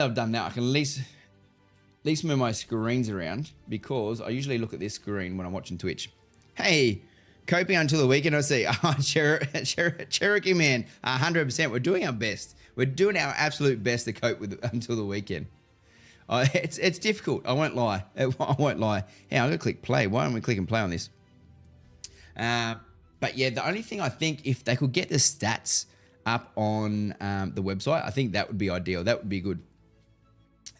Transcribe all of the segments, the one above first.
I've done now, I can at least move my screens around, because I usually look at this screen when I'm watching Twitch. Hey, coping until the weekend. I see. Oh, Cherokee man, 100%. We're doing our best. We're doing our absolute best to cope with until the weekend. It's difficult. I won't lie. I won't lie. Hey, I'm gonna click play. Why don't we click and play on this? But yeah, the only thing I think, if they could get the stats up on the website, I think that would be ideal. That would be good.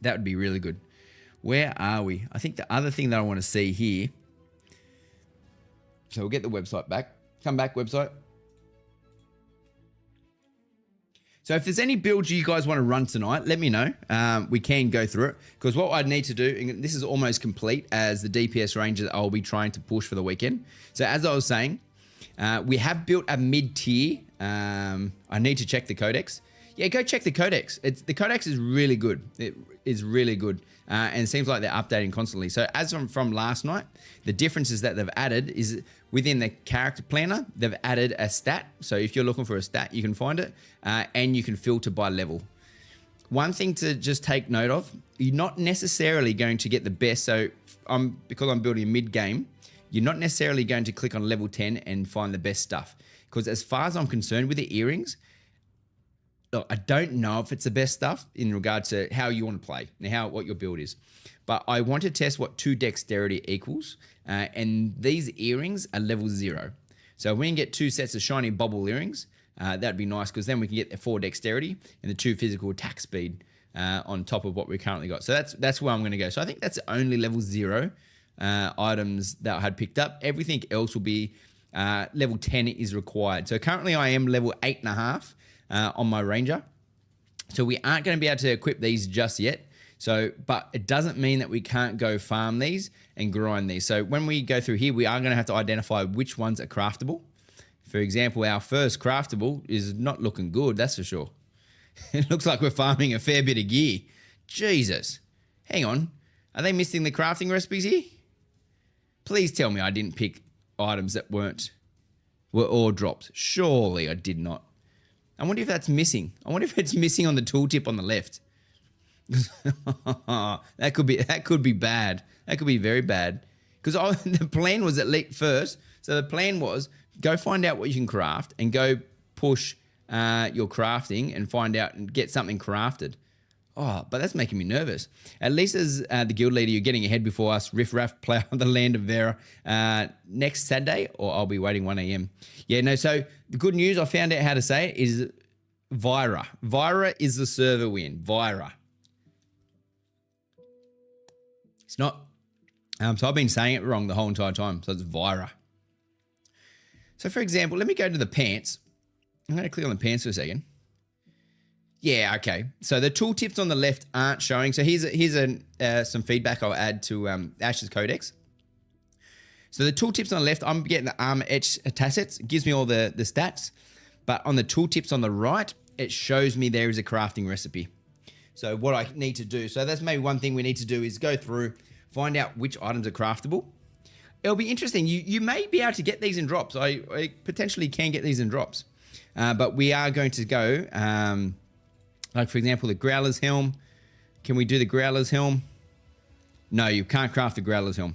That would be really good. Where are we? I think the other thing that I want to see here. So we'll get the website back. Come back, website. So if there's any builds you guys want to run tonight, let me know. We can go through it, because what I'd need to do, and this is almost complete as the DPS range that I'll be trying to push for the weekend. So as I was saying, we have built a mid-tier. I need to check the codex. Yeah, go check the codex. The codex is really good. It is really good. And it seems like they're updating constantly. So as from last night, the differences that they've added is within the character planner, they've added a stat. So if you're looking for a stat, you can find it, and you can filter by level. One thing to just take note of, you're not necessarily going to get the best. So because I'm building a mid game, you're not necessarily going to click on level 10 and find the best stuff. Because as far as I'm concerned with the earrings, look, I don't know if it's the best stuff in regard to how you want to play and what your build is. But I want to test what 2 dexterity equals. And these earrings are level 0. So we can get 2 sets of shiny bubble earrings. That'd be nice, because then we can get the 4 dexterity and the 2 physical attack speed on top of what we currently got. So that's where I'm going to go. So I think that's the only level 0 items that I had picked up. Everything else will be level 10 is required. So currently I am level 8.5 on my Ranger. So we aren't going to be able to equip these just yet. So, but it doesn't mean that we can't go farm these and grind these. So when we go through here, we are going to have to identify which ones are craftable. For example, our first craftable is not looking good, that's for sure. It looks like we're farming a fair bit of gear. Jesus. Hang on. Are they missing the crafting recipes here? Please tell me I didn't pick items that were all dropped. Surely I did not. I wonder if that's missing. I wonder if it's missing on the tooltip on the left. that could be bad. That could be very bad. Because the plan was at least first. So the plan was go find out what you can craft and go push your crafting and find out and get something crafted. Oh, but that's making me nervous. At least as the guild leader, you're getting ahead before us. Riff Raff play on the land of Vera next Saturday, or I'll be waiting 1 a.m. Yeah, no, so the good news, I found out how to say it, is Vira. Vira is the server win. Vira. It's not. So I've been saying it wrong the whole entire time. So it's Vira. So for example, let me go to the pants. I'm going to click on the pants for a second. Yeah, okay. So the tooltips on the left aren't showing. So here's some feedback I'll add to Ash's Codex. So the tooltips on the left, I'm getting the armor etch tassets. It gives me all the stats. But on the tooltips on the right, it shows me there is a crafting recipe. So what I need to do, so that's maybe one thing we need to do, is go through, find out which items are craftable. It'll be interesting. You may be able to get these in drops. I potentially can get these in drops. But we are going to go... like, for example, the Growler's Helm. Can we do the Growler's Helm? No, you can't craft the Growler's Helm.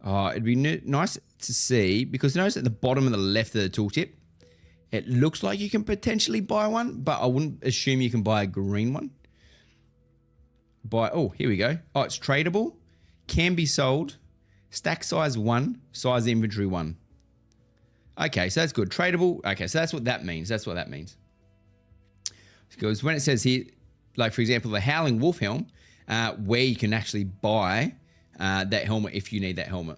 It'd be nice to see, because notice at the bottom of the left of the tooltip, it looks like you can potentially buy one, but I wouldn't assume you can buy a green one. Oh, here we go. Oh, it's tradable. Can be sold. Stack size 1, size inventory 1. Okay, so that's good. Tradable. Okay, so that's what that means. That's what that means. Because when it says here, like, for example, the Howling Wolf Helm, where you can actually buy that helmet if you need that helmet.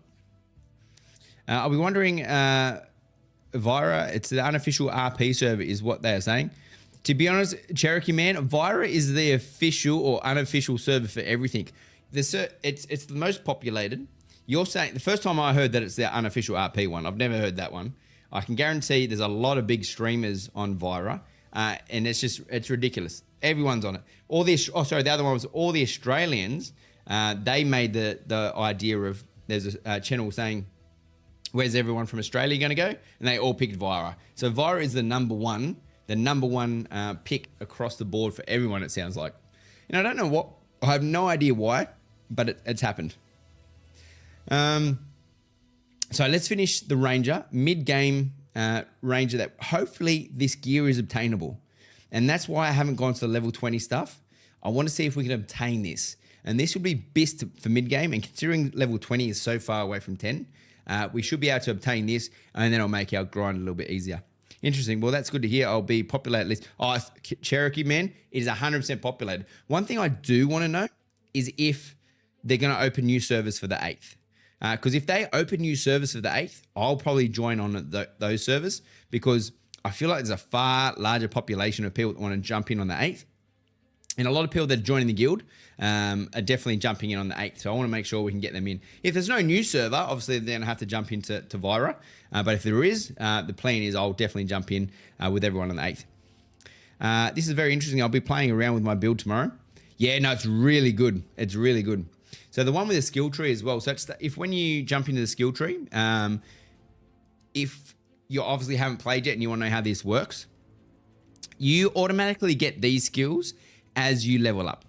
I'll be wondering, Vira, it's the unofficial RP server is what they are saying. To be honest, Cherokee Man, Vira is the official or unofficial server for everything. It's the most populated. You're saying, the first time I heard that it's the unofficial RP one, I've never heard that one. I can guarantee there's a lot of big streamers on Vira, and it's ridiculous. Everyone's on it. The other one was all the Australians. They made the idea of, there's a channel saying, where's everyone from Australia going to go? And they all picked Vira. So Vira is the #1 the number one pick across the board for everyone, it sounds like. And I don't know what, I have no idea why, but it's happened. So let's finish the Ranger, mid-game Ranger that hopefully this gear is obtainable. And that's why I haven't gone to the level 20 stuff. I want to see if we can obtain this. And this will be best for mid-game. And considering level 20 is so far away from 10, we should be able to obtain this, and then it'll make our grind a little bit easier. Interesting. Well, that's good to hear. I'll be populated list. Oh, Cherokee, man, it is 100% populated. One thing I do want to know is if they're going to open new servers for the 8th. Because if they open new servers for the 8th, I'll probably join on those servers, because I feel like there's a far larger population of people that want to jump in on the 8th. And a lot of people that are joining the guild are definitely jumping in on the 8th. So I want to make sure we can get them in. If there's no new server, obviously they're going to have to jump into Vira. But if there is, the plan is I'll definitely jump in with everyone on the 8th. This is very interesting. I'll be playing around with my build tomorrow. Yeah, no, it's really good. It's really good. So the one with the skill tree as well. So if when you jump into the skill tree, if you obviously haven't played yet and you want to know how this works, you automatically get these skills as you level up.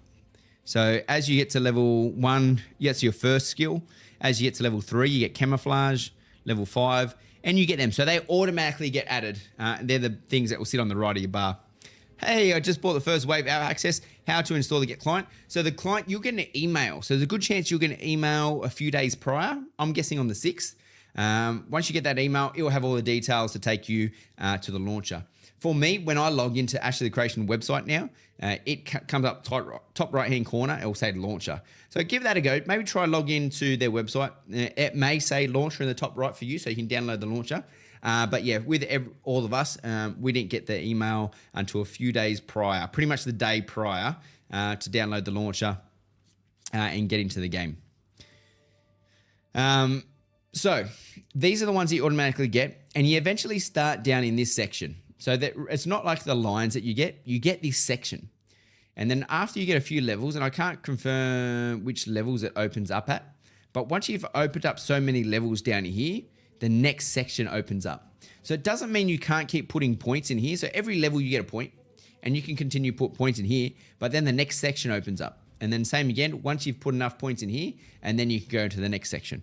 So as you get to level 1, that's your first skill. As you get to level 3, you get camouflage, level 5, and you get them. So they automatically get added. They're the things that will sit on the right of your bar. Hey, I just bought the first wave out access, how to install the Get Client. So the client, you'll get an email. So there's a good chance you'll get an email a few days prior. I'm guessing on the 6th. Once you get that email, it will have all the details to take you to the launcher. For me, when I log into Ashley the Creation website now, it comes up top right-hand corner. It will say launcher. So give that a go. Maybe try log into their website. It may say launcher in the top right for you, so you can download the launcher. But yeah, with all of us, we didn't get the email until a few days prior, pretty much the day prior, to download the launcher and get into the game. So these are the ones that you automatically get, and you eventually start down in this section. So that it's not like the lines that you get this section. And then after you get a few levels, and I can't confirm which levels it opens up at, but once you've opened up so many levels down here, the next section opens up. So it doesn't mean you can't keep putting points in here. So every level you get a point, and you can continue to put points in here, but then the next section opens up. And then same again, once you've put enough points in here, and then you can go to the next section.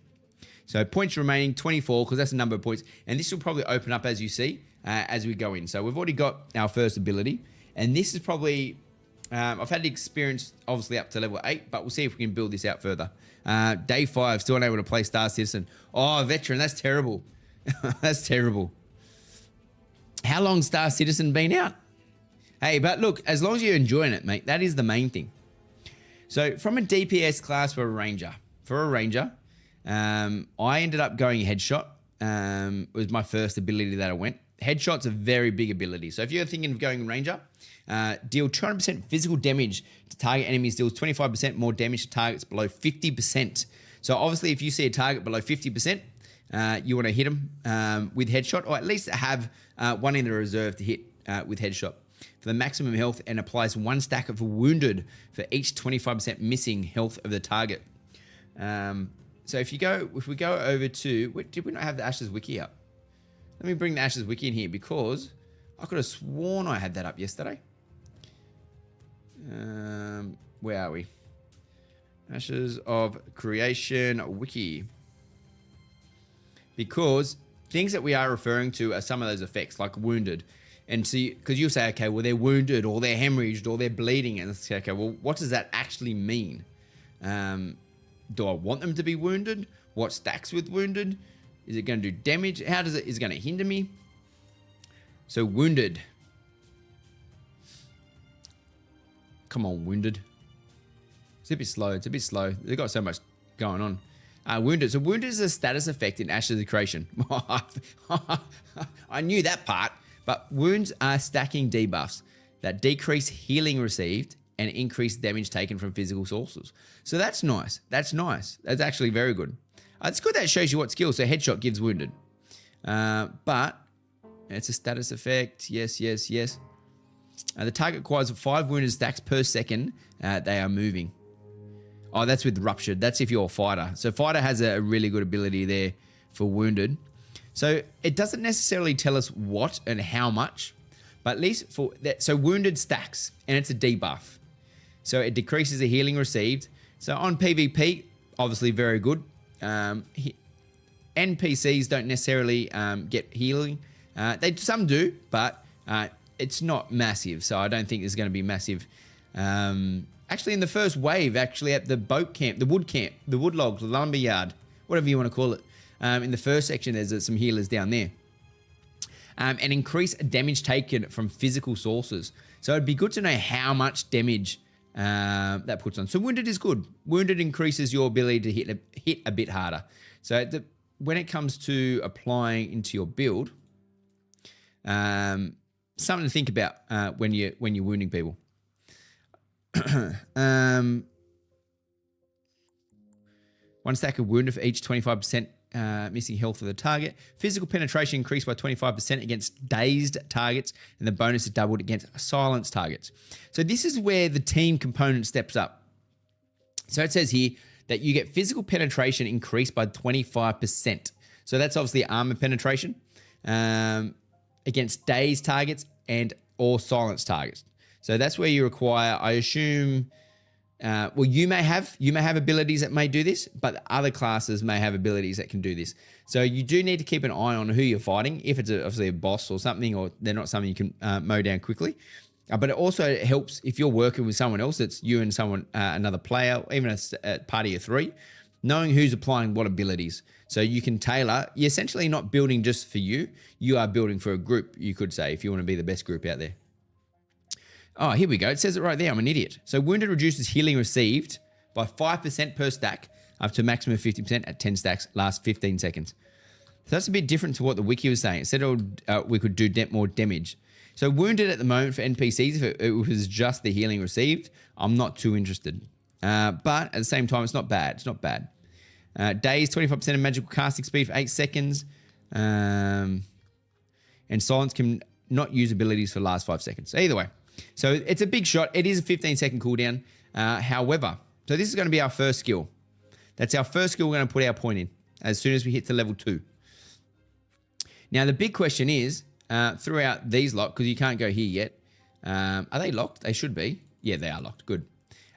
So points remaining, 24, because that's the number of points. And this will probably open up as you see, as we go in. So we've already got our first ability. And this is probably, I've had the experience obviously up to level 8, but we'll see if we can build this out further. Day 5, still unable to play Star Citizen. Oh, veteran, that's terrible. That's terrible. How long's Star Citizen been out? Hey, but look, as long as you're enjoying it, mate, that is the main thing. So from a DPS class for a Ranger, I ended up going Headshot. It was my first ability that I went. Headshot's a very big ability. So if you're thinking of going Ranger, deal 200% physical damage to target enemies, deals 25% more damage to targets below 50%. So obviously if you see a target below 50%, you want to hit them with Headshot, or at least have one in the reserve to hit with Headshot for the maximum health, and applies 1 stack of wounded for each 25% missing health of the target. So if we go over to, did we not have the Ashes Wiki up? Let me bring the Ashes Wiki in here, because I could have sworn I had that up yesterday. Where are we? Ashes of Creation Wiki. Because things that we are referring to are some of those effects, like wounded. And see, because you'll say, okay, well, they're wounded, or they're hemorrhaged, or they're bleeding. And it's okay, well, what does that actually mean? Do I want them to be wounded? What stacks with wounded? Is it going to do damage? Is it going to hinder me? So wounded. Come on, wounded. It's a bit slow. They've got so much going on. Wounded. So wounded is a status effect in Ashes of Creation. I knew that part. But wounds are stacking debuffs that decrease healing received and increase damage taken from physical sources. So that's nice. That's actually very good. It's good that it shows you what skill. So Headshot gives wounded. But it's a status effect. Yes. The target requires 5 wounded stacks per second. They are moving. Oh, that's with Ruptured. That's if you're a fighter. So fighter has a really good ability there for wounded. So it doesn't necessarily tell us what and how much, But at least for that, so wounded stacks, and it's a debuff. So it decreases the healing received. So on PvP, obviously very good. NPCs don't necessarily get healing. Some do, but it's not massive. So I don't think there's going to be massive. Actually, in the first wave, actually at the boat camp, the wood logs, the lumber yard, whatever you want to call it. In the first section, there's some healers down there. And increase damage taken from physical sources. So it'd be good to know how much damage that puts on. So wounded is good. Wounded increases your ability to hit a bit harder. So when it comes to applying into your build, something to think about when you're wounding people. One stack of wounded for each 25% missing health of the target. Physical penetration increased by 25% against dazed targets, and the bonus is doubled against silenced targets. So this is where the team component steps up. So it says here that you get physical penetration increased by 25%. So that's obviously armor penetration against dazed targets and or silenced targets. So that's where you require, I assume, you may have abilities that may do this, but other classes may have abilities that can do this. So you do need to keep an eye on who you're fighting, if it's obviously a boss or something, or they're not something you can mow down quickly. But it also helps if you're working with someone else, it's you and someone, another player, even a party of 3, knowing who's applying what abilities. So you can tailor. You're essentially not building just for you. You are building for a group, you could say, if you want to be the best group out there. Oh, here we go. It says it right there. I'm an idiot. So wounded reduces healing received by 5% per stack up to a maximum of 50% at 10 stacks, last 15 seconds. So that's a bit different to what the wiki was saying. It said we could do more damage. So wounded at the moment for NPCs, if it was just the healing received, I'm not too interested. But at the same time, it's not bad. It's not bad. Days, 25% of magical casting speed for 8 seconds. And silence can not use abilities for the last 5 seconds. So either way. So it's a big shot. It is a 15-second cooldown. However, so this is going to be our first skill. That's our first skill we're going to put our point in as soon as we hit to level 2. Now, the big question is, throughout these locked, because you can't go here yet. Are they locked? They should be. Yeah, they are locked. Good.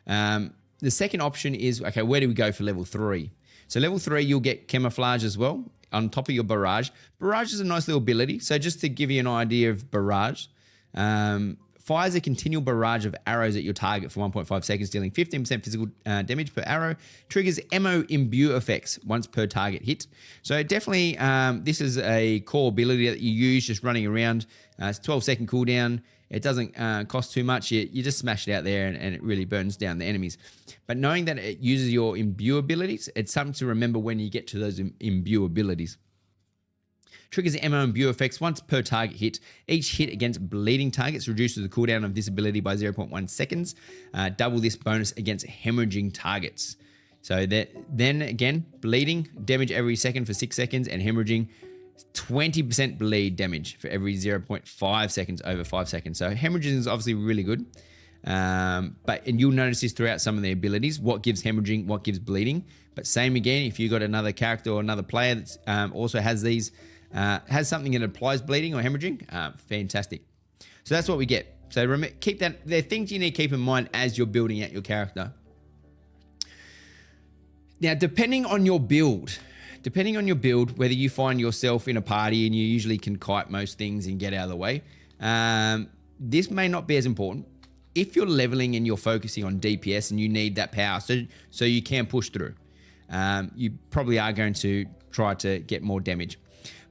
The second option is, okay, where do we go for level 3? So level 3, you'll get camouflage as well on top of your barrage. Barrage is a nice little ability. So just to give you an idea of barrage, fires a continual barrage of arrows at your target for 1.5 seconds, dealing 15% physical damage per arrow. Triggers ammo imbue effects once per target hit. So definitely, this is a core ability that you use just running around. It's a 12-second cooldown. It doesn't cost too much. You just smash it out there and it really burns down the enemies. But knowing that it uses your imbue abilities, it's something to remember when you get to those imbue abilities. Triggers ammo and imbue effects once per target hit. Each hit against bleeding targets reduces the cooldown of this ability by 0.1 seconds. Double this bonus against hemorrhaging targets. So then again, bleeding, damage every second for 6 seconds, and hemorrhaging, 20% bleed damage for every 0.5 seconds over 5 seconds. So hemorrhaging is obviously really good. And you'll notice this throughout some of the abilities, what gives hemorrhaging, what gives bleeding. But same again, if you got another character or another player that also has these, has something that applies bleeding or hemorrhaging, fantastic. So that's what we get. So keep that. There are things you need to keep in mind as you're building out your character. Now, depending on your build, whether you find yourself in a party and you usually can kite most things and get out of the way, this may not be as important. If you're leveling and you're focusing on DPS and you need that power so you can push through, you probably are going to try to get more damage.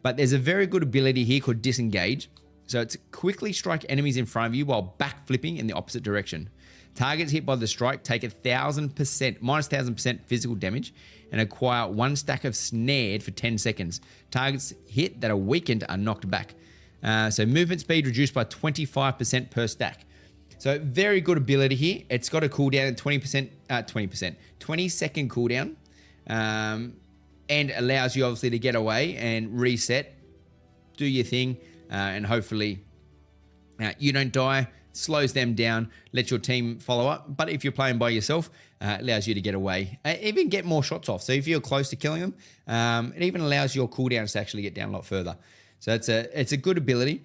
But there's a very good ability here called Disengage. So it's quickly strike enemies in front of you while backflipping in the opposite direction. Targets hit by the strike take 1,000%, minus 1,000% physical damage and acquire 1 stack of snared for 10 seconds. Targets hit that are weakened are knocked back. So movement speed reduced by 25% per stack. So very good ability here. It's got a cooldown at 20-second cooldown. And allows you obviously to get away and reset, do your thing, and hopefully you don't die, slows them down, let your team follow up. But if you're playing by yourself, it allows you to get away, even get more shots off. So if you're close to killing them, it even allows your cooldowns to actually get down a lot further. So it's a good ability.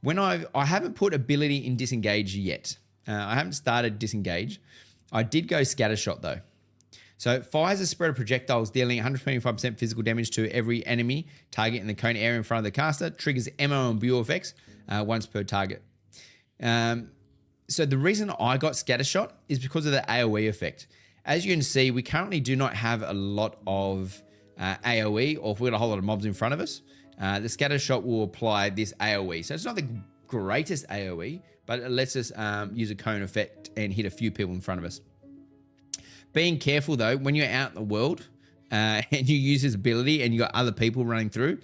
I haven't put ability in disengage yet. I haven't started disengage. I did go scatter shot though. So it fires a spread of projectiles dealing 125% physical damage to every enemy target in the cone area in front of the caster. Triggers ammo and Buell effects once per target. So the reason I got scatter shot is because of the AoE effect. As you can see, we currently do not have a lot of AoE, or if we've got a whole lot of mobs in front of us, the scatter shot will apply this AoE. So it's not the greatest AoE, but it lets us use a cone effect and hit a few people in front of us. Being careful though, when you're out in the world and you use this ability and you got other people running through,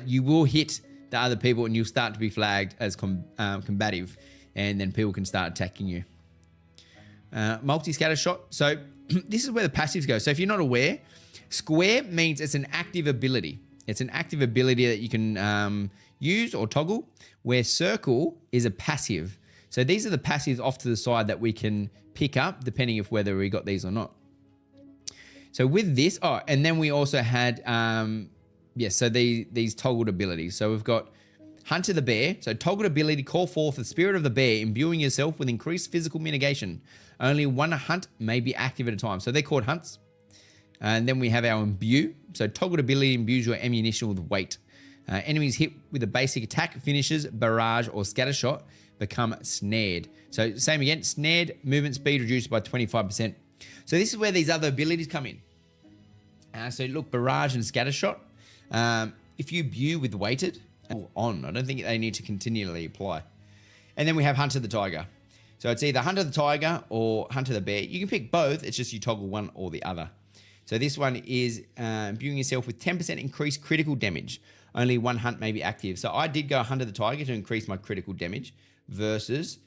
you will hit the other people and you'll start to be flagged as combative, and then people can start attacking you. Multi-scatter shot. So this is where the passives go. So if you're not aware, square means it's an active ability. It's an active ability that you can use or toggle, where circle is a passive. So these are the passives off to the side that we can pick up depending if whether we got these or not. So with this, and then we also had, so these toggled abilities. So we've got Hunter the Bear. So toggled ability, call forth the spirit of the bear, imbuing yourself with increased physical mitigation. Only one hunt may be active at a time. So they're called hunts. And then we have our imbue. So toggled ability imbues your ammunition with weight. Enemies hit with a basic attack, finishes, barrage, or scatter shot become snared. So same again, snared, movement speed reduced by 25%. So this is where these other abilities come in. So look, barrage and scatter shot. If you imbue with weighted, on, I don't think they need to continually apply. And then we have Hunter the Tiger. So it's either Hunter the Tiger or Hunter the Bear. You can pick both, it's just you toggle one or the other. So this one is imbuing yourself with 10% increased critical damage. Only one hunt may be active. So I did go Hunter the Tiger to increase my critical damage versus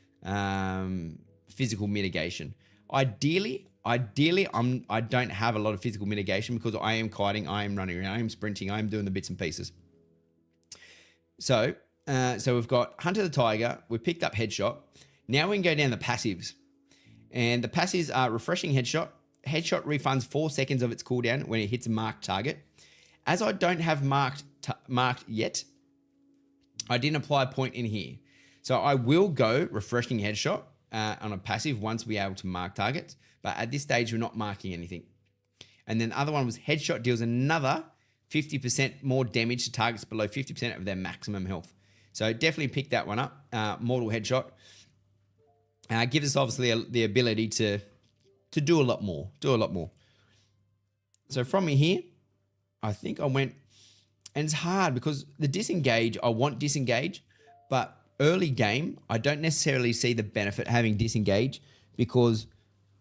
physical mitigation. Ideally, I don't have a lot of physical mitigation because I am kiting, I am running around, I am sprinting, I am doing the bits and pieces. So we've got Hunter the Tiger, we picked up Headshot. Now we can go down the passives. And the passives are Refreshing Headshot. Headshot refunds 4 seconds of its cooldown when it hits a marked target. As I don't have marked yet, I didn't apply a point in here. So I will go Refreshing Headshot on a passive once we're able to mark targets. But at this stage, we're not marking anything. And then the other one was Headshot deals another 50% more damage to targets below 50% of their maximum health. So definitely pick that one up. Mortal Headshot. Gives us obviously the ability to do a lot more. So from here, I think I went, and it's hard because the disengage, I want disengage, but early game, I don't necessarily see the benefit having disengage because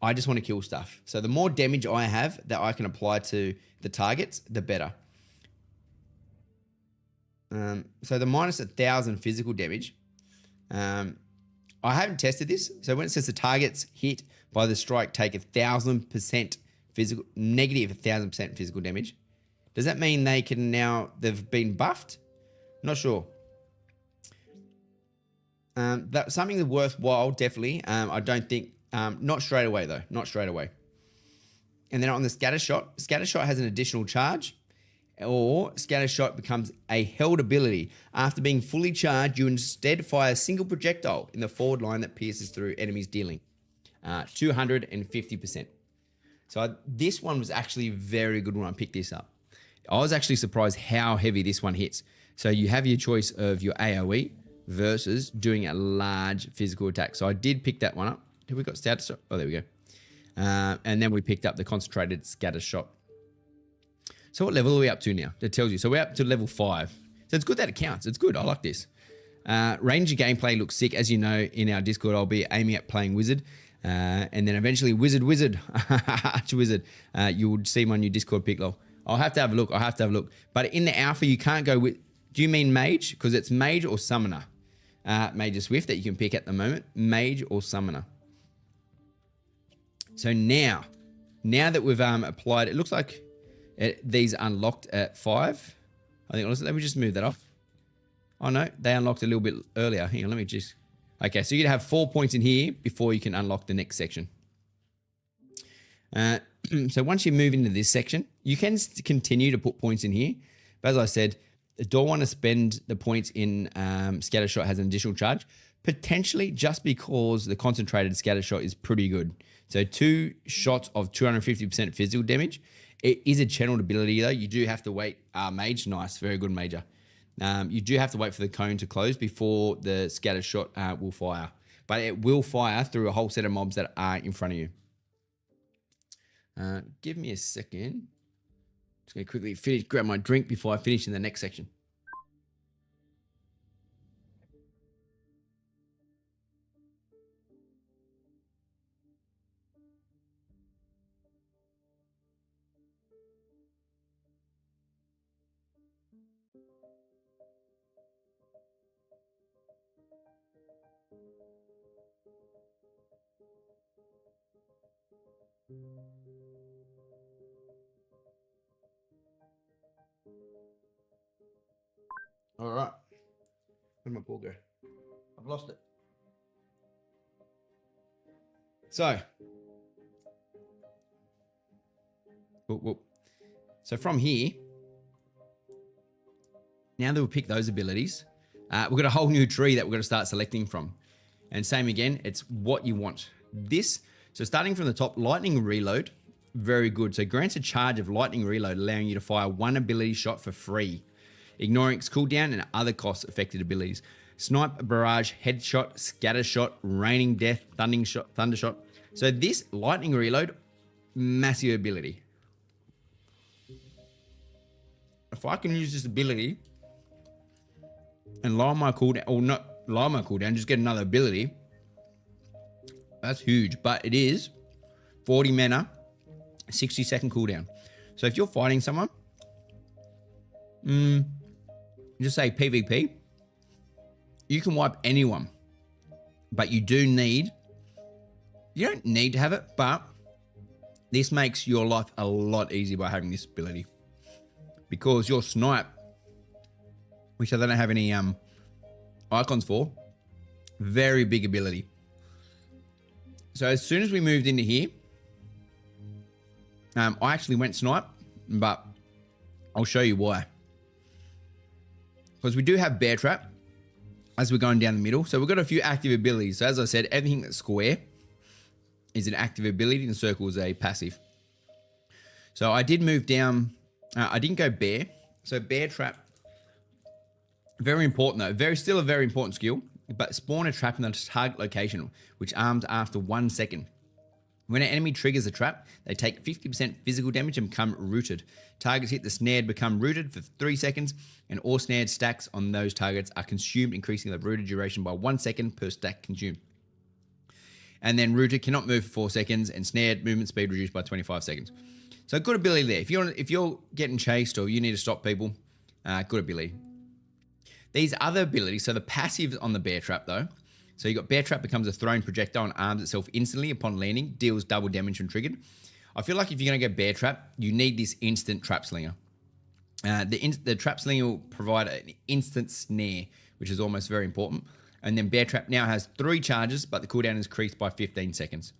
I just want to kill stuff. So the more damage I have that I can apply to the targets, the better. So the minus 1,000 physical damage, I haven't tested this. So when it says the targets hit by the strike take 1,000% physical, negative 1,000% physical damage, does that mean they've been buffed? Not sure. That's something worthwhile, definitely. I don't think, not straight away though, not straight away. And then on the scatter shot has an additional charge, or scatter shot becomes a held ability. After being fully charged, you instead fire a single projectile in the forward line that pierces through enemies dealing 250%. So this one was actually very good when I picked this up. I was actually surprised how heavy this one hits. So you have your choice of your AoE versus doing a large physical attack. So I did pick that one up. Have we got status? Oh, there we go. And then we picked up the concentrated scatter shot. So what level are we up to now? It tells you. So we're up to level 5. So it's good that it counts. It's good. I like this. Ranger gameplay looks sick. As you know, in our Discord, I'll be aiming at playing Wizard. And then eventually Wizard. Arch-Wizard. You would see my new Discord pick, lol. I'll have to have a look. But in the alpha, you can't go with... Do you mean Mage? Because it's Mage or Summoner. Mage or Swift that you can pick at the moment. Mage or Summoner. So now that we've applied... It looks like... these unlocked at 5. I think, let me just move that off. Oh no, they unlocked a little bit earlier. Hang on, let me just... Okay, so you're going to have 4 points in here before you can unlock the next section. So once you move into this section, you can continue to put points in here. But as I said, Do I want to spend the points in scatter shot has an additional charge? Potentially, just because the concentrated scatter shot is pretty good. So 2 shots of 250% physical damage. It is a channeled ability though. You do have to wait. Mage, nice, very good major. You do have to wait for the cone to close before the scatter shot will fire. But it will fire through a whole set of mobs that are in front of you. Give me a second. Just going to quickly grab my drink before I finish in the next section. All right. Where'd my ball go? I've lost it. So, So from here, now that we'll pick those abilities, we've got a whole new tree that we're going to start selecting from. And same again, it's what you want. So starting from the top, lightning reload, very good. So grants a charge of lightning reload, allowing you to fire 1 ability shot for free, ignoring its cooldown and other cost-affected abilities. Snipe, barrage, headshot, scatter shot, raining death, thunder shot. So this lightning reload, massive ability. If I can use this ability and lower my cooldown, or not lower my cooldown, just get another ability, that's huge. But it is 40 mana, 60-second cooldown. So if you're fighting someone, just say PvP, you can wipe anyone, but you don't need to have it, but this makes your life a lot easier by having this ability, because your snipe, which I don't have any icons for, very big ability. So as soon as we moved into here, I actually went snipe, but I'll show you why. Because we do have bear trap as we're going down the middle. So we've got a few active abilities. So as I said, everything that's square is an active ability and the circle is a passive. So I did move down. I didn't go bear. So bear trap, very important though. Still a very important skill, but spawn a trap in the target location, which arms after 1 second. When an enemy triggers a trap, they take 50% physical damage and become rooted. Targets hit the snared become rooted for 3 seconds, and all snared stacks on those targets are consumed, increasing the rooted duration by 1 second per stack consumed. And then rooted cannot move for 4 seconds, and snared movement speed reduced by 25 seconds. So good ability there. If you're getting chased or you need to stop people, good ability. These other abilities, so the passives on the bear trap though. So you got bear trap becomes a thrown projectile and arms itself instantly upon landing, deals double damage when triggered. I feel like if you're going to go bear trap, you need this instant trap slinger. The trap slinger will provide an instant snare, which is almost very important. And then bear trap now has 3 charges, but the cooldown is increased by 15 seconds.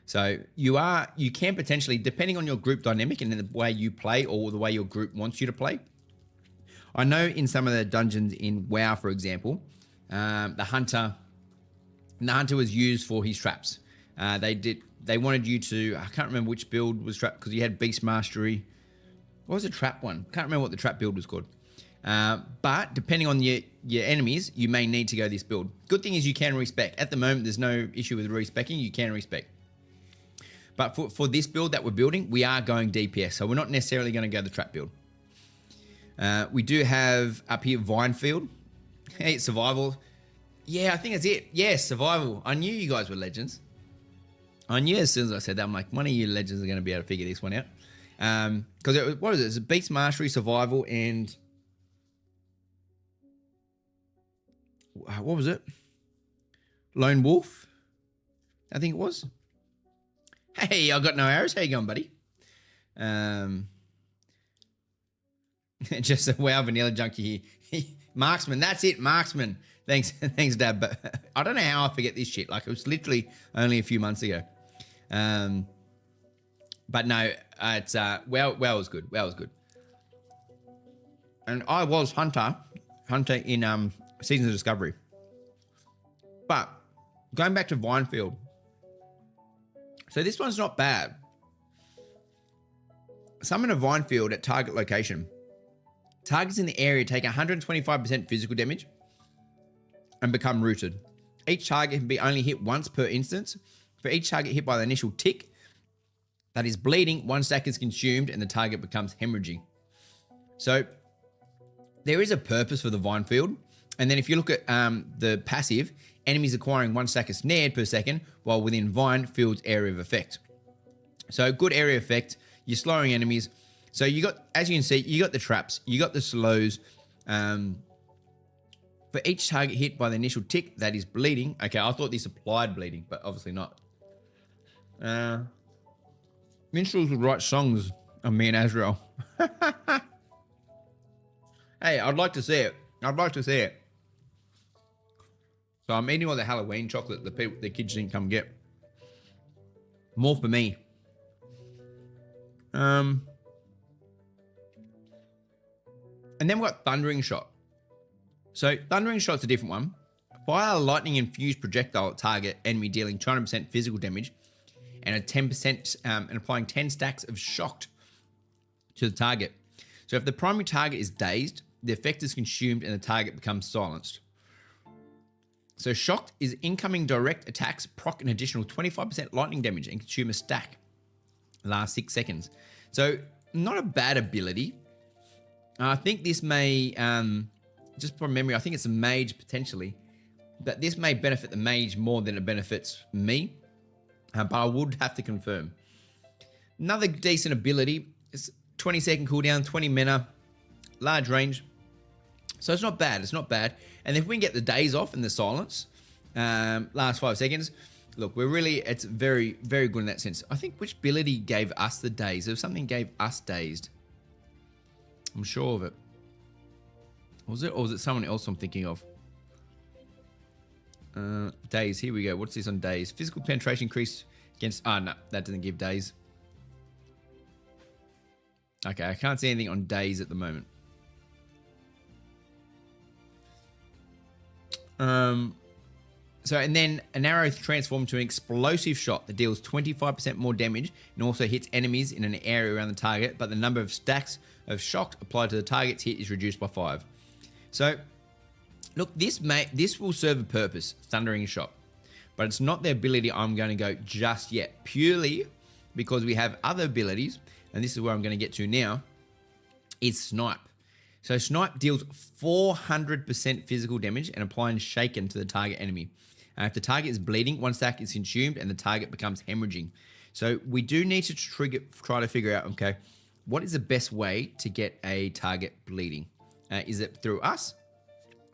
So you can potentially, depending on your group dynamic and the way you play or the way your group wants you to play. I know in some of the dungeons in WoW, for example, the hunter was used for his traps. They wanted you to, I can't remember which build was trap, because you had beast mastery. What was the trap one? Can't remember what the trap build was called. But depending on your enemies, you may need to go this build. Good thing is you can respec. At the moment, there's no issue with respecking. You can respec. But for this build that we're building, we are going DPS. So we're not necessarily going to go the trap build. We do have up here Vinefield. Hey, survival. Yeah, I think that's it. Yeah, survival. I knew you guys were legends. I knew as soon as I said that, I'm like, one of you legends are going to be able to figure this one out. Because what is it? It's beast mastery, survival, and what was it? Lone wolf, I think it was. Hey, I got no arrows. How you going, buddy? Just a WoW vanilla junkie here. Marksman, that's it, marksman. Thanks, Dad. But I don't know how I forget this shit. Like, it was literally only a few months ago. But no, it's WoW was good. WoW was good. And I was Hunter in Seasons of Discovery. But going back to Vinefield. So this one's not bad. Summon a Vinefield at target location. Targets in the area take 125% physical damage and become rooted. Each target can be only hit once per instance. For each target hit by the initial tick that is bleeding, 1 stack is consumed and the target becomes hemorrhaging. So there is a purpose for the Vinefield. And then if you look at the passive, enemies acquiring 1 stack is snared per second, while within Vinefield's area of effect. So good area effect, you're slowing enemies. So you got, as you can see, you got the traps, you got the slows. For each target hit by the initial tick that is bleeding. Okay, I thought this applied bleeding, but obviously not. Minstrels would write songs on me and Azrael. Hey, I'd like to see it. I'd like to see it. So I'm eating all the Halloween chocolate the kids didn't come get. More for me. And then we've got Thundering Shot. So Thundering Shot's a different one. Fire a lightning-infused projectile at target enemy, dealing 200% physical damage and a 10% and applying 10 stacks of shocked to the target. So if the primary target is dazed, the effect is consumed and the target becomes silenced. So shocked is incoming direct attacks proc an additional 25% lightning damage and consume a stack. Last 6 seconds. So not a bad ability. I think this may, just from memory, I think it's a mage potentially. But this may benefit the mage more than it benefits me. But I would have to confirm. Another decent ability is 20-second cooldown, 20 mana, large range. So it's not bad. It's not bad. And if we can get the days off and the silence, last 5 seconds, look, it's very, very good in that sense. I think which ability gave us the days? There was something gave us dazed. I'm sure of it. Was it? Or was it someone else I'm thinking of? Days. Here we go. What's this on days? Physical penetration increase against... no, that doesn't give days. Okay, I can't see anything on days at the moment. So, and then an arrow transformed to an explosive shot that deals 25% more damage and also hits enemies in an area around the target, but the number of stacks of shock applied to the target's hit is reduced by 5. So, look, this will serve a purpose, Thundering Shot, but it's not the ability I'm going to go just yet, purely because we have other abilities, and this is where I'm going to get to now, is Snipe. So Snipe deals 400% physical damage and applying Shaken to the target enemy. If the target is bleeding, 1 stack is consumed and the target becomes hemorrhaging. So we do need to try to figure out, okay, what is the best way to get a target bleeding? Is it through us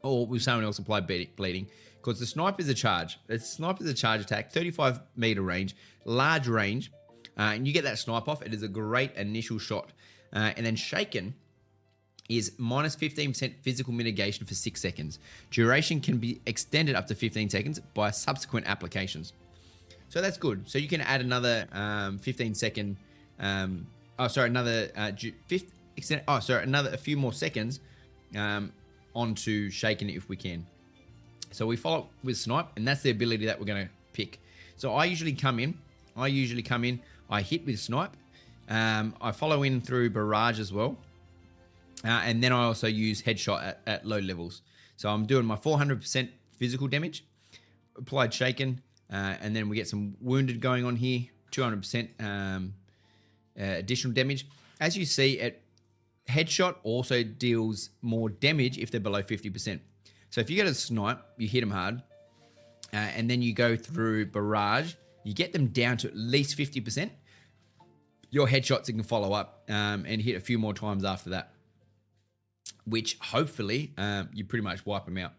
or will someone else apply bleeding? Because the Snipe is a charge. Snipe is a charge attack, 35 meter range, large range, and you get that Snipe off. It is a great initial shot. And then Shaken is minus 15% physical mitigation for 6 seconds. Duration can be extended up to 15 seconds by subsequent applications. So that's good. So you can add another 15 second, another a few more seconds onto Shaken if we can. So we follow up with Snipe, and that's the ability that we're going to pick. So I usually come in, I hit with Snipe. I follow in through Barrage as well. And then I also use Headshot at low levels. So I'm doing my 400% physical damage, applied Shaken, and then we get some Wounded going on here, 200% additional damage. As you see, Headshot also deals more damage if they're below 50%. So if you get a Snipe, you hit them hard, and then you go through Barrage, you get them down to at least 50%. Your Headshots can follow up and hit a few more times after that, which hopefully you pretty much wipe them out.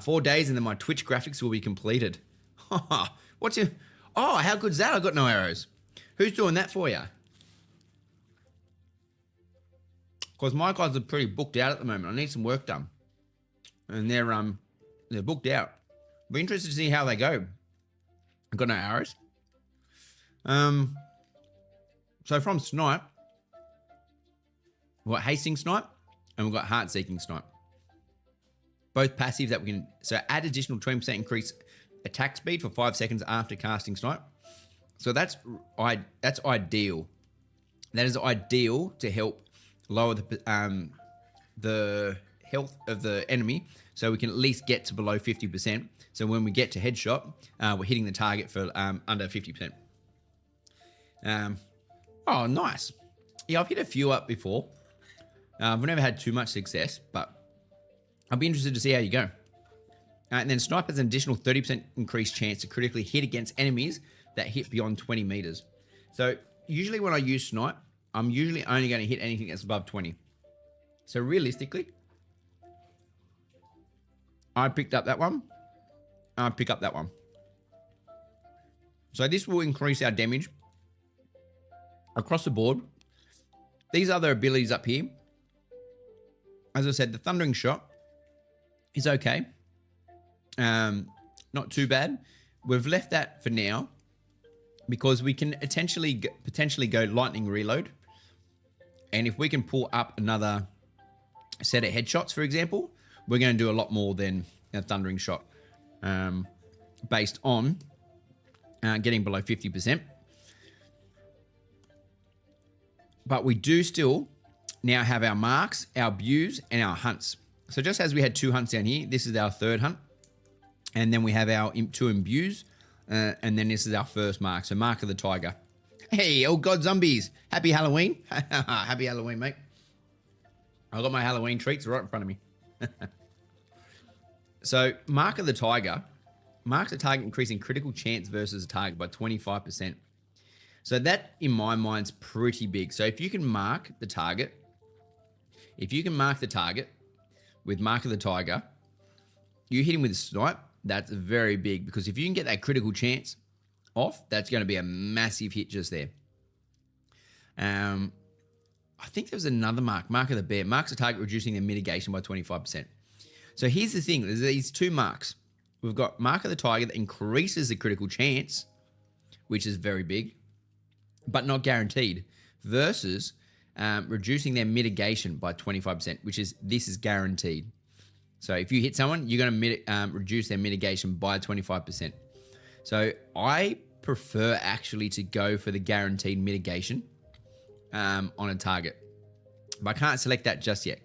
4 days and then my Twitch graphics will be completed. How good's that? I got no arrows. Who's doing that for you? Because my guys are pretty booked out at the moment. I need some work done. And they're booked out. Be interested to see how they go. I've got no arrows. So from Snipe, Hastings Snipe? and we've got heart-seeking snipe. Both passive that we can, so add additional 20% increase attack speed for 5 seconds after casting snipe. So that's ideal. That is ideal to help lower the health of the enemy, so we can at least get to below 50%. So when we get to headshot, we're hitting the target for under 50%. Oh, nice. Yeah, I've hit a few up before. I've never had too much success, but I'll be interested to see how you go. And then snipe has an additional 30% increased chance to critically hit against enemies that hit beyond 20 meters. So usually when I use snipe, I'm usually only going to hit anything that's above 20. So realistically, I picked up that one. I pick up that one. So this will increase our damage across the board. These other abilities up here, as I said, the Thundering Shot is okay. Not too bad. We've left that for now because we can potentially go Lightning Reload. And if we can pull up another set of headshots, for example, we're going to do a lot more than a Thundering Shot based on getting below 50%. But we do still now have our marks, our views, and our hunts. So just as we had 2 hunts down here, this is our 3rd hunt. And then we have our 2 imbues. And then this is our first mark. So Mark of the Tiger. Hey, oh God, zombies. Happy Halloween. Happy Halloween, mate. I got my Halloween treats right in front of me. So Mark of the Tiger marks a target increasing critical chance versus a target by 25%. So that, in my mind, is pretty big. So if you can mark the target, with Mark of the Tiger, you hit him with a snipe, that's very big, because if you can get that critical chance off, that's going to be a massive hit just there. I think there was another mark of the Bear. Marks a target, reducing their mitigation by 25%. So here's the thing. There's these 2 marks. We've got Mark of the Tiger that increases the critical chance, which is very big, but not guaranteed, versus reducing their mitigation by 25%, this is guaranteed. So if you hit someone, you're going to reduce their mitigation by 25%. So I prefer actually to go for the guaranteed mitigation on a target. But I can't select that just yet.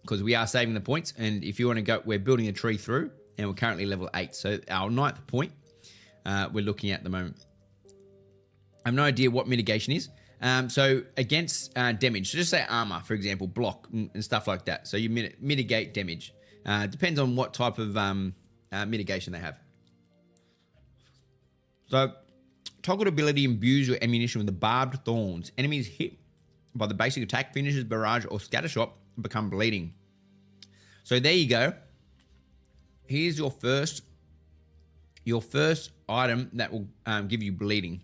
Because we are saving the points. And if you want to go, we're building a tree through, and we're currently level 8. So our 9th point we're looking at the moment. I have no idea what mitigation is. So against damage, so just say armor, for example, block and stuff like that. So you mitigate damage. Depends on what type of mitigation they have. So toggled ability imbues your ammunition with the barbed thorns. Enemies hit by the basic attack, finishes, barrage, or scatter shot become bleeding. So there you go. Here's your first item that will give you bleeding.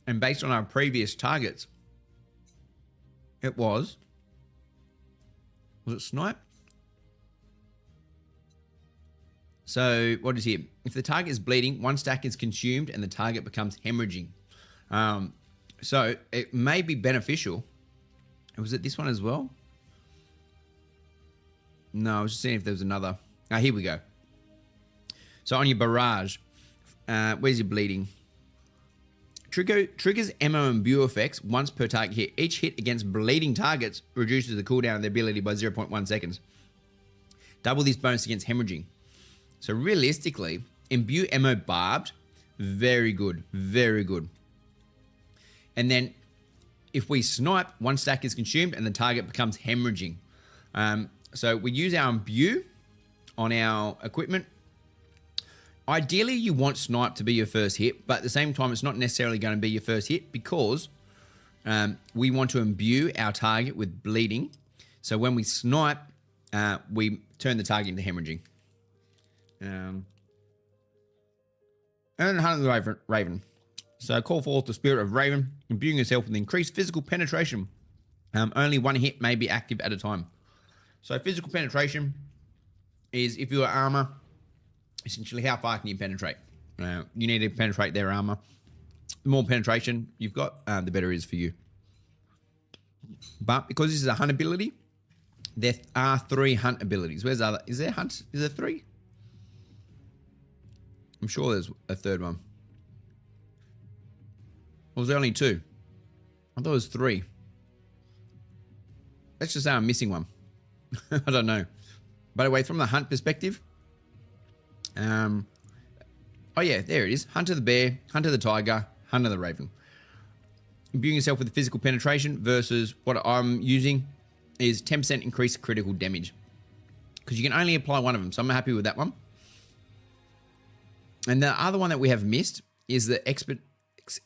And based on our previous targets, it was it snipe? So what is here? If the target is bleeding, 1 stack is consumed and the target becomes hemorrhaging. So it may be beneficial. Was it this one as well? No, I was just seeing if there was another. Here we go. So on your barrage, where's your bleeding? Triggers ammo and imbue effects once per target hit. Each hit against bleeding targets reduces the cooldown of the ability by 0.1 seconds. Double this bonus against hemorrhaging. So realistically, imbue ammo barbed, very good, very good. And then if we snipe, 1 stack is consumed and the target becomes hemorrhaging. So we use our imbue on our equipment. Ideally, you want snipe to be your first hit, but at the same time, it's not necessarily going to be your first hit because we want to imbue our target with bleeding. So when we snipe, we turn the target into hemorrhaging. And hunt the Raven. So call forth the spirit of Raven, imbuing yourself with increased physical penetration. Only 1 hit may be active at a time. So physical penetration is if you're armor, essentially how far can you penetrate? You need to penetrate their armor. The more penetration you've got, the better it is for you. But because this is a hunt ability, there are 3 hunt abilities. Where's the other? Is there hunt? Is there 3? I'm sure there's a third one. Or was there only 2? I thought it was 3. Let's just say I'm missing one. I don't know. By the way, from the hunt perspective, oh yeah, there it is. Hunt of the bear, hunt of the tiger, hunt of the raven. Imbuing yourself with physical penetration versus what I'm using is 10% increased critical damage. Because you can only apply one of them, so I'm happy with that one. And the other one that we have missed is the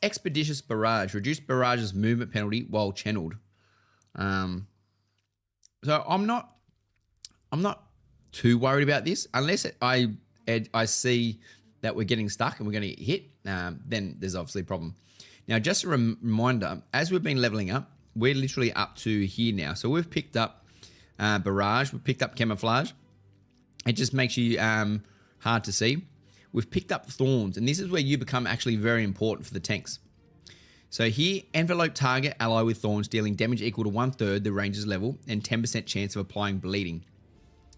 Expeditious Barrage. Reduce barrage's movement penalty while channeled. So I'm not too worried about this unless I see that we're getting stuck and we're going to get hit. Then there's obviously a problem. Now, just a reminder, as we've been leveling up, we're literally up to here now. So we've picked up barrage, we've picked up camouflage. It just makes you hard to see. We've picked up thorns, and this is where you become actually very important for the tanks. So here, envelope target ally with thorns, dealing damage equal to 1/3 the ranger's level and 10% chance of applying bleeding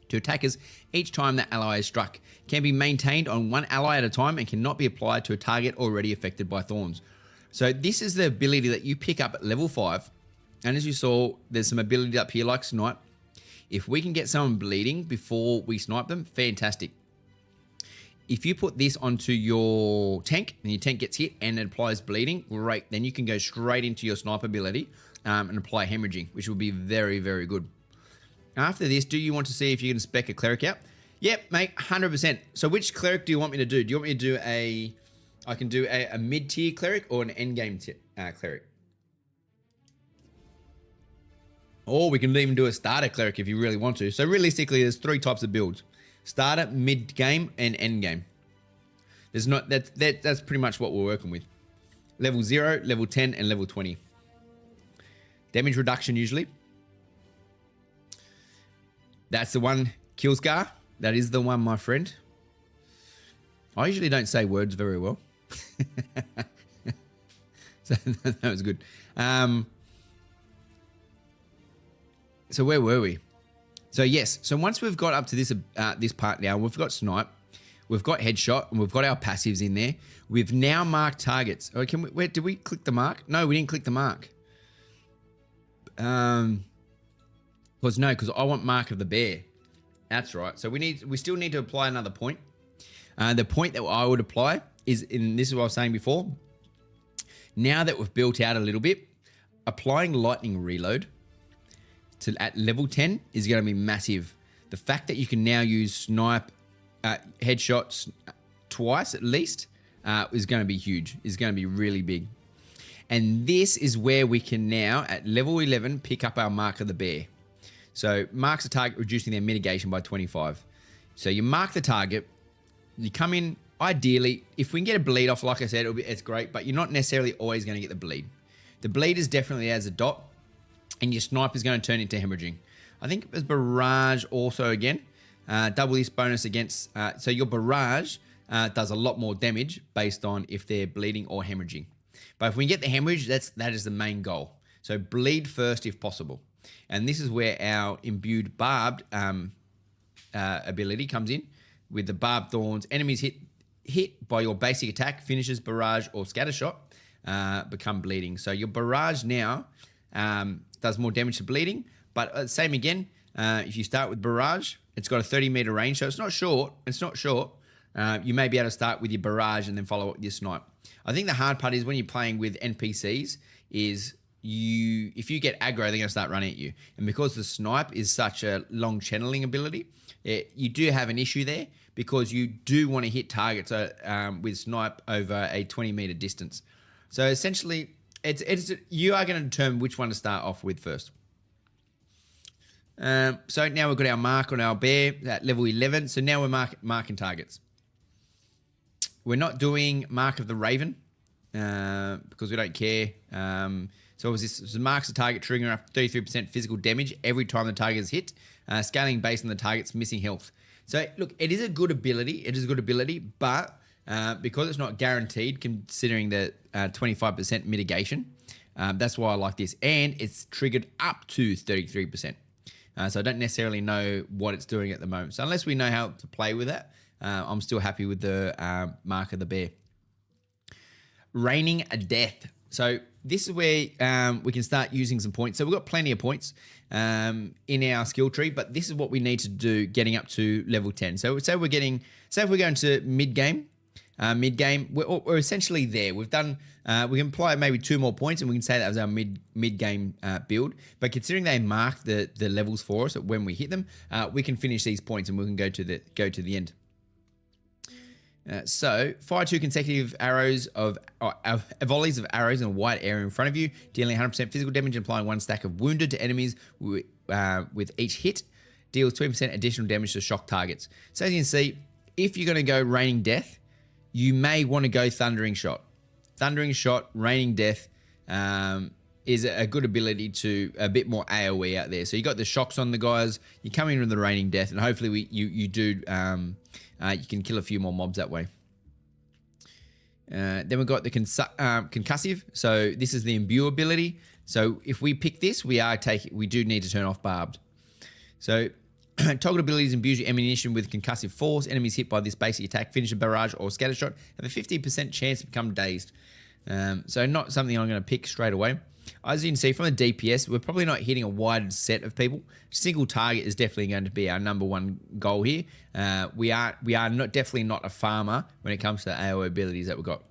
to attackers each time that ally is struck. Can be maintained on one ally at a time and cannot be applied to a target already affected by thorns. So this is the ability that you pick up at level 5. And as you saw, there's some ability up here like snipe. If we can get someone bleeding before we snipe them, fantastic. If you put this onto your tank and your tank gets hit and it applies bleeding, great. Then you can go straight into your snipe ability and apply hemorrhaging, which will be very, very good. After this, do you want to see if you can spec a cleric out? Yep, mate, 100%. So which cleric do you want me to do? Do you want me to do I can do a mid-tier cleric or an endgame cleric? Or we can even do a starter cleric if you really want to. So realistically, there's 3 types of builds. Starter, mid-game, and end-game. There's not that's pretty much what we're working with. Level 0, level 10, and level 20. Damage reduction usually. That's the one, kill scar. That is the one, my friend. I usually don't say words very well. So that was good. So where were we? So yes, so once we've got up to this part now, we've got snipe, we've got headshot, and we've got our passives in there. We've now marked targets. Oh, did we click the mark? No, we didn't click the mark. Because I want mark of the bear. That's right. So we still need to apply another point. The point that I would apply is, this is what I was saying before. Now that we've built out a little bit, applying lightning reload at level 10 is going to be massive. The fact that you can now use snipe headshots twice at least is going to be huge. Is going to be really big. And this is where we can now, at level 11, pick up our mark of the bear. So marks a target, reducing their mitigation by 25. So you mark the target. You come in, ideally, if we can get a bleed off, like I said, it's great, but you're not necessarily always going to get the bleed. The bleed is definitely as a dot, and your snipe is going to turn into hemorrhaging. I think there's barrage also again. Double this bonus against, so your barrage does a lot more damage based on if they're bleeding or hemorrhaging. But if we get the hemorrhage, that is the main goal. So bleed first if possible. And this is where our imbued barbed ability comes in. With the barbed thorns, enemies hit by your basic attack, finishes, barrage, or scatter shot become bleeding. So your barrage now does more damage to bleeding, but same again. If you start with barrage, it's got a 30-meter range, so it's not short. You may be able to start with your barrage and then follow up with your snipe. I think the hard part is when you're playing with NPCs is if you get aggro, they're going to start running at you. And because the snipe is such a long channeling ability, you do have an issue there because you do want to hit targets with snipe over a 20-meter distance. So essentially, you are going to determine which one to start off with first. So now we've got our mark on our bear at level 11. So now we're marking targets. We're not doing mark of the raven because we don't care. So it was this marks the target, triggering up 33% physical damage every time the target is hit, scaling based on the target's missing health. So look, it is a good ability. But because it's not guaranteed, considering the 25% mitigation, That's why I like this. And it's triggered up to 33%. So I don't necessarily know what it's doing at the moment. So unless we know how to play with that, I'm still happy with the Mark of the Bear. Raining a Death. So this is where we can start using some points. So we've got plenty of points in our skill tree, but this is what we need to do getting up to level 10. So say if we're going to mid-game, we're essentially there. We've done, we can apply maybe 2 more points and we can say that was our mid-game build. But considering they mark the levels for us when we hit them, we can finish these points and we can go to the end. So fire 2 consecutive arrows of volleys of arrows in a wide area in front of you, dealing 100% physical damage and applying 1 stack of wounded to enemies with each hit. Deals 20% additional damage to shock targets. So as you can see, if you're going to go Raining Death, you may want to go Thundering Shot. Thundering Shot, Raining Death is a good ability to a bit more AoE out there. So you got the shocks on the guys, you come in with the Raining Death, and hopefully you you can kill a few more mobs that way. Then we've got the Concussive. So this is the Imbue ability. So if we pick this, we do need to turn off Barbed. So toggle abilities imbues your ammunition with concussive force. Enemies hit by this basic attack, finish a barrage or scatter shot have a 50% chance to become dazed. So not something I'm going to pick straight away. As you can see from the DPS, we're probably not hitting a wide set of people. Single target is definitely going to be our #1 goal here. We are definitely not a farmer when it comes to the AoE abilities that we've got.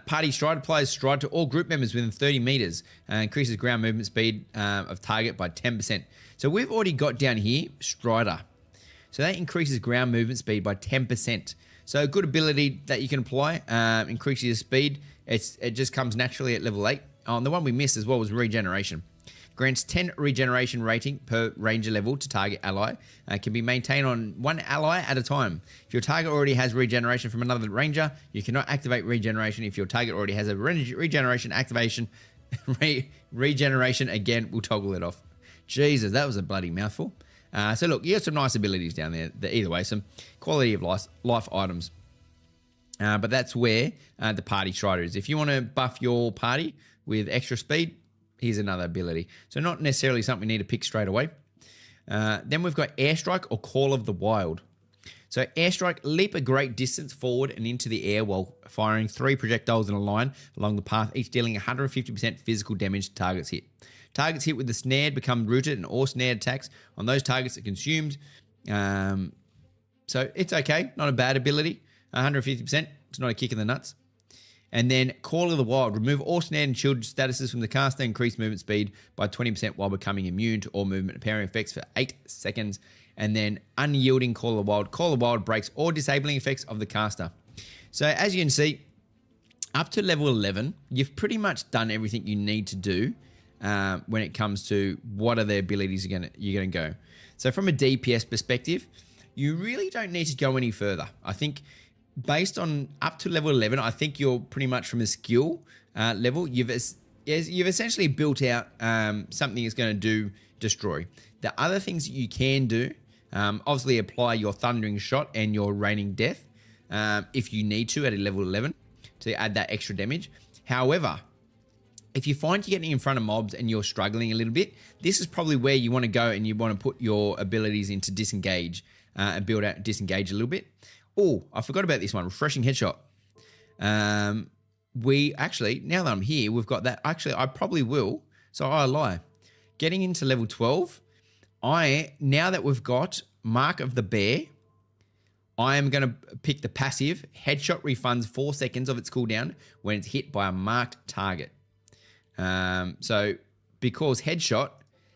Party Stride applies stride to all group members within 30 meters and increases ground movement speed of target by 10%. So we've already got down here Strider. So that increases ground movement speed by 10%. So a good ability that you can apply, increases your speed. It just comes naturally at level 8. Oh, and the one we missed as well was Regeneration. Grants 10 regeneration rating per ranger level to target ally. Can be maintained on 1 ally at a time. If your target already has regeneration from another ranger, you cannot activate regeneration. If your target already has a regeneration activation, regeneration again will toggle it off. Jesus, that was a bloody mouthful. So look, you got some nice abilities down there. Either way, some quality of life items. But that's where the Party Strider is. If you want to buff your party with extra speed, here's another ability. So not necessarily something we need to pick straight away. Then we've got Airstrike or Call of the Wild. So Airstrike, leap a great distance forward and into the air while firing 3 projectiles in a line along the path, each dealing 150% physical damage to targets hit. Targets hit with the snared become rooted and all snared attacks on those targets are consumed. So it's okay, not a bad ability. 150%, it's not a kick in the nuts. And then Call of the Wild, remove all snared and shielded statuses from the caster, increase movement speed by 20% while becoming immune to all movement and parry effects for 8 seconds. And then Unyielding Call of the Wild. Call of the Wild breaks all disabling effects of the caster. So as you can see, up to level 11, you've pretty much done everything you need to do when it comes to what are the abilities you're gonna go. So from a DPS perspective, you really don't need to go any further. I think based on up to level 11, I think you're pretty much from a skill level, you've essentially built out something that's going to do destroy. The other things that you can do, obviously apply your Thundering Shot and your Raining Death if you need to at a level 11 to add that extra damage. However, if you find you're getting in front of mobs and you're struggling a little bit, this is probably where you want to go and you want to put your abilities into Disengage and build out Disengage a little bit. Oh, I forgot about this one, Refreshing Headshot. We actually, now that I'm here, we've got that. Actually, I probably will. So I lie. Getting into level 12, now that we've got Mark of the Bear, I am going to pick the passive. Headshot refunds 4 seconds of its cooldown when it's hit by a marked target. So because Headshot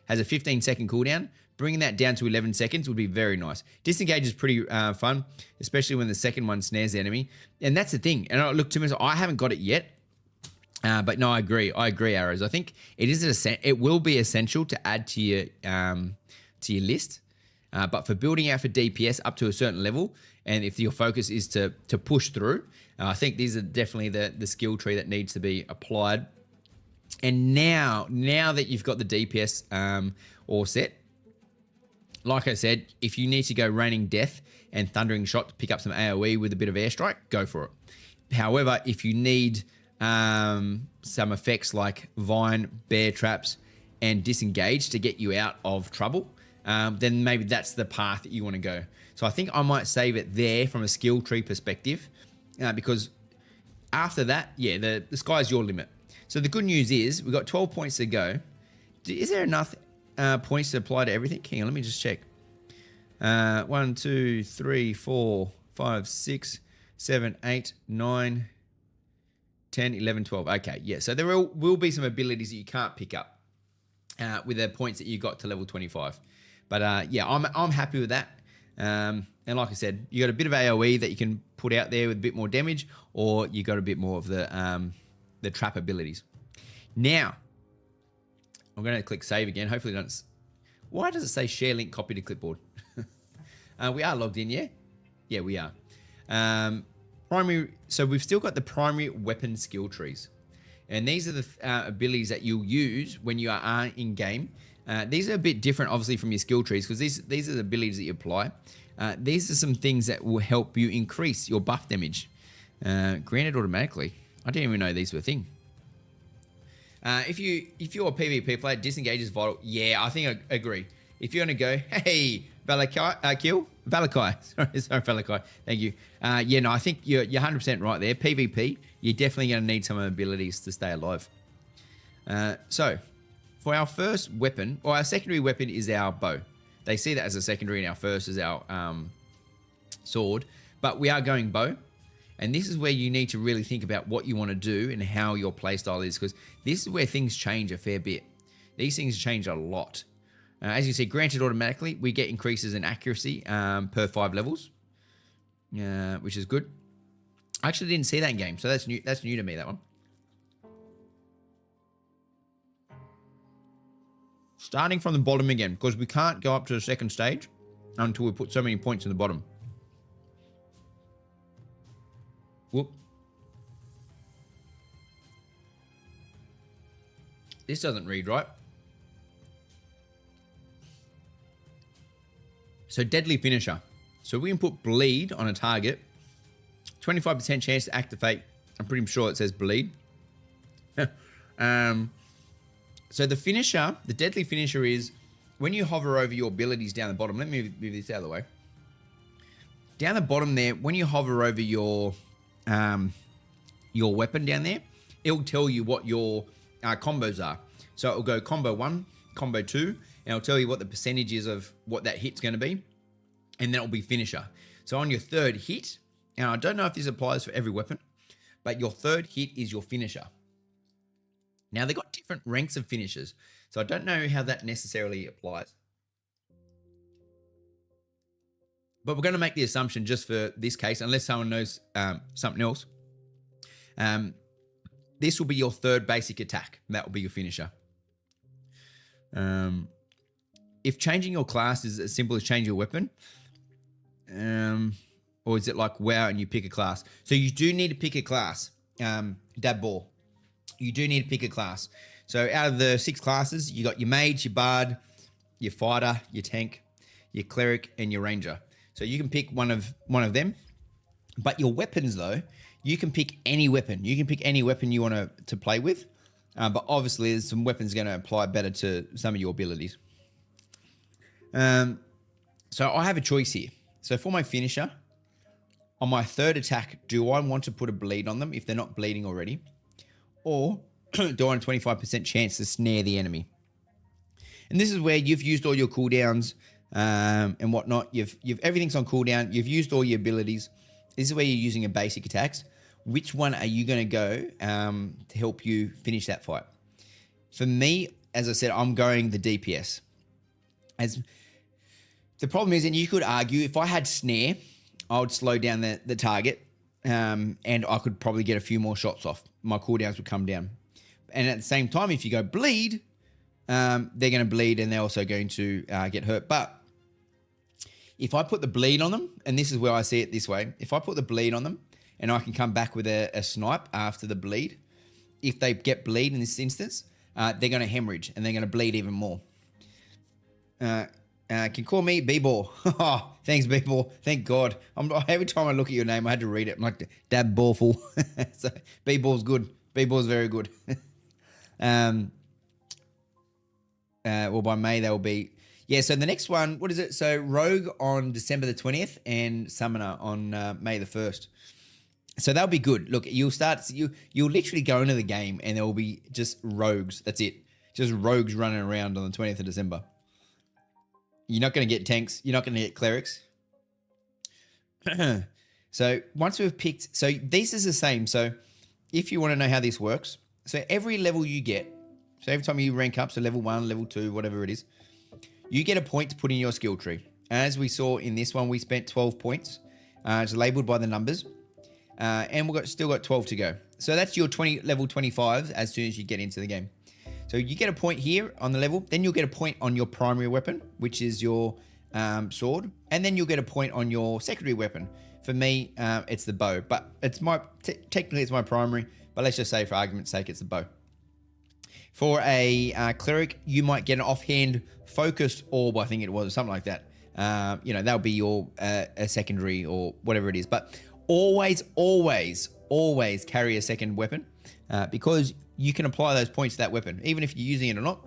has a 15-second cooldown, bringing that down to 11 seconds would be very nice. Disengage is pretty fun, especially when the second one snares the enemy. And that's the thing. And look, to me, I haven't got it yet. But no, I agree. Arrows. I think it will be essential to add to your list. But for building out for DPS up to a certain level, and if your focus is to push through, I think these are definitely the skill tree that needs to be applied. And now that you've got the DPS all set, like I said, if you need to go Raining Death and Thundering Shot to pick up some AoE with a bit of Airstrike, go for it. However, if you need some effects like vine, bear traps, and disengage to get you out of trouble, then maybe that's the path that you want to go. So I think I might save it there from a skill tree perspective, because after that, yeah, the sky's your limit. So the good news is we've got 12 points to go. Is there enough points to apply to everything? Hang on, let me just check. 1, 2, 3, 4, 5, 6, 7, 8, 9, 10, 11, 12. Okay, yeah. So there will be some abilities that you can't pick up with the points that you got to level 25. But yeah, I'm happy with that. And like I said, you got a bit of AoE that you can put out there with a bit more damage, or you got a bit more of the trap abilities. Now, I'm going to click save again. Hopefully, why does it say share link copy to clipboard? We are logged in, yeah? Yeah, we are. Primary. So we've still got the primary weapon skill trees. And these are the abilities that you'll use when you are in game. These are a bit different, obviously, from your skill trees, because these are the abilities that you apply. These are some things that will help you increase your buff damage. Granted automatically. I didn't even know these were a thing. If you're a PvP player, disengage is vital. Yeah, I think I agree. If you're going to go, hey, Valakai, kill? Valakai. Sorry, Valakai. Thank you. Yeah, no, I think you're 100% right there. PvP, you're definitely going to need some abilities to stay alive. So, for our first weapon, or our secondary weapon is our bow. They see that as a secondary, and our first is our sword. But we are going bow. And this is where you need to really think about what you want to do and how your playstyle is, because this is where things change a fair bit. These things change a lot. As you see, granted automatically, we get increases in accuracy per 5 levels, which is good. I actually didn't see that in game, so that's new. That's new to me, that one. Starting from the bottom again, because we can't go up to the second stage until we put so many points in the bottom. Whoop. This doesn't read right. So deadly finisher. So we can put bleed on a target. 25% chance to activate. I'm pretty sure it says bleed. So the finisher, the deadly finisher is when you hover over your abilities down the bottom. Let me move this out of the way. Down the bottom there, when you hover over your weapon down there, it'll tell you what your combos are. So it'll go combo 1, combo 2, and it'll tell you what the percentage is of what that hit's going to be, and then it'll be finisher. So on your third hit, and I don't know if this applies for every weapon, but your third hit is your finisher. Now they've got different ranks of finishers, so I don't know how that necessarily applies. But we're going to make the assumption just for this case, unless someone knows something else. This will be your third basic attack. That will be your finisher. If changing your class is as simple as change your weapon, or is it like WoW and you pick a class? So you do need to pick a class, Dab Ball. You do need to pick a class. So out of the 6 classes, you got your mage, your bard, your fighter, your tank, your cleric, and your ranger. So you can pick one of them. But your weapons, though, you can pick any weapon. You can pick any weapon you want to play with. But obviously, there's some weapons going to apply better to some of your abilities. So I have a choice here. So for my finisher, on my third attack, do I want to put a bleed on them if they're not bleeding already? Or do I want a 25% chance to snare the enemy? And this is where you've used all your cooldowns and whatnot. You've everything's on cooldown. You've used all your abilities. This is where you're using your basic attacks. Which one are you going to go to help you finish that fight? For me, as I said, I'm going the DPS. As the problem is, and you could argue, if I had snare, I would slow down the target, and I could probably get a few more shots off. My cooldowns would come down. And at the same time, if you go bleed, they're going to bleed and they're also going to get hurt. But if I put the bleed on them, and this is where I see it this way, if I put the bleed on them and I can come back with a snipe after the bleed, if they get bleed in this instance, they're going to hemorrhage and they're going to bleed even more. Can call me B-Ball. Oh, thanks, B-Ball. Thank God. Every time I look at your name, I had to read it. I'm like, Dab Ballful. So B-Ball's good. B-ball is very good. Well, by May they will be. Yeah, so the next one, what is it? So Rogue on December the 20th and Summoner on May the 1st. So that'll be good. Look, you'll literally go into the game and there will be just rogues. That's it. Just rogues running around on the 20th of December. You're not going to get tanks. You're not going to get clerics. So once we've picked, so this is the same. So if you want to know how this works, so every level you get, so every time you rank up, so level 1, level 2, whatever it is, you get a point to put in your skill tree. As we saw in this one, we spent 12 points. It's labeled by the numbers. And we've still got 12 to go. So that's your level 25 as soon as you get into the game. So you get a point here on the level. Then you'll get a point on your primary weapon, which is your sword. And then you'll get a point on your secondary weapon. For me, it's the bow. But it's technically it's my primary. But let's just say for argument's sake, it's the bow. For a cleric, you might get an offhand focused orb, I think it was, or something like that. That'll be your a secondary or whatever it is. But always carry a second weapon because you can apply those points to that weapon, even if you're using it or not.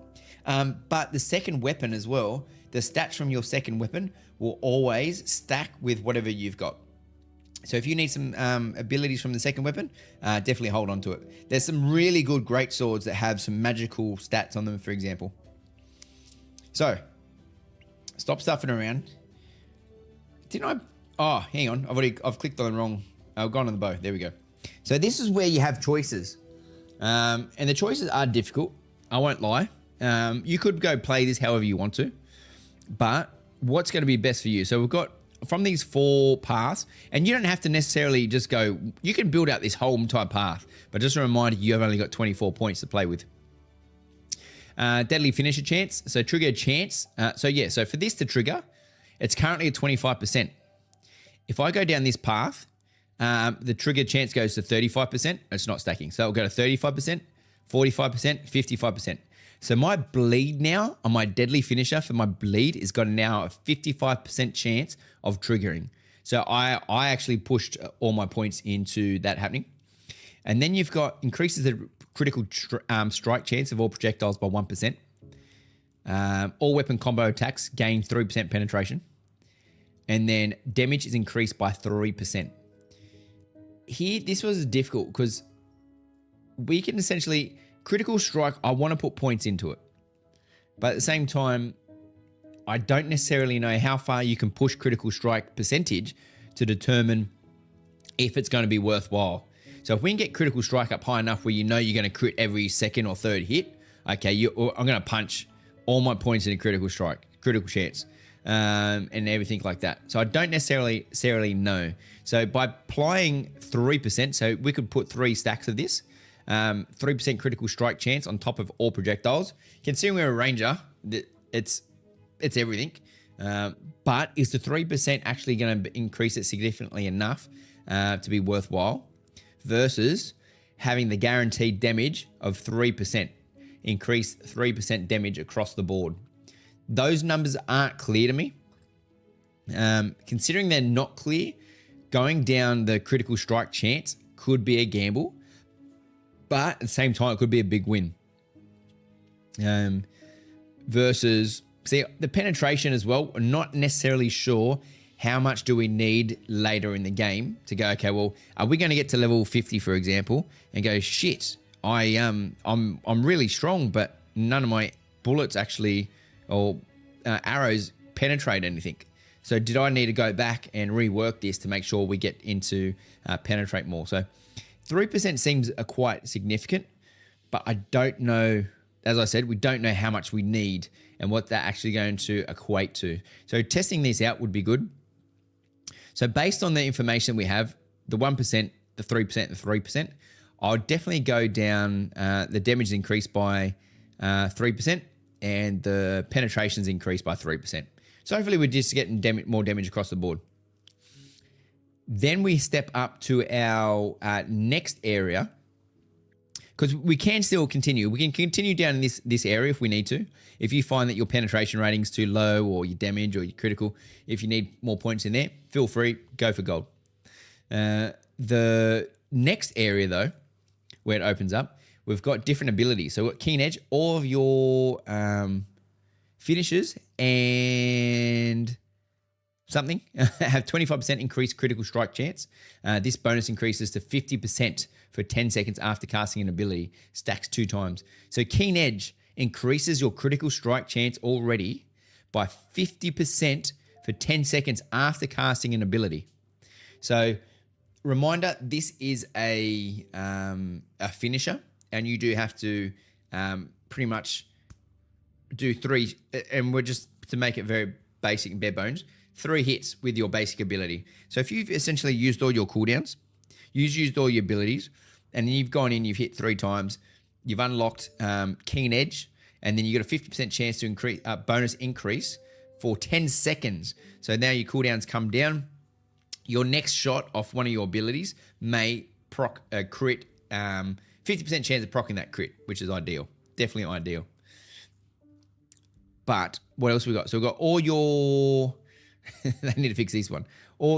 But the second weapon as well, the stats from your second weapon will always stack with whatever you've got. So if you need some abilities from the second weapon, definitely hold on to it. There's some really good great swords that have some magical stats on them, for example. So, stop stuffing around. Didn't I? Oh, hang on. I've clicked on the wrong. I've gone on the bow. There we go. So this is where you have choices. And the choices are difficult. I won't lie. You could go play this however you want to. But what's going to be best for you? So we've got from these 4 paths, and you don't have to necessarily just go, you can build out this whole entire path, but just a reminder, you have only got 24 points to play with. Deadly finisher chance, so trigger chance. So for this to trigger, it's currently at 25%. If I go down this path, the trigger chance goes to 35%. It's not stacking. So it'll go to 35%, 45%, 55%. So my bleed now on my deadly finisher for my bleed is got now a 55% chance of triggering. So I actually pushed all my points into that happening. And then you've got increases the critical strike chance of all projectiles by 1%. All weapon combo attacks gain 3% penetration. And then damage is increased by 3%. Here, this was difficult because we can essentially... Critical strike, I want to put points into it. But at the same time, I don't necessarily know how far you can push critical strike percentage to determine if it's going to be worthwhile. So if we can get critical strike up high enough where you know you're going to crit every second or third hit, okay, I'm going to punch all my points into critical strike, critical chance, and everything like that. So I don't necessarily know. So by applying 3%, so we could put 3 stacks of this, 3% critical strike chance on top of all projectiles. Considering we're a ranger, it's everything. But is the 3% actually going to increase it significantly enough to be worthwhile versus having the guaranteed damage of 3%, increase 3% damage across the board? Those numbers aren't clear to me. Considering they're not clear, going down the critical strike chance could be a gamble. But at the same time, it could be a big win. Versus, see, the penetration as well, we're not necessarily sure how much do we need later in the game to go, okay, well, are we going to get to level 50, for example, and go, shit, I'm really strong, but none of my bullets actually, or arrows penetrate anything. So did I need to go back and rework this to make sure we get into penetrate more? So 3% seems quite significant, but I don't know, as I said, we don't know how much we need and what they're actually going to equate to. So testing these out would be good. So based on the information we have, the 1%, the 3%, the 3%, I'll definitely go down, the damage increased by 3% and the penetrations increased by 3%. So hopefully we're just getting more damage across the board. Then we step up to our next area, because we can still continue. We can continue down in this area if we need to. If you find that your penetration rating is too low or your damage or your critical, if you need more points in there, feel free, go for gold. The next area though, where it opens up. We've got different abilities. So we've got Keen Edge, all of your finishers and something have 25% increased critical strike chance. This bonus increases to 50% for 10 seconds after casting an ability, stacks 2 times. So Keen Edge increases your critical strike chance already by 50% for 10 seconds after casting an ability. So reminder, this is a finisher, and you do have to pretty much do 3, and we're just to make it very basic and bare bones, 3 hits with your basic ability. So if you've essentially used all your cooldowns, you've used all your abilities, and then you've gone in, you've hit 3 times, you've unlocked Keen Edge, and then you got a 50% chance to increase bonus increase for 10 seconds. So now your cooldowns come down. Your next shot off one of your abilities may proc a crit, 50% chance of procking that crit, which is ideal. Definitely ideal. But what else we got? So we've got all your... they need to fix this one.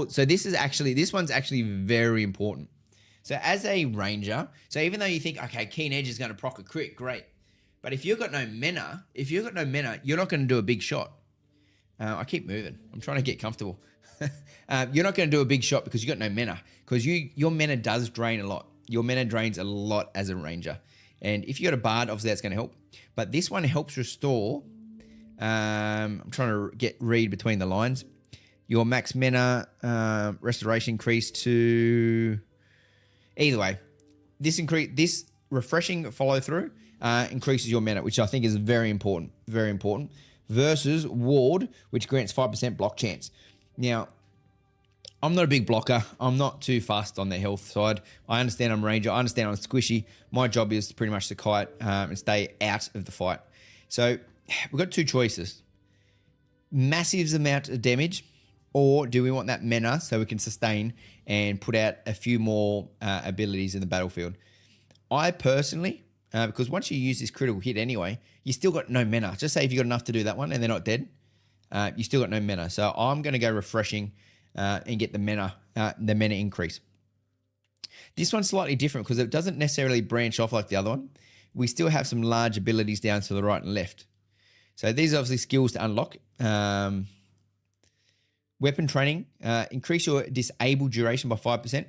So this one's actually very important. So as a ranger, so even though you think, okay, Keen Edge is going to proc a crit, great. But if you've got no mana, you're not going to do a big shot. I keep moving. I'm trying to get comfortable. You're not going to do a big shot because you got no mana. Because your mana does drain a lot. Your mana drains a lot as a ranger. And if you got a bard, obviously that's going to help. But this one helps restore. I'm trying to read between the lines. Your max mana restoration increase to... Either way, this refreshing follow through increases your mana, which I think is very important. Very important. Versus Ward, which grants 5% block chance. Now, I'm not a big blocker. I'm not too fast on the health side. I understand I'm ranger. I understand I'm squishy. My job is pretty much to kite and stay out of the fight. So we've got 2 choices. Massive amount of damage, or do we want that mana so we can sustain and put out a few more abilities in the battlefield? I personally, because once you use this critical hit anyway, you still got no mana. Just say if you got enough to do that one and they're not dead, you still got no mana. So I'm going to go refreshing and get the mana increase. This one's slightly different because it doesn't necessarily branch off like the other one. We still have some large abilities down to the right and left. So these are obviously skills to unlock. Weapon training, increase your disable duration by 5%.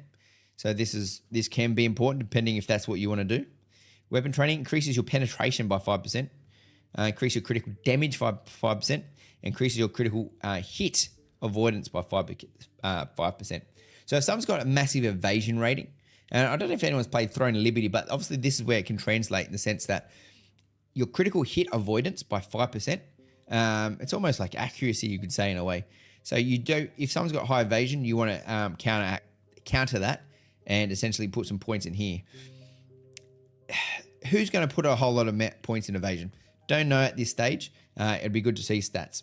So this can be important depending if that's what you want to do. Weapon training increases your penetration by 5%. Increase your critical damage by 5%. Increases your critical hit avoidance by 5%. So if someone's got a massive evasion rating, and I don't know if anyone's played Throne of Liberty, but obviously this is where it can translate in the sense that your critical hit avoidance by 5%, it's almost like accuracy, you could say, in a way. So if someone's got high evasion, you want to counter that and essentially put some points in here. Who's going to put a whole lot of points in evasion? Don't know at this stage. It'd be good to see stats.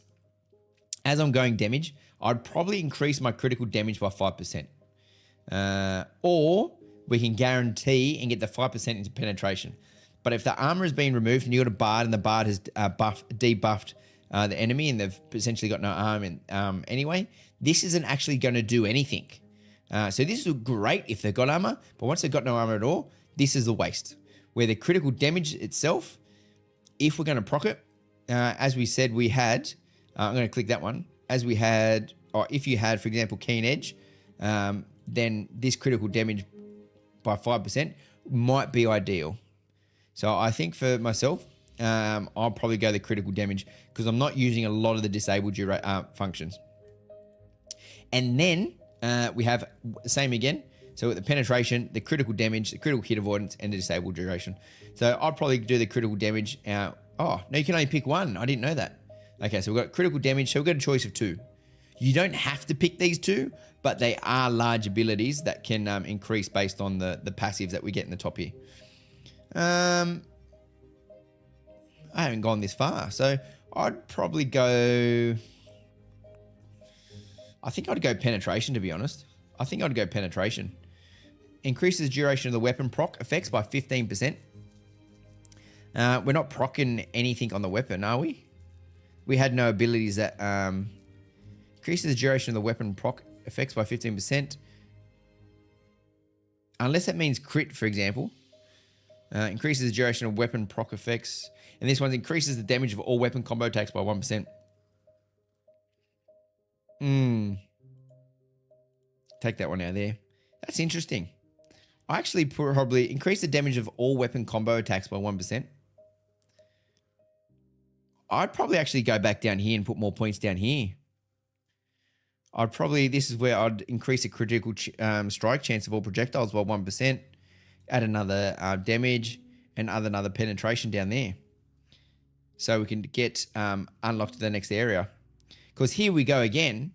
As I'm going damage, I'd probably increase my critical damage by 5%. Or we can guarantee and get the 5% into penetration. But if the armor has been removed and you've got a bard and the bard has debuffed the enemy and they've essentially got no armor anyway, this isn't actually going to do anything. So this is great if they've got armor, but once they've got no armor at all, this is a waste. Where the critical damage itself, if we're going to proc it, as we said we had, I'm going to click that one, as we had, or if you had, for example, Keen Edge, then this critical damage by 5% might be ideal. So I think for myself, I'll probably go the critical damage because I'm not using a lot of the disabled functions. And then we have the same again. So with the penetration, the critical damage, the critical hit avoidance, and the disabled duration. So I'll probably do the critical damage. Oh, no, you can only pick one. I didn't know that. Okay, so we've got critical damage. So we've got a choice of 2. You don't have to pick these 2, but they are large abilities that can increase based on the passives that we get in the top here. I haven't gone this far, so I'd probably go... I think I'd go penetration, to be honest. I think I'd go penetration. Increases duration of the weapon proc effects by 15%. We're not proccing anything on the weapon, are we? We had no abilities that... increases the duration of the weapon proc effects by 15%. Unless that means crit, for example. Increases the duration of weapon proc effects. And this one increases the damage of all weapon combo attacks by 1%. Take that one out there. That's interesting. I actually probably increase the damage of all weapon combo attacks by 1%. I'd probably actually go back down here and put more points down here. This is where I'd increase the critical strike chance of all projectiles by 1%. Add another damage and add another penetration down there. So we can get unlocked to the next area. Because here we go again.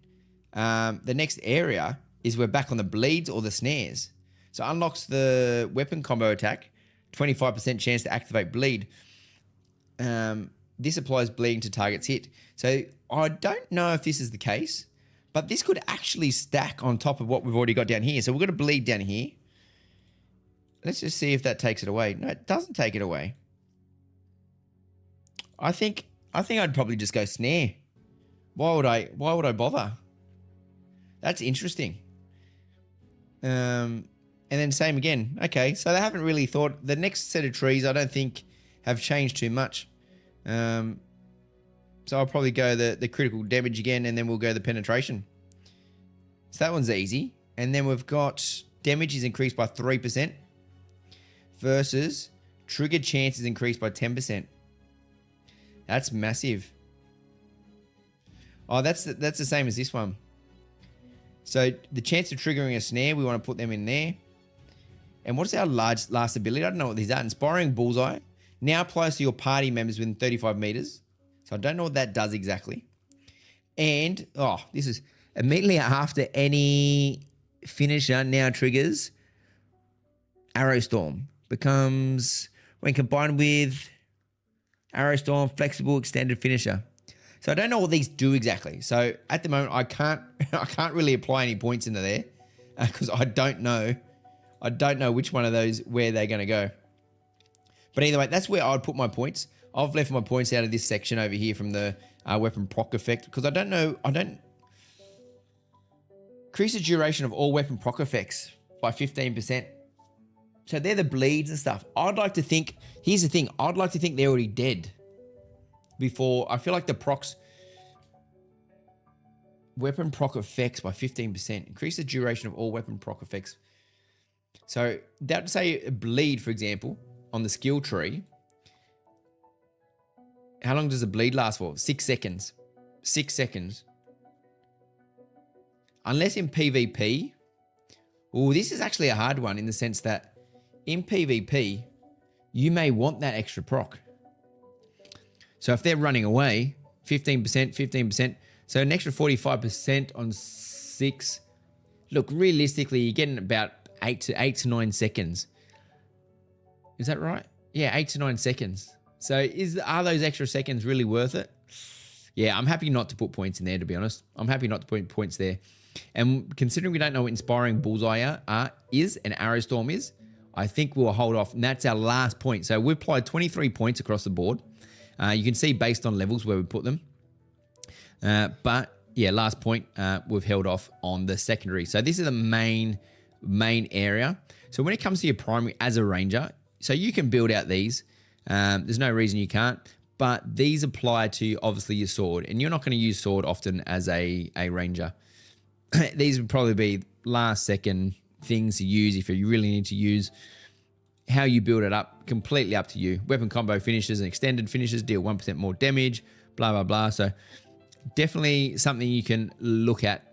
The next area is we're back on the bleeds or the snares. So unlocks the weapon combo attack, 25% chance to activate bleed. This applies bleeding to targets hit. So I don't know if this is the case, but this could actually stack on top of what we've already got down here. So we've got a bleed down here. Let's just see if that takes it away. No, it doesn't take it away. I think I'd probably just go snare. Why would I bother? That's interesting. And then same again. Okay, so they haven't really thought. The next set of trees I don't think have changed too much. So I'll probably go the critical damage again, and then we'll go the penetration. So that one's easy. And then we've got damage is increased by 3% versus trigger chance is increased by 10%. That's massive. Oh, that's the same as this one. So the chance of triggering a snare, we want to put them in there. And what's our last ability? I don't know what these are. Inspiring Bullseye. Now applies to your party members within 35 meters. So I don't know what that does exactly. And, this is immediately after any finisher now triggers Arrow Storm. Becomes, when combined with Arrow Storm, flexible extended finisher. So I don't know what these do exactly. So at the moment, I can't really apply any points into there because I don't know which one of those where they're going to go. But either way, that's where I'd put my points. I've left my points out of this section over here from the weapon proc effect because I don't increase the duration of all weapon proc effects by 15%. So they're the bleeds and stuff. I'd like to think, here's the thing, I'd like to think they're already dead before. I feel like the procs, weapon proc effects by 15%. Increase the duration of all weapon proc effects. So that would say a bleed, for example, on the skill tree. How long does a bleed last for? 6 seconds. 6 seconds. Unless in PvP. Oh, this is actually a hard one in the sense that in PvP, you may want that extra proc. So if they're running away, 15%, 15%. So an extra 45% on 6. Look, realistically, you're getting about 8 to 9 seconds. Is that right? Yeah, 8 to 9 seconds. So are those extra seconds really worth it? Yeah, I'm happy not to put points in there, to be honest. I'm happy not to put points there. And considering we don't know what Inspiring Bullseye is and Arrow Storm is, I think we'll hold off. And that's our last point. So we applied 23 points across the board. You can see based on levels where we put them. But yeah, last point, we've held off on the secondary. So this is the main area. So when it comes to your primary as a ranger, so you can build out these. There's no reason you can't. But these apply to obviously your sword. And you're not going to use sword often as a ranger. These would probably be last second things to use if you really need to use. How you build it up, completely up to you. Weapon combo finishes and extended finishes deal 1% more damage, blah, blah, blah. So definitely something you can look at.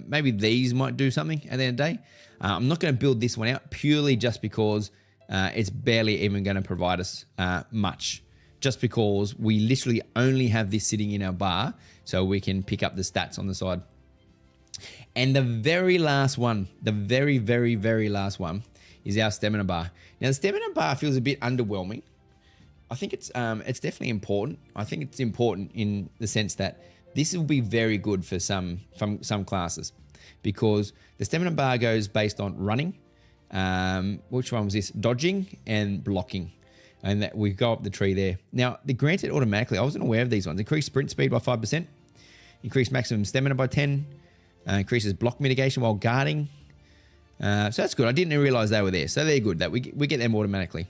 Maybe these might do something at the end of the day. I'm not going to build this one out purely just because it's barely even going to provide us much. Just because we literally only have this sitting in our bar so we can pick up the stats on the side. And the very last one, the very, very, very last one is our stamina bar. Now, the stamina bar feels a bit underwhelming. I think it's definitely important. I think it's important in the sense that this will be very good for some classes because the stamina bar goes based on running. Which one was this? Dodging and blocking. And that we go up the tree there. Now, they're granted automatically. I wasn't aware of these ones. Increase sprint speed by 5%. Increase maximum stamina by 10. Increases block mitigation while guarding. So that's good. I didn't realize they were there. So they're good. That we get them automatically.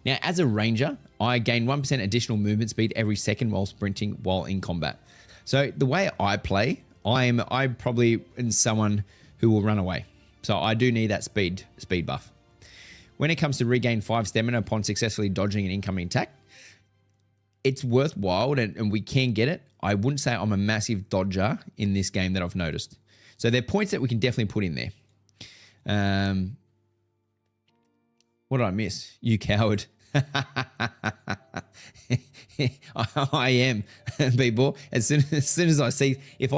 Now, as a ranger, I gain 1% additional movement speed every second while sprinting while in combat. So the way I play, I probably am someone who will run away. So I do need that speed buff. When it comes to regain 5 stamina upon successfully dodging an incoming attack, it's worthwhile and we can get it. I wouldn't say I'm a massive dodger in this game that I've noticed. So there are points that we can definitely put in there. What did I miss? You coward. I am, people. As soon as I see, if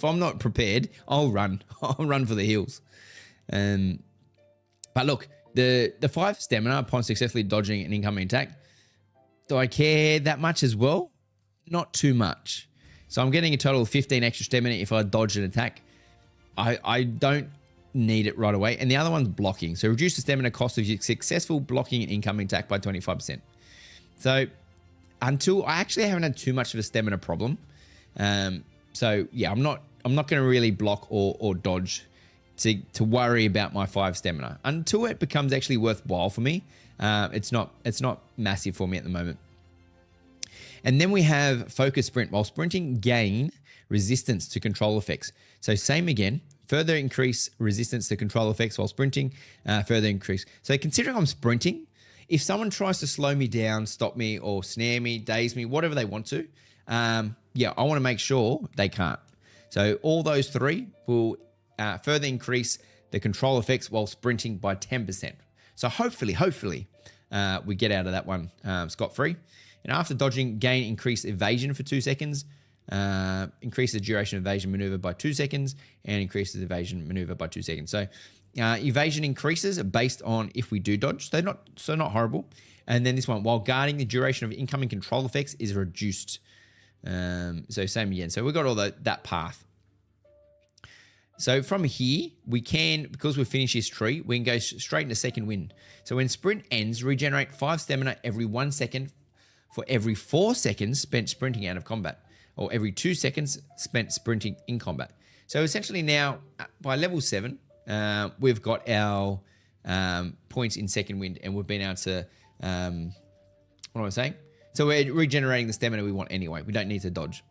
I'm not prepared, I'll run. I'll run for the hills. But look, the 5 stamina upon successfully dodging an incoming attack, do I care that much as well? Not too much. So I'm getting a total of 15 extra stamina if I dodge an attack. I don't need it right away. And the other one's blocking. So reduce the stamina cost of your successful blocking an incoming attack by 25%. So until I actually haven't had too much of a stamina problem. So yeah, I'm not going to really block or dodge to worry about my 5 stamina until it becomes actually worthwhile for me. It's not massive for me at the moment. And then we have focus sprint. While sprinting, gain resistance to control effects. So same again, further increase resistance to control effects while sprinting, further increase. So considering I'm sprinting, if someone tries to slow me down, stop me or snare me, daze me, whatever they want to, yeah, I want to make sure they can't. So all those 3 will further increase the control effects while sprinting by 10%. So hopefully, we get out of that one scot-free. And after dodging, gain increased evasion for 2 seconds, increase the duration of evasion maneuver by 2 seconds, and increases evasion maneuver by 2 seconds. So evasion increases based on if we do dodge, so not horrible. And then this one, while guarding, the duration of incoming control effects is reduced. So same again. So we've got all that path. So from here, we can, because we've finished this tree, we can go straight into second wind. So when sprint ends, regenerate 5 stamina every 1 second for every 4 seconds spent sprinting out of combat, or every 2 seconds spent sprinting in combat. So essentially now, by level 7, we've got our points in second wind, and we've been able to, what am I saying? So we're regenerating the stamina we want anyway. We don't need to dodge.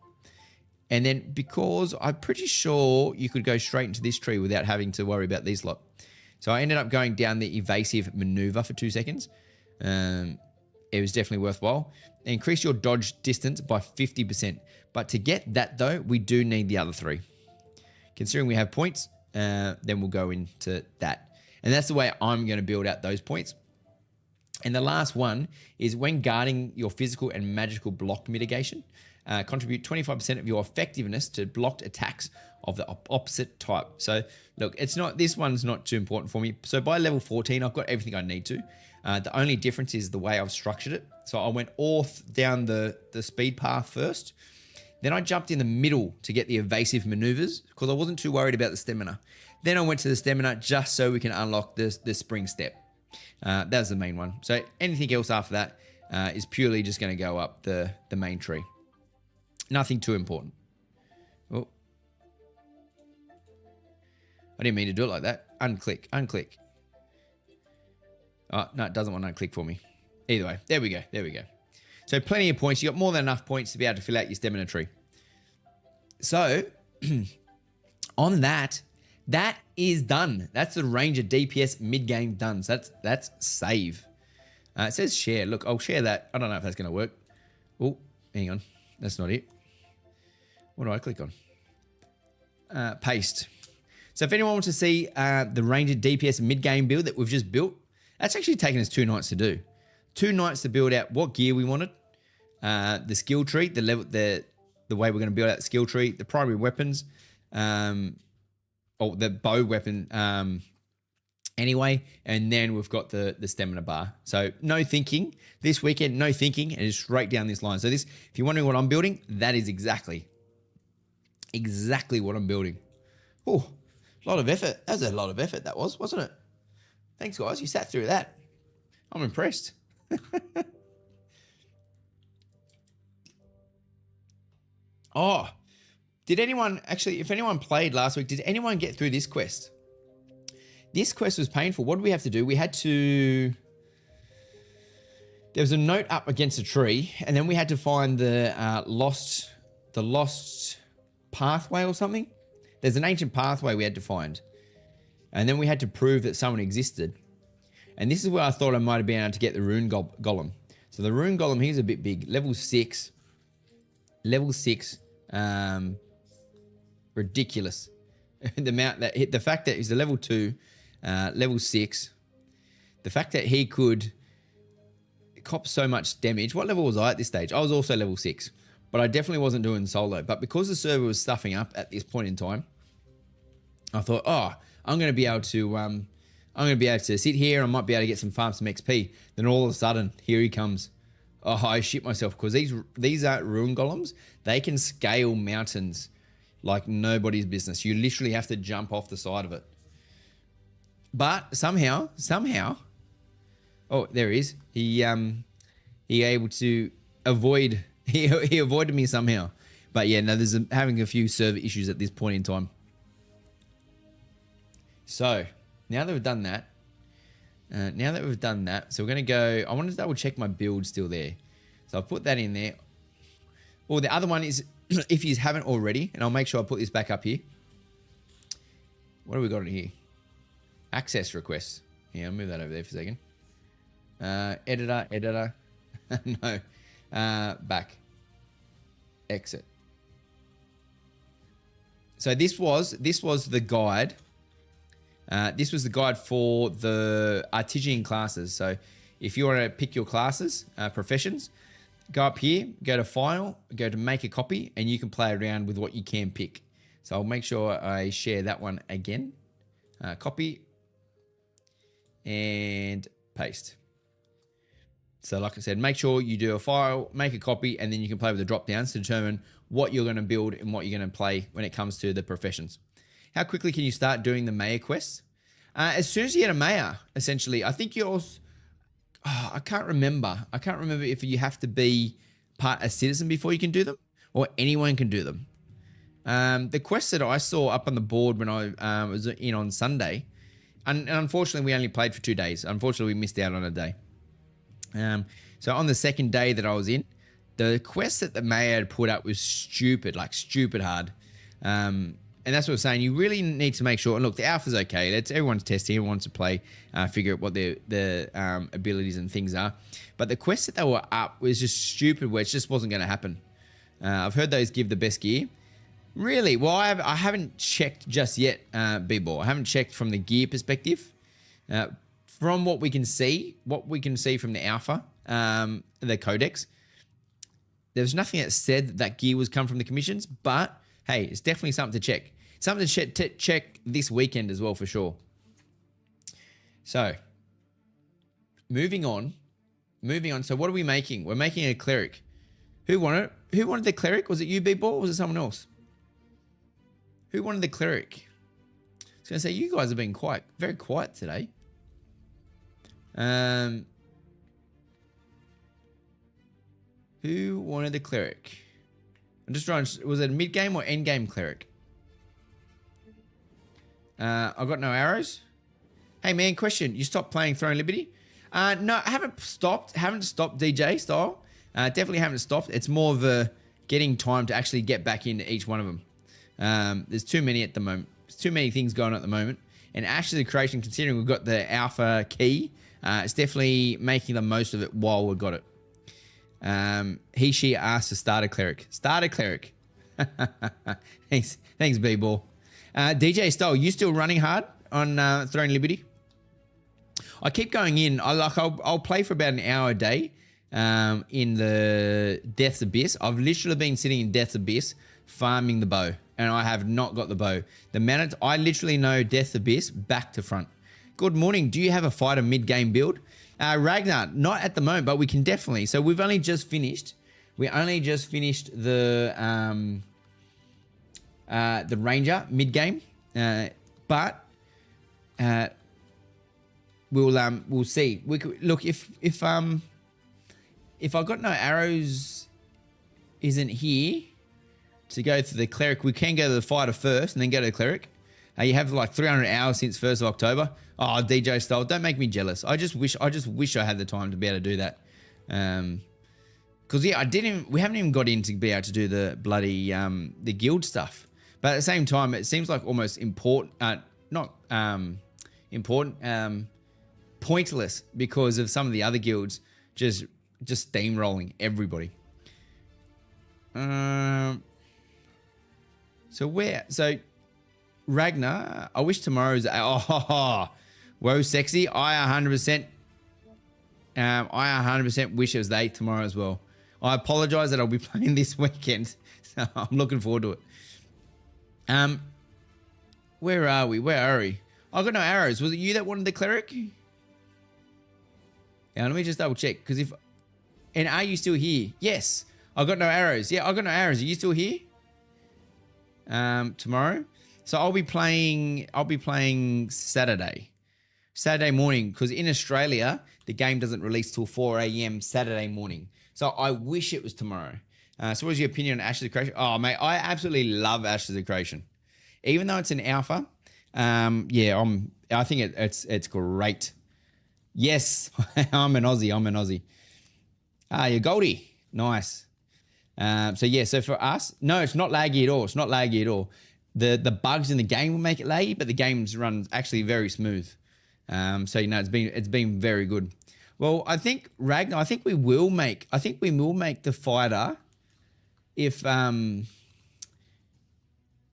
And then because I'm pretty sure you could go straight into this tree without having to worry about these lot. So I ended up going down the evasive maneuver for 2 seconds. It was definitely worthwhile. Increase your dodge distance by 50%. But to get that though, we do need the other 3. Considering we have points, then we'll go into that. And that's the way I'm going to build out those points. And the last one is when guarding your physical and magical block mitigation, contribute 25% of your effectiveness to blocked attacks of the opposite type. So look, this one's not too important for me. So by level 14, I've got everything I need to. The only difference is the way I've structured it. So I went all down the speed path first. Then I jumped in the middle to get the evasive maneuvers because I wasn't too worried about the stamina. Then I went to the stamina just so we can unlock the spring step. That's the main one. So anything else after that is purely just going to go up the main tree. Nothing too important. Oh. I didn't mean to do it like that. Unclick. Oh, no, it doesn't want to unclick for me. Either way, there we go. So plenty of points. You got more than enough points to be able to fill out your stamina tree. So on that is done. That's the Ranger DPS mid-game done. So that's save. It says share. Look, I'll share that. I don't know if that's going to work. Oh, hang on. That's not it. What do I click on? Paste. So if anyone wants to see the Ranger DPS mid-game build that we've just built, that's actually taken us 2 nights to do. 2 nights to build out what gear we wanted, the skill tree, the way we're going to build out the skill tree, the primary weapons, or the bow weapon anyway, and then we've got the stamina bar. So no thinking. This weekend, no thinking, and it's straight down this line. So this, if you're wondering what I'm building, that is exactly what I'm building. Oh, a lot of effort. That was a lot of effort, that was, wasn't it? Thanks, guys. You sat through that. I'm impressed. Oh, did anyone actually, if anyone played last week, did anyone get through this quest? This quest was painful. What did we have to do? We had to there was a note up against a tree, and then we had to find the lost pathway or something. There's an ancient pathway we had to find, and then we had to prove that someone existed. And this is where I thought I might have been able to get the rune golem. So the rune golem, he's a bit big, level 6. Level 6, ridiculous. The fact that he's a level 2, level 6, the fact that he could cop so much damage. What level was I at this stage? I was also level 6, but I definitely wasn't doing solo. But because the server was stuffing up at this point in time, I thought, oh, I'm going to be able to sit here. I might be able to get some XP. Then all of a sudden, here he comes. Oh, I shit myself, because these are rune golems. They can scale mountains like nobody's business. You literally have to jump off the side of it. But somehow, oh, there he is. He able to avoid. He avoided me somehow. But yeah, no, there's having a few server issues at this point in time. So now that we've done that, so we're going to go, I want to double check my build still there. So I'll put that in there. Or the other one is, if you haven't already, and I'll make sure I put this back up here. What have we got in here? Access requests. Yeah, I'll move that over there for a second. Editor. No. Back. Exit. So this was the guide. This was the guide for the Artisan classes. So if you want to pick your classes, professions, go up here, go to file, go to make a copy, and you can play around with what you can pick. So I'll make sure I share that one again. Copy and paste. So like I said, make sure you do a file, make a copy, and then you can play with the drop downs to determine what you're going to build and what you're going to play when it comes to the professions. How quickly can you start doing the mayor quests? As soon as you get a mayor, essentially. I think yours, I can't remember. I can't remember if you have to be a citizen before you can do them, or anyone can do them. The quests that I saw up on the board when I was in on Sunday, and unfortunately we only played for 2 days. Unfortunately, we missed out on a day. So on the second day that I was in, the quest that the mayor had put up was stupid, like stupid hard. And that's what I'm saying. You really need to make sure. And look, the alpha's okay. Everyone's testing. Everyone wants to play, figure out what their abilities and things are. But the quest that they were up was just stupid, where it just wasn't going to happen. I've heard those give the best gear. Really? Well, I haven't checked just yet, B-Ball. I haven't checked from the gear perspective. From what we can see from the alpha, the codex, there's nothing that said that gear was come from the commissions, but hey, it's definitely something to check. Something to check this weekend as well, for sure. So, moving on. So what are we making? We're making a cleric. Who wanted it? Who wanted the cleric? Was it you, B-Ball, or was it someone else? Who wanted the cleric? I was going to say, you guys have been very quiet today. Who wanted the cleric? I'm just trying. Was it a mid-game or end-game cleric? I've got no arrows. Hey man, question. You stopped playing Throne Liberty? No, I haven't stopped. Haven't stopped DJ style. Definitely haven't stopped. It's more of a getting time to actually get back into each one of them. There's too many at the moment. There's too many things going on at the moment. And Ashes of Creation, considering we've got the alpha key, it's definitely making the most of it while we've got it. She asked to start a cleric. Start a cleric. Thanks B-Ball. DJ Style, you still running hard on Throne Liberty? I keep going in. I'll play for about an hour a day in the Death's Abyss. I've literally been sitting in Death's Abyss farming the bow, and I have not got the bow. I literally know Death's Abyss back to front. Good morning. Do you have a fighter mid-game build? Ragnar, not at the moment, but we can definitely. So we've only just finished. We only just finished the Ranger mid-game, but we'll see. We could, look, if I've got no arrows, isn't here to go to the cleric, we can go to the fighter first and then go to the cleric. You have like 300 hours since 1st of October. Oh, DJ Style, don't make me jealous. I just wish I had the time to be able to do that. Because yeah, we haven't even got in to be able to do the bloody the guild stuff. But at the same time, it seems like almost pointless because of some of the other guilds just steamrolling everybody. So Ragnar, I wish tomorrow's whoa, sexy. I 100% wish it was the 8th tomorrow as well. I apologize that I'll be playing this weekend. So I'm looking forward to it. Where are we? I got no arrows. Was it you that wanted the cleric? Yeah, let me just double check. And are you still here? Yes. I got no arrows. Yeah, I got no arrows. Are you still here? Tomorrow. So I'll be playing Saturday morning, because in Australia the game doesn't release till 4 a.m. Saturday morning. So I wish it was tomorrow. So what's your opinion on Ashes of Creation? Oh mate, I absolutely love Ashes of Creation. Even though it's an alpha, I think it's great. Yes, I'm an Aussie. You're Goldie. Nice. So for us, no, it's not laggy at all. The bugs in the game will make it laggy, but the game's run actually very smooth. It's been very good. Well, I think Ragnar, I think we will make the fighter if I've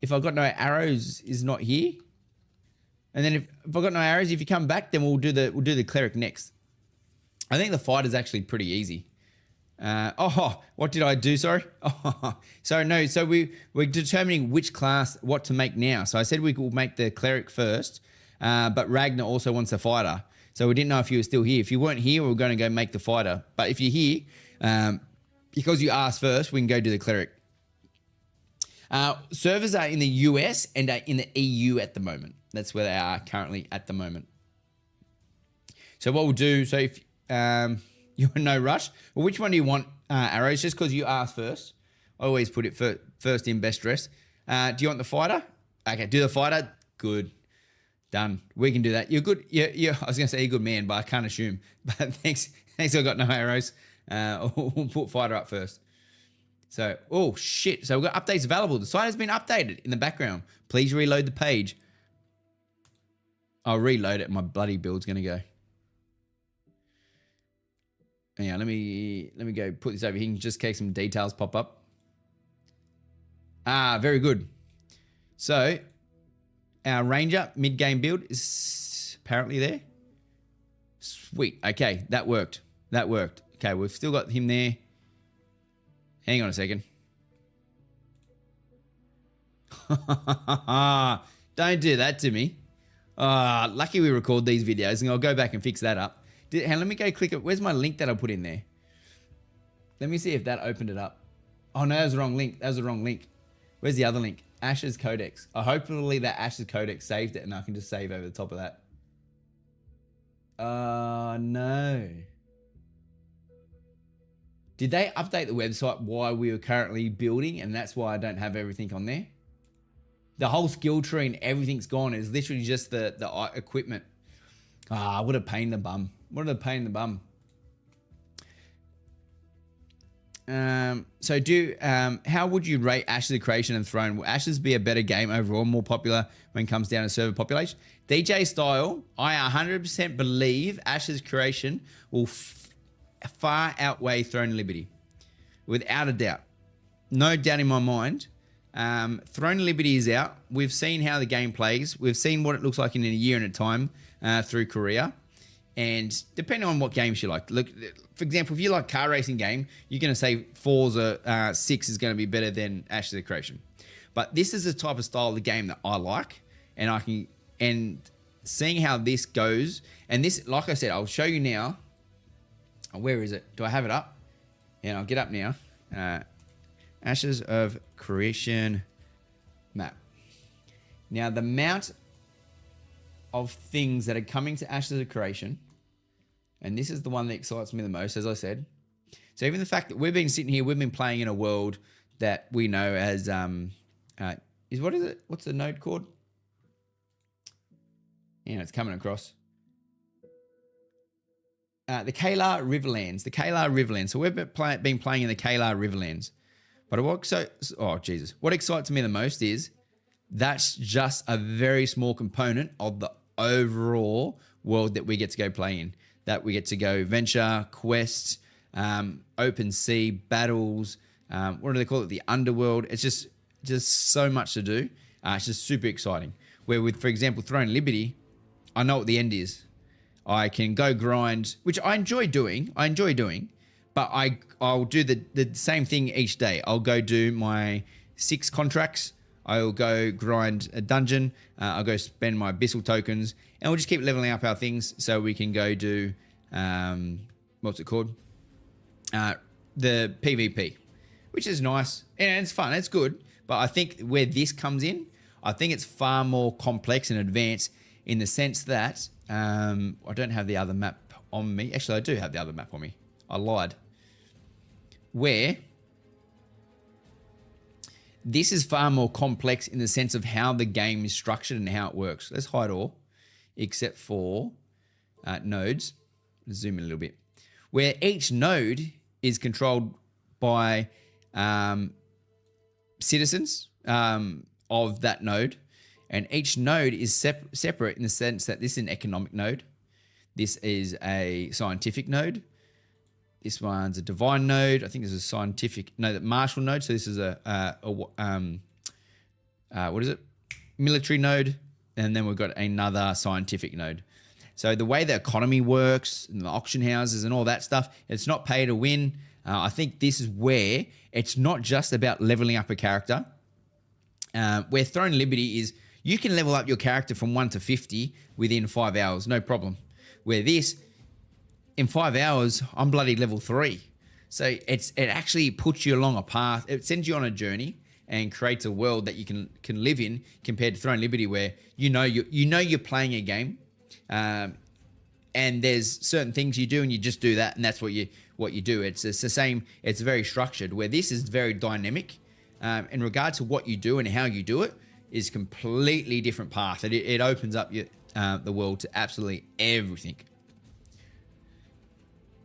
got no arrows is not here. And then if I've got no arrows, if you come back, then we'll do the cleric next. I think the fight is actually pretty easy. What did I do? Sorry. So we're determining which class, what to make now. So I said we will make the cleric first, but Ragnar also wants a fighter. So we didn't know if you were still here. If you weren't here, we were going to go make the fighter. But if you're here, because you asked first, we can go do the cleric. Servers are in the US and are in the EU at the moment. That's where they are currently at the moment. So what we'll do, so if you're in no rush, well, which one do you want, arrows? Just because you asked first. I always put it first in, best dress. Do you want the fighter? Okay, do the fighter. Good. Done. We can do that. You're good. Yeah. I was going to say you're a good man, but I can't assume. But thanks. I've got no arrows. We'll put fighter up first. So, oh shit. So we've got updates available. The site has been updated in the background. Please reload the page. I'll reload it. My bloody build's going to go. Yeah, let me go put this over here just in case some details pop up. Very good. So our Ranger mid-game build is apparently there. Sweet. Okay, that worked. Okay, we've still got him there. Hang on a second. Don't do that to me. Lucky we record these videos, and I'll go back and fix that up. Let me go click it. Where's my link that I put in there? Let me see if that opened it up. Oh no, that was the wrong link. Where's the other link? Ashes Codex. Hopefully that Ashes Codex saved it and I can just save over the top of that. No. Did they update the website while we were currently building, and that's why I don't have everything on there? The whole skill tree and everything's gone. It's literally just the equipment. What a pain in the bum. How would you rate Ashes of Creation and Throne? Will Ashes be a better game overall, more popular when it comes down to server population? DJ style, I 100% believe Ashes Creation will far outweigh Throne and Liberty. Without a doubt. No doubt in my mind. Throne and Liberty is out. We've seen how the game plays. We've seen what it looks like in a year and a time through Korea. And depending on what games you like. Look, for example, if you like car racing game, you're going to say Forza 6 is going to be better than Ashes of Creation. But this is the type of style of the game that I like. And seeing how this goes. And this, like I said, I'll show you now. Where is it? Do I have it up? Yeah, I'll get up now. Ashes of Creation map. Now, the amount of things that are coming to Ashes of Creation, and this is the one that excites me the most, as I said. So even the fact that we've been sitting here, we've been playing in a world that we know as, what is it? What's the node called? Yeah, it's coming across. The Kalar Riverlands. The Kalar Riverlands. So we've been playing in the Kalar Riverlands. But what excites me the most is that's just a very small component of the overall world that we get to go play in. That we get to go venture, quests, open sea, battles. What do they call it? The underworld. It's just so much to do. It's just super exciting. Where with, for example, Throne Liberty, I know what the end is. I can go grind, which I enjoy doing. But I'll do the same thing each day. I'll go do my 6 contracts. I'll go grind a dungeon. I'll go spend my Abyssal tokens, and we'll just keep leveling up our things so we can go do what's it called? The PvP, which is nice and it's fun. It's good. But I think where this comes in, I think it's far more complex and advanced in the sense that I don't have the other map on me. Actually, I do have the other map on me. I lied. Where this is far more complex in the sense of how the game is structured and how it works. Let's hide all, except for nodes. Let's zoom in a little bit. Where each node is controlled by citizens of that node. And each node is separate in the sense that this is an economic node. This is a scientific node. This one's a divine node. I think this is a scientific, no, that martial node. So this is what is it? Military node. And then we've got another scientific node. So the way the economy works and the auction houses and all that stuff, it's not pay to win. I think this is where it's not just about leveling up a character. Where Throne Liberty is, you can level up your character from 1 to 50 within 5 hours, no problem. Where this, in 5 hours, I'm bloody level 3. So it actually puts you along a path. It sends you on a journey and creates a world that you can live in compared to Throne Liberty, where you know you're playing a game, and there's certain things you do and you just do that, and that's what you do. It's the same. It's very structured. Where this is very dynamic. In regard to what you do and how you do it is completely different path. It opens up the world to absolutely everything.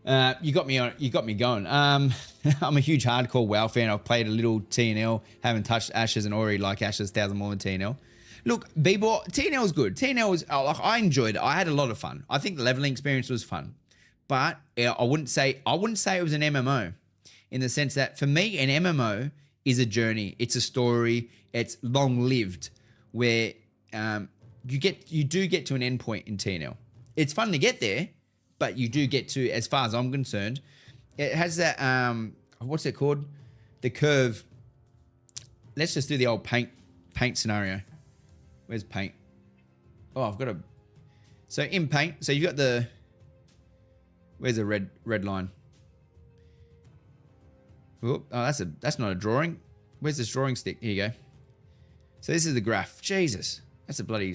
You got me going. I'm a huge hardcore WoW fan. I've played a little TNL, haven't touched Ashes, and already like Ashes 1,000 more than TNL. Look, B-Boy, TNL was good. TNL was, I enjoyed it. I had a lot of fun. I think the leveling experience was fun, but I wouldn't say it was an MMO, in the sense that for me, an MMO is a journey. It's a story. It's long-lived, where you do get to an end point in TNL. It's fun to get there, but you do get to, as far as I'm concerned, it has that what's it called? The curve. Let's just do the old paint scenario. Where's paint? Oh, I've got a. So in paint, so you've got the. Where's the red line? Oh, that's not a drawing. Where's this drawing stick? Here you go. So this is the graph. Jesus, that's a bloody.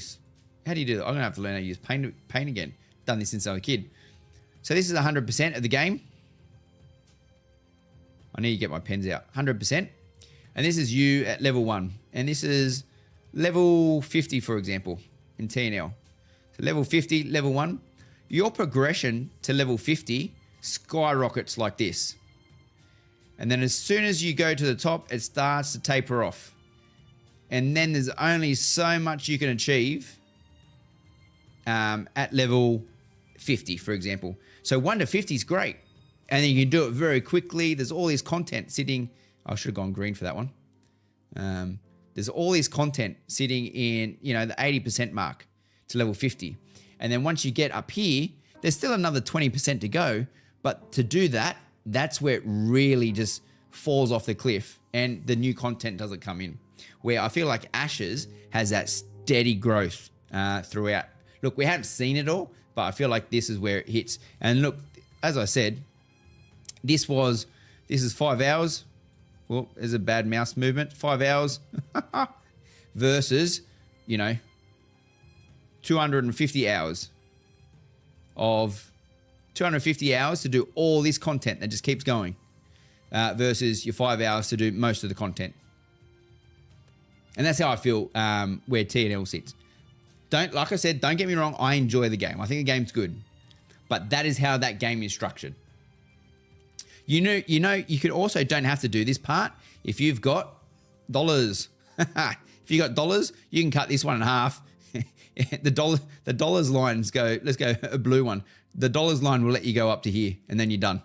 How do you do that? I'm gonna have to learn how to use paint again. Done this since I was a kid. So this is 100% of the game. I need to get my pens out. 100%, and this is you at level 1, and this is level 50, for example, in TNL. So level 50, level 1. Your progression to level 50 skyrockets like this. And then as soon as you go to the top, it starts to taper off. And then there's only so much you can achieve at level 50, for example. So 1 to 50 is great. And then you can do it very quickly. There's all this content sitting. I should have gone green for that one. There's all this content sitting in, the 80% mark to level 50. And then once you get up here, there's still another 20% to go. But to do that, that's where it really just falls off the cliff and the new content doesn't come in. Where I feel like Ashes has that steady growth throughout. Look, we haven't seen it all, but I feel like this is where it hits. And look, as I said, this is 5 hours. Well, there's a bad mouse movement. 5 hours versus, 250 hours of 250 hours to do all this content that just keeps going versus your 5 hours to do most of the content. And that's how I feel where TNL sits. Like I said, don't get me wrong. I enjoy the game. I think the game's good. but that is how that game is structured. You could also don't have to do this part if you've got dollars. If you got dollars, you can cut this one in half. The dollars lines go, let's go a blue one. The dollars line will let you go up to here and then you're done.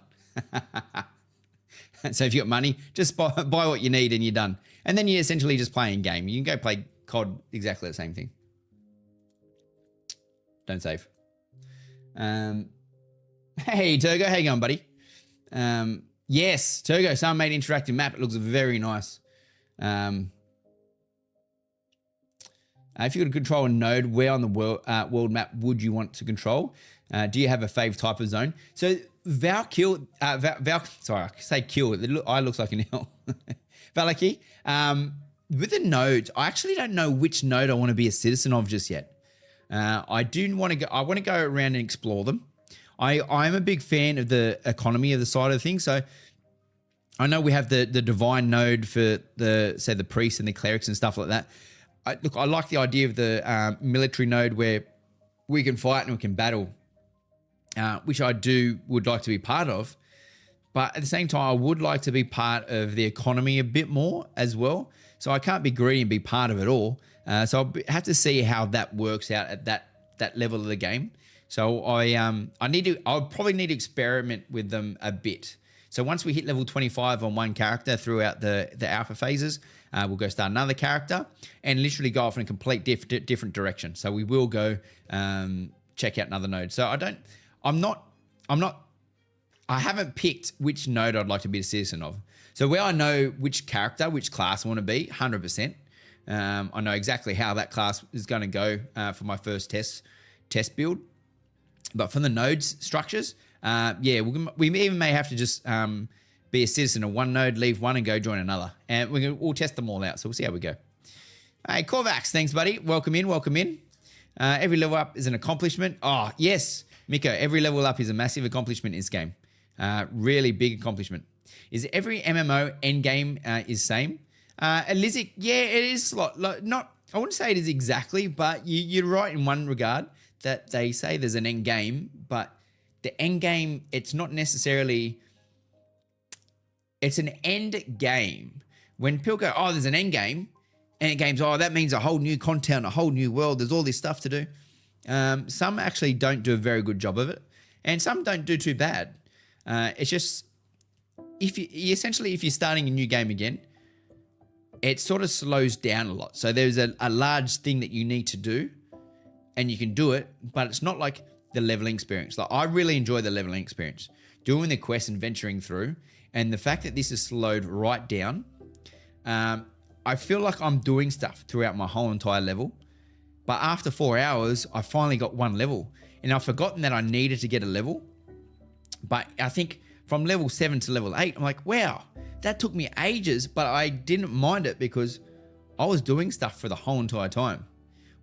So if you got money, just buy what you need and you're done. And then you're essentially just playing game. You can go play COD, exactly the same thing. Don't save. Hey, Turgo, how you going, buddy? Yes, Turgo, someone made interactive map. It looks very nice. If you could control a node, where on the world map would you want to control? Do you have a fave type of zone? So Valkyrie, sorry, I say kill. I looks like an L. Valaki. With the nodes, I actually don't know which node I want to be a citizen of just yet. I want to go around and explore them. I'm a big fan of the economy of the side of things. So I know we have the divine node for the priests and the clerics and stuff like that. I like the idea of the military node where we can fight and we can battle, which I would like to be part of. But at the same time, I would like to be part of the economy a bit more as well. So I can't be greedy and be part of it all. So I'll have to see how that works out at that level of the game. So I'll probably need to experiment with them a bit. So once we hit level 25 on one character throughout the alpha phases, we'll go start another character and literally go off in a complete different direction. So we will go check out another node. So I haven't picked which node I'd like to be a citizen of. So where I know which character, which class I want to be, 100%. I know exactly how that class is going to go for my first test build. But for the nodes structures, we even may have to just be a citizen of one node, leave one and go join another. And we'll test them all out. So we'll see how we go. Hey, Corvax, thanks, buddy. Welcome in. Every level up is an accomplishment. Oh, yes, Miko, every level up is a massive accomplishment in this game. Really big accomplishment. Is every MMO end game is same? Elizic, yeah, it is not. I wouldn't say it is exactly, but you're right in one regard that they say there's an end game, but the end game, it's not necessarily. It's an end game. When people go, oh, there's an end game, end games, oh, that means a whole new content, a whole new world. There's all this stuff to do. Some actually don't do a very good job of it, and some don't do too bad. It's just if you're starting a new game again, it sort of slows down a lot. So there's a large thing that you need to do, and you can do it, but it's not like the leveling experience. Like I really enjoy the leveling experience, doing the quest and venturing through, and the fact that this is slowed right down. I feel like I'm doing stuff throughout my whole entire level, but after 4 hours, I finally got one level, and I've forgotten that I needed to get a level. But I think from level 7 to level 8, I'm like, wow, that took me ages, but I didn't mind it because I was doing stuff for the whole entire time.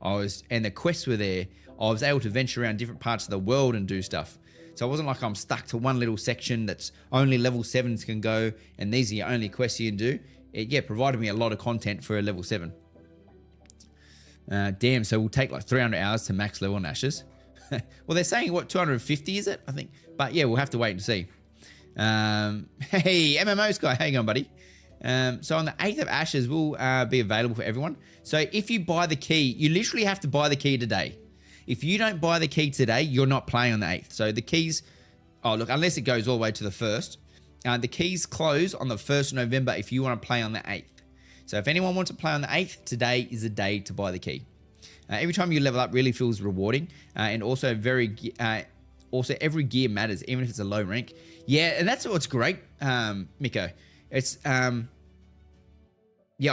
And the quests were there. I was able to venture around different parts of the world and do stuff. So it wasn't like I'm stuck to one little section that's only level 7s can go, and these are your only quests you can do. It provided me a lot of content for a level 7. Damn, so we'll take like 300 hours to max level on Ashes. Well, they're saying, 250 is it? I think. But yeah, we'll have to wait and see. Hey, MMO Sky, how you going, buddy? So on the 8th of Ashes will be available for everyone. So if you buy the key, you literally have to buy the key today. If you don't buy the key today, you're not playing on the 8th. So the keys, unless it goes all the way to the 1st. The keys close on the 1st of November if you want to play on the 8th. So if anyone wants to play on the 8th, today is the day to buy the key. Every time you level up really feels rewarding, and also every gear matters, even if it's a low rank. Yeah, and that's what's great, Miko. It's I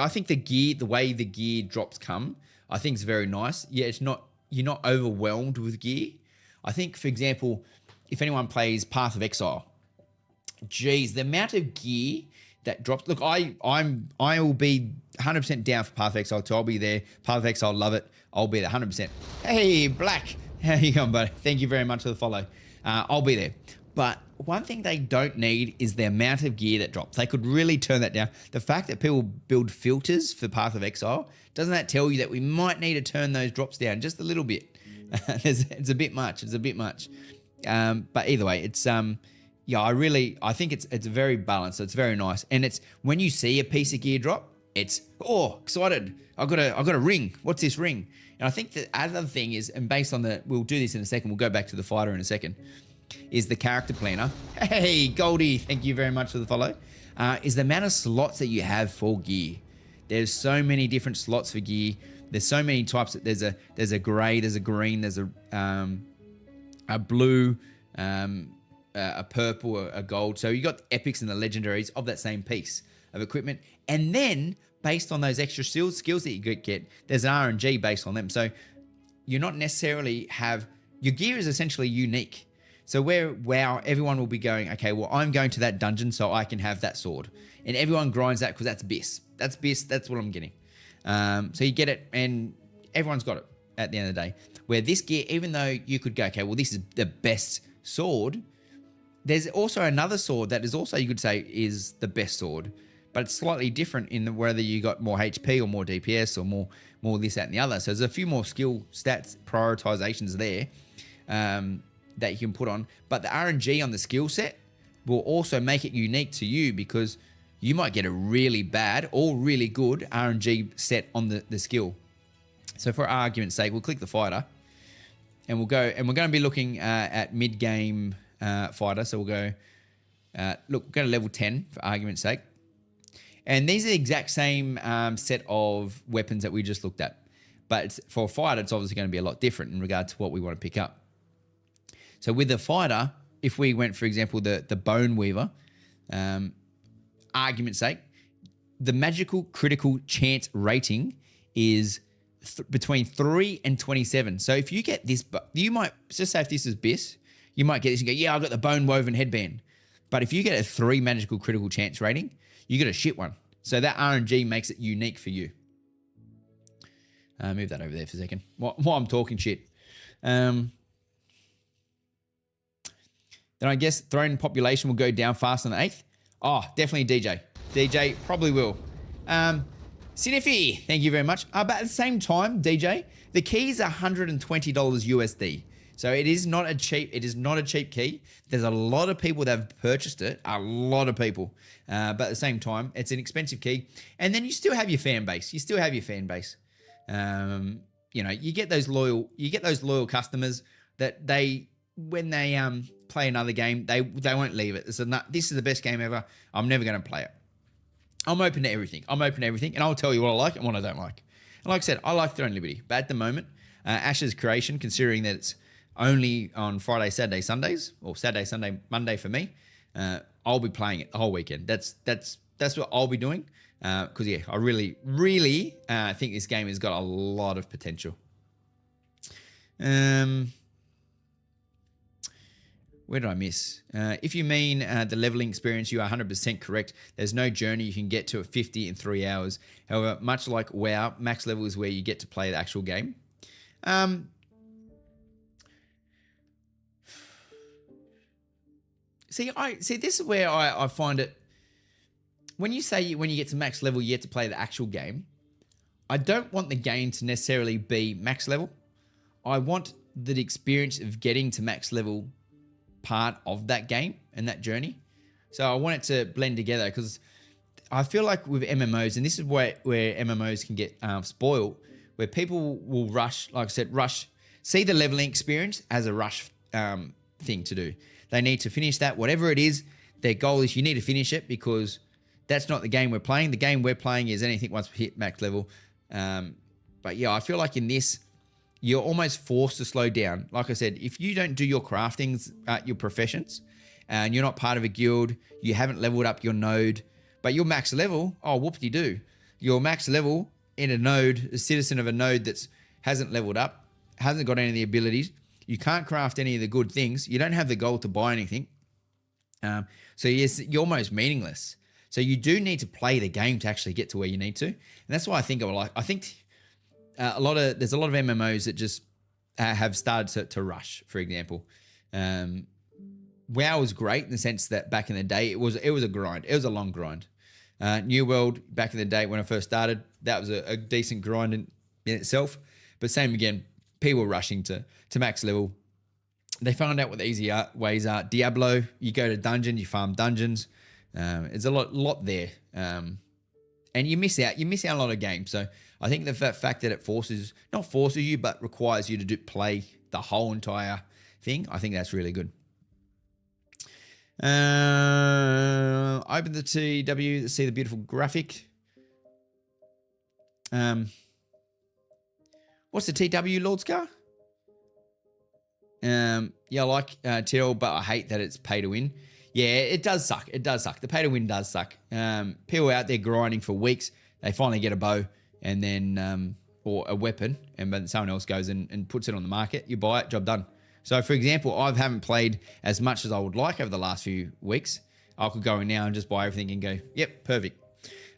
think the way the gear drops come, I think is very nice. Yeah, you're not overwhelmed with gear. I think, for example, if anyone plays Path of Exile, geez, the amount of gear that drops. Look, I will be 100% down for Path of Exile too. I'll be there. Path of Exile, love it. I'll be there 100%. Hey, Black, how you going, buddy? Thank you very much for the follow. I'll be there. But one thing they don't need is the amount of gear that drops. They could really turn that down. The fact that people build filters for Path of Exile, doesn't that tell you that we might need to turn those drops down just a little bit? It's a bit much. It's a bit much. But either way, it's yeah, I think it's very balanced. So it's very nice. And it's when you see a piece of gear drop, it's excited. I got a ring. What's this ring? And I think the other thing is, and based on we'll do this in a second. We'll go back to the fighter in a second. Is the character planner. Hey, Goldie, thank you very much for the follow. Is the amount of slots that you have for gear. There's so many different slots for gear. There's so many types. There's a gray, there's a green, there's a blue, a purple, a gold. So you got the epics and the legendaries of that same piece of equipment. And then based on those extra skills that you get, there's an RNG based on them. So you're not necessarily your gear is essentially unique. So everyone will be going, okay, well, I'm going to that dungeon so I can have that sword. And everyone grinds that because that's BIS. That's BIS. That's what I'm getting. So you get it and everyone's got it at the end of the day. Where this gear, even though you could go, okay, well, this is the best sword. There's also another sword that is also, you could say, is the best sword. But it's slightly different in whether you got more HP or more DPS or more this, that, and the other. So there's a few more skill stats prioritizations there. That you can put on, but the RNG on the skill set will also make it unique to you because you might get a really bad or really good RNG set on the skill. So for argument's sake, we'll click the fighter and we'll go, and we're going to be looking at mid-game fighter. So we'll go, we'll go to level 10 for argument's sake. And these are the exact same set of weapons that we just looked at. But for a fighter, it's obviously going to be a lot different in regard to what we want to pick up. So with the fighter, if we went, for example, the Bone Weaver, argument's sake, the magical critical chance rating is between 3 and 27. So if you get this, you might, just say if this is BIS, you might get this and go, yeah, I've got the Bone Woven headband. But if you get a 3 magical critical chance rating, you get a shit one. So that RNG makes it unique for you. Move that over there for a second. While I'm talking shit. Then I guess throne population will go down faster than the 8th. Oh, definitely DJ. DJ probably will. Siniffy, thank you very much. But at the same time, DJ, the key is $120 USD. So it is not a cheap key. There's a lot of people that have purchased it. A lot of people. But at the same time, it's an expensive key. And then you still have your fan base. You know, you get those loyal customers that when they play another game, they won't leave it. This is the best game ever. I'm never going to play it. I'm open to everything. And I'll tell you what I like and what I don't like. And like I said, I like Throne Liberty. But at the moment, Ash's Creation, considering that it's only on Friday, Saturday, Sundays, or Saturday, Sunday, Monday for me, I'll be playing it the whole weekend. That's what I'll be doing. Because yeah, I really, really think this game has got a lot of potential. Where did I miss? If you mean the leveling experience, you are 100% correct. There's no journey you can get to a 50 in 3 hours. However, much like WoW, max level is where you get to play the actual game. See, this is where I find it. When you say when you get to max level, you get to play the actual game. I don't want the game to necessarily be max level. I want the experience of getting to max level part of that game and that journey. So I want it to blend together because I feel like with MMOs, and this is where MMOs can get spoiled, where people will rush, like I said, see the leveling experience as a rush thing to do. They need to finish that, whatever it is, their goal is you need to finish it because that's not the game we're playing. The game we're playing is anything once we hit max level. But yeah, I feel like in this, you're almost forced to slow down. Like I said, if you don't do your craftings at your professions and you're not part of a guild, you haven't leveled up your node, but you're max level, oh, whoop-de-doo. You're max level in a node, a citizen of a node that hasn't leveled up, hasn't got any of the abilities. You can't craft any of the good things. You don't have the gold to buy anything. So yes, you're almost meaningless. So you do need to play the game to actually get to where you need to. And that's why I think there's a lot of MMOs that just have started to rush, for example. WoW was great in the sense that back in the day, it was a grind. It was a long grind. New World, back in the day when I first started, that was a decent grind in itself. But same again, people were rushing to max level. They found out what the easy ways are. Diablo, you go to dungeons, you farm dungeons. There's a lot there. And you miss out. You miss out on a lot of games. So I think the fact that it not forces you, but requires you to play the whole entire thing, I think that's really good. Open the TW to see the beautiful graphic. What's the TW, Lord Scar? Yeah, I like TL, but I hate that it's pay to win. Yeah, it does suck. It does suck. The pay to win does suck. People out there grinding for weeks, they finally get a bow and then or a weapon, and then someone else goes and puts it on the market. You buy it, job done. So, for example, I haven't played as much as I would like over the last few weeks. I could go in now and just buy everything and go, yep, perfect.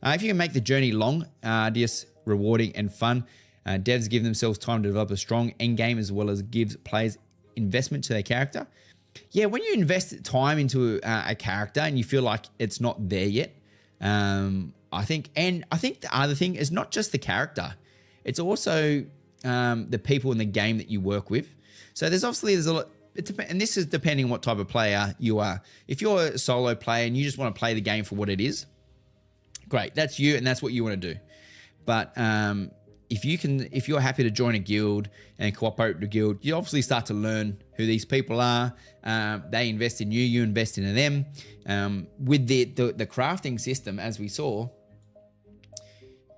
If you can make the journey long, arduous, rewarding, and fun, devs give themselves time to develop a strong end game as well as gives players investment to their character. Yeah, when you invest time into a character and you feel like it's not there yet, I think the other thing is not just the character, it's also the people in the game that you work with. So there's a lot, and this is depending on what type of player you are. If you're a solo player and you just want to play the game for what it is, great, that's you and that's what you want to do. But if you're happy to join a guild and cooperate with the guild, you obviously start to learn who these people are. They invest in you, you invest into them. With the crafting system, as we saw,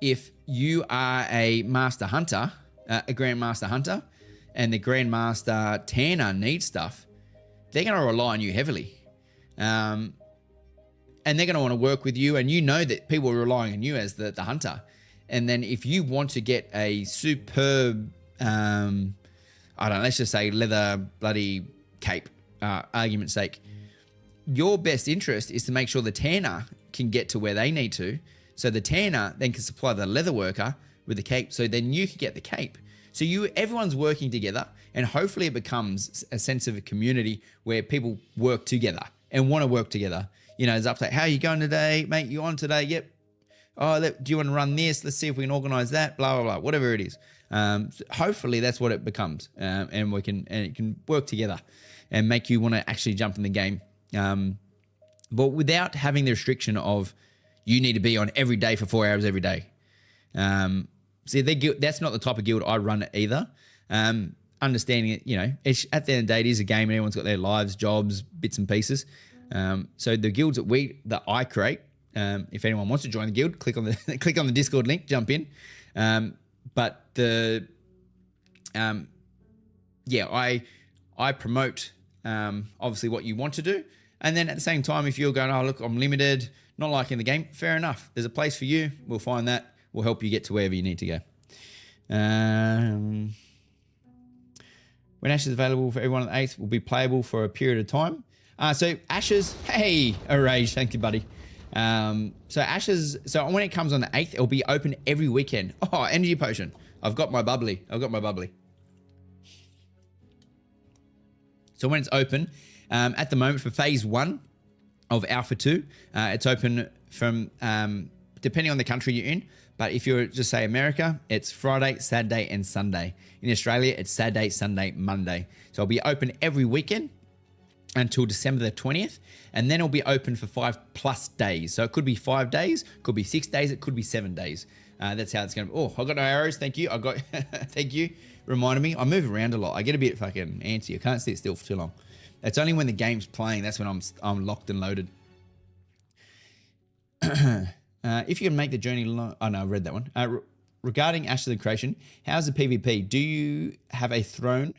if you are a master hunter, a grandmaster hunter, and the grandmaster tanner needs stuff, they're going to rely on you heavily. And they're going to want to work with you, and you know that people are relying on you as the hunter. And then if you want to get a superb, let's just say leather bloody cape, argument's sake, your best interest is to make sure the tanner can get to where they need to. So the tanner then can supply the leather worker with the cape. So then you can get the cape. So everyone's working together, and hopefully it becomes a sense of a community where people work together and want to work together. You know, it's up to, how are you going today, mate? You on today? Yep. Oh, do you want to run this? Let's see if we can organize that, blah, blah, blah, whatever it is. Hopefully that's what it becomes. And it can work together and make you want to actually jump in the game. But without having the restriction of you need to be on every day for 4 hours every day. See, that's not the type of guild I run either. Understanding it, you know, at the end of the day, it is a game and everyone's got their lives, jobs, bits and pieces. So the guilds that I create, if anyone wants to join the guild, click on the Discord link, jump in. But I promote obviously what you want to do, and then at the same time, if you're going, oh look, I'm limited, not liking the game, fair enough. There's a place for you. We'll find that. We'll help you get to wherever you need to go. When Ashes is available for everyone on the 8th, will be playable for a period of time. So Ashes, hey, Rage, thank you, buddy. So Ashes, so when it comes on the 8th, it'll be open every weekend. Oh, energy potion. I've got my bubbly. So when it's open, at the moment for phase 1 of Alpha 2, it's open from, depending on the country you're in, but if you're just say America, it's Friday, Saturday, and Sunday. In Australia, it's Saturday, Sunday, Monday. So it'll be open every weekend until December the 20th, and then it'll be open for 5+ days. So it could be 5 days, could be 6 days, it could be 7 days. That's how it's going to be. Oh, I got no arrows. Thank you. Thank you. Reminded me. I move around a lot. I get a bit fucking antsy. I can't sit still for too long. It's only when the game's playing, that's when I'm locked and loaded. If you can make the journey long... Oh, no, I read that one. Regarding Ashes of Creation, how's the PvP? Do you have a throne...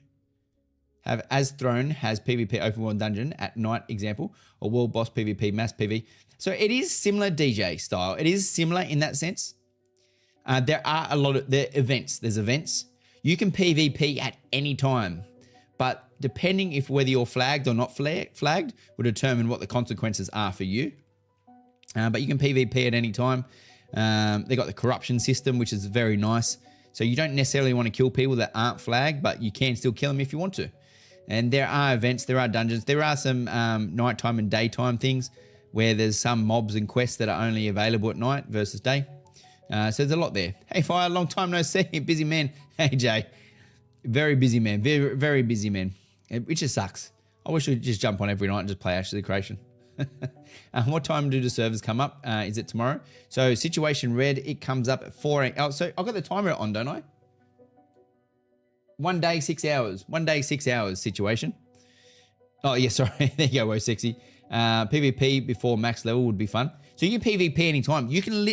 As Throne has PvP open world dungeon at night example, or world boss PvP, mass PV. So it is similar DJ style. It is similar in that sense. There are a lot of events. There's events. You can PvP at any time, but depending if whether you're flagged or not flagged will determine what the consequences are for you. But you can PvP at any time. They got the corruption system, which is very nice. So you don't necessarily want to kill people that aren't flagged, but you can still kill them if you want to. And there are events, there are dungeons, there are some nighttime and daytime things where there's some mobs and quests that are only available at night versus day. So there's a lot there. Hey, Fire, long time no see. Busy man. Hey, Jay. Very busy man. Very, very busy man. which just sucks. I wish we'd just jump on every night and just play Ashes of Creation. What time do the servers come up? Is it tomorrow? So Situation Red, it comes up at 4 a.m. Oh, so I've got the timer on, don't I? 1 day, 6 hours. 1 day, 6 hours situation. Oh, yeah, sorry. There you go, Woe Sexy. PvP before max level would be fun. So you can PvP anytime. You can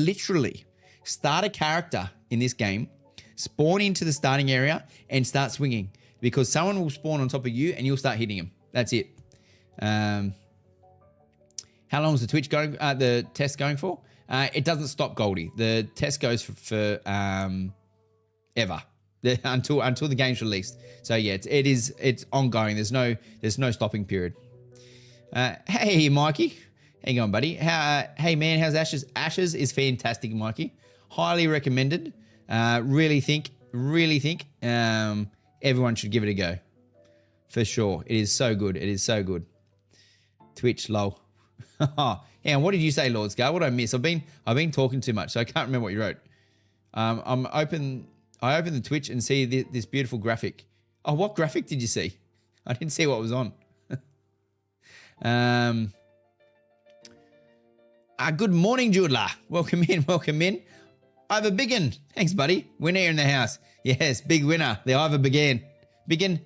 literally start a character in this game, spawn into the starting area, and start swinging. Because someone will spawn on top of you and you'll start hitting him. That's it. How long is the Twitch going? The test going for? It doesn't stop, Goldie. The test goes for ever until the game's released. So yeah, it's ongoing. There's no stopping period. Hey Mikey, how you going, buddy? Hey man, how's Ashes? Ashes is fantastic, Mikey. Highly recommended. Really think. Everyone should give it a go. For sure. It is so good. It is so good. Twitch, lol. And what did you say, Lord Scar? What did I miss? I've been talking too much, so I can't remember what you wrote. I open the Twitch and see this beautiful graphic. Oh, what graphic did you see? I didn't see what was on. Good morning, Judla. Welcome in, welcome in. Ivor Biggin. Thanks, buddy. Winner in the house. Yes, big winner. The Ivor Biggin. Biggin.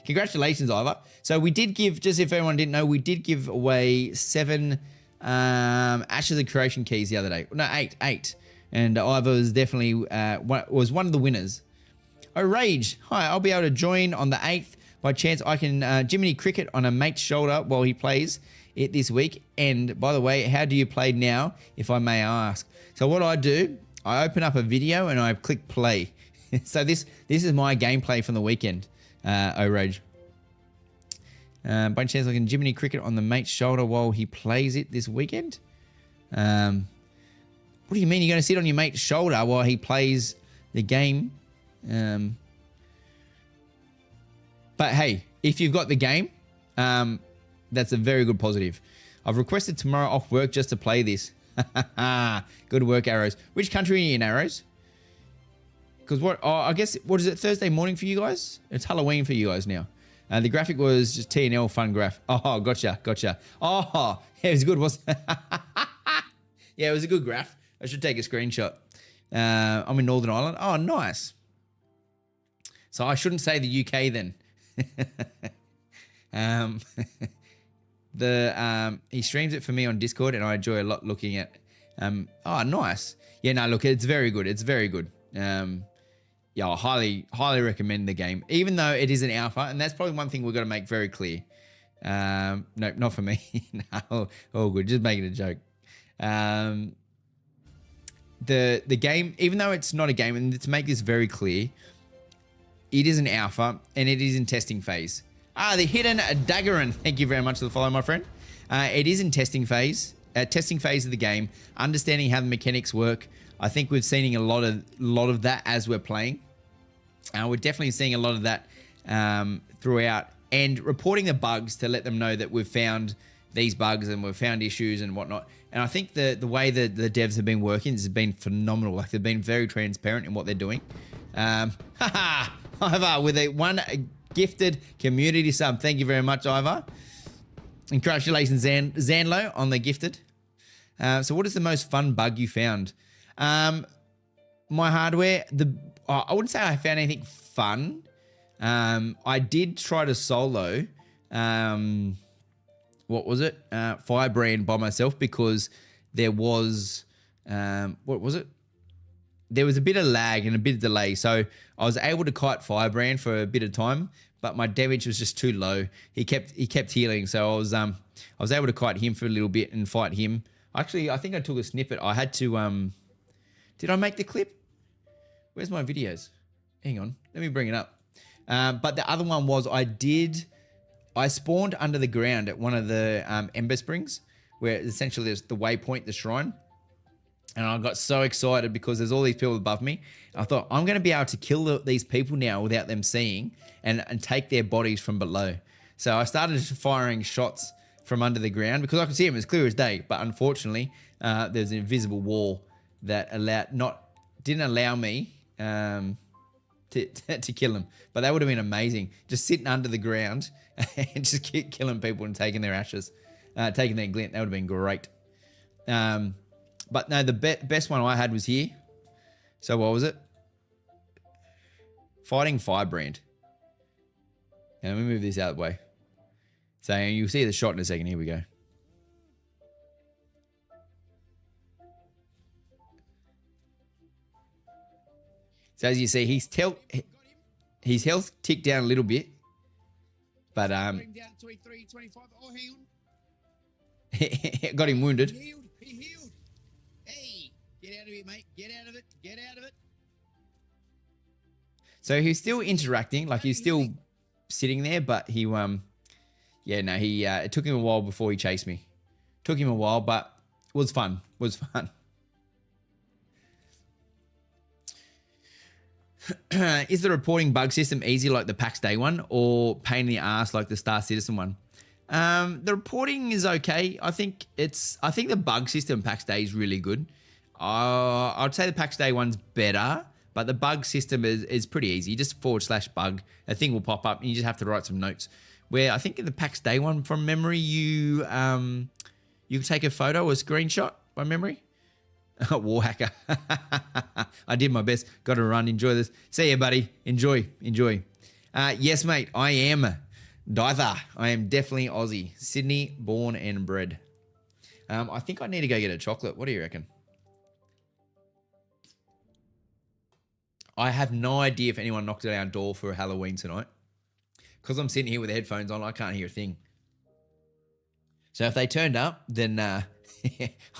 Congratulations, Ivor. So we did give, just if everyone didn't know, we did give away 7 Ashes of Creation keys the other day. No, 8. And Ivor was definitely was one of the winners. Oh, Rage. Hi, I'll be able to join on the 8th. By chance, I can Jiminy cricket on a mate's shoulder while he plays it this week. And by the way, how do you play now, if I may ask? So what I do, I open up a video and I click play. So this is my gameplay from the weekend, Rage. By chance, I can Jiminy cricket on the mate's shoulder while he plays it this weekend. What do you mean you're going to sit on your mate's shoulder while he plays the game? But hey, if you've got the game, that's a very good positive. I've requested tomorrow off work just to play this. Good work, Arrows. Which country are you in, Arrows? Because I guess, what is it, Thursday morning for you guys? It's Halloween for you guys now. The graphic was just TNL fun graph. Oh, gotcha. Oh, yeah, it was good, wasn't it? Yeah, it was a good graph. I should take a screenshot. I'm in Northern Ireland. Oh, nice. So I shouldn't say the UK then. He streams it for me on Discord, and I enjoy a lot looking at. Oh, nice. Yeah, no, look, it's very good. It's very good. Yeah, I highly recommend the game, even though it is an alpha, and that's probably one thing we've got to make very clear. No, not for me. No, all good. Just making a joke. The game, even though it's not a game, and to make this very clear, it is an alpha and it is in testing phase. The Hidden Daggerin. Thank you very much for the follow, my friend. It is in testing phase of the game, understanding how the mechanics work. I think we're seeing a lot of that as we're playing. We're definitely seeing a lot of that throughout, and reporting the bugs to let them know that we've found these bugs and we've found issues and whatnot. And I think the way that the devs have been working has been phenomenal. Like, they've been very transparent in what they're doing. Ivor with one gifted community sub. Thank you very much, Ivor. And congratulations, Zanlo, on the gifted. So what is the most fun bug you found? My hardware, I wouldn't say I found anything fun. I did try to solo, what was it? Firebrand by myself, because there was, what was it? There was a bit of lag and a bit of delay. So I was able to kite Firebrand for a bit of time, but my damage was just too low. He kept healing. So I was able to kite him for a little bit and fight him. Actually, I think I took a snippet. I had to, did I make the clip? Where's my videos? Hang on, let me bring it up. But the other one was I spawned under the ground at one of the Ember Springs, where essentially there's the waypoint, the shrine. And I got so excited because there's all these people above me. I thought, I'm going to be able to kill these people now without them seeing, and take their bodies from below. So I started firing shots from under the ground because I could see them as clear as day. But unfortunately, there's an invisible wall that didn't allow me to kill him. But that would have been amazing. Just sitting under the ground and just keep killing people and taking their ashes, taking their glint. That would have been great. But no, the best one I had was here. So what was it? Fighting Firebrand. Now let me move this out of the way. So you'll see the shot in a second. Here we go. So as you see, his health ticked down a little bit, but Down 23, 25. Oh, hang on. got him wounded. He healed. Hey, get out of it, mate. Get out of it. Get out of it. So he's still interacting, like he's still sitting there, but he it took him a while before he chased me. Took him a while, but was fun. Is the reporting bug system easy like the PAX Day one, or pain in the ass like the Star Citizen one? The reporting is okay. I think the bug system PAX Day is really good. I'd say the PAX Day one's better, but the bug system is pretty easy. Just /bug, a thing will pop up, and you just have to write some notes. Where I think in the PAX Day one, from memory, you take a photo or a screenshot by memory. Warhacker. I did my best. Got to run. Enjoy this. See ya, buddy. Enjoy. Yes, mate. I am Dytha. I am definitely Aussie. Sydney, born and bred. I think I need to go get a chocolate. What do you reckon? I have no idea if anyone knocked at our door for Halloween tonight. Because I'm sitting here with the headphones on, I can't hear a thing. So if they turned up, then I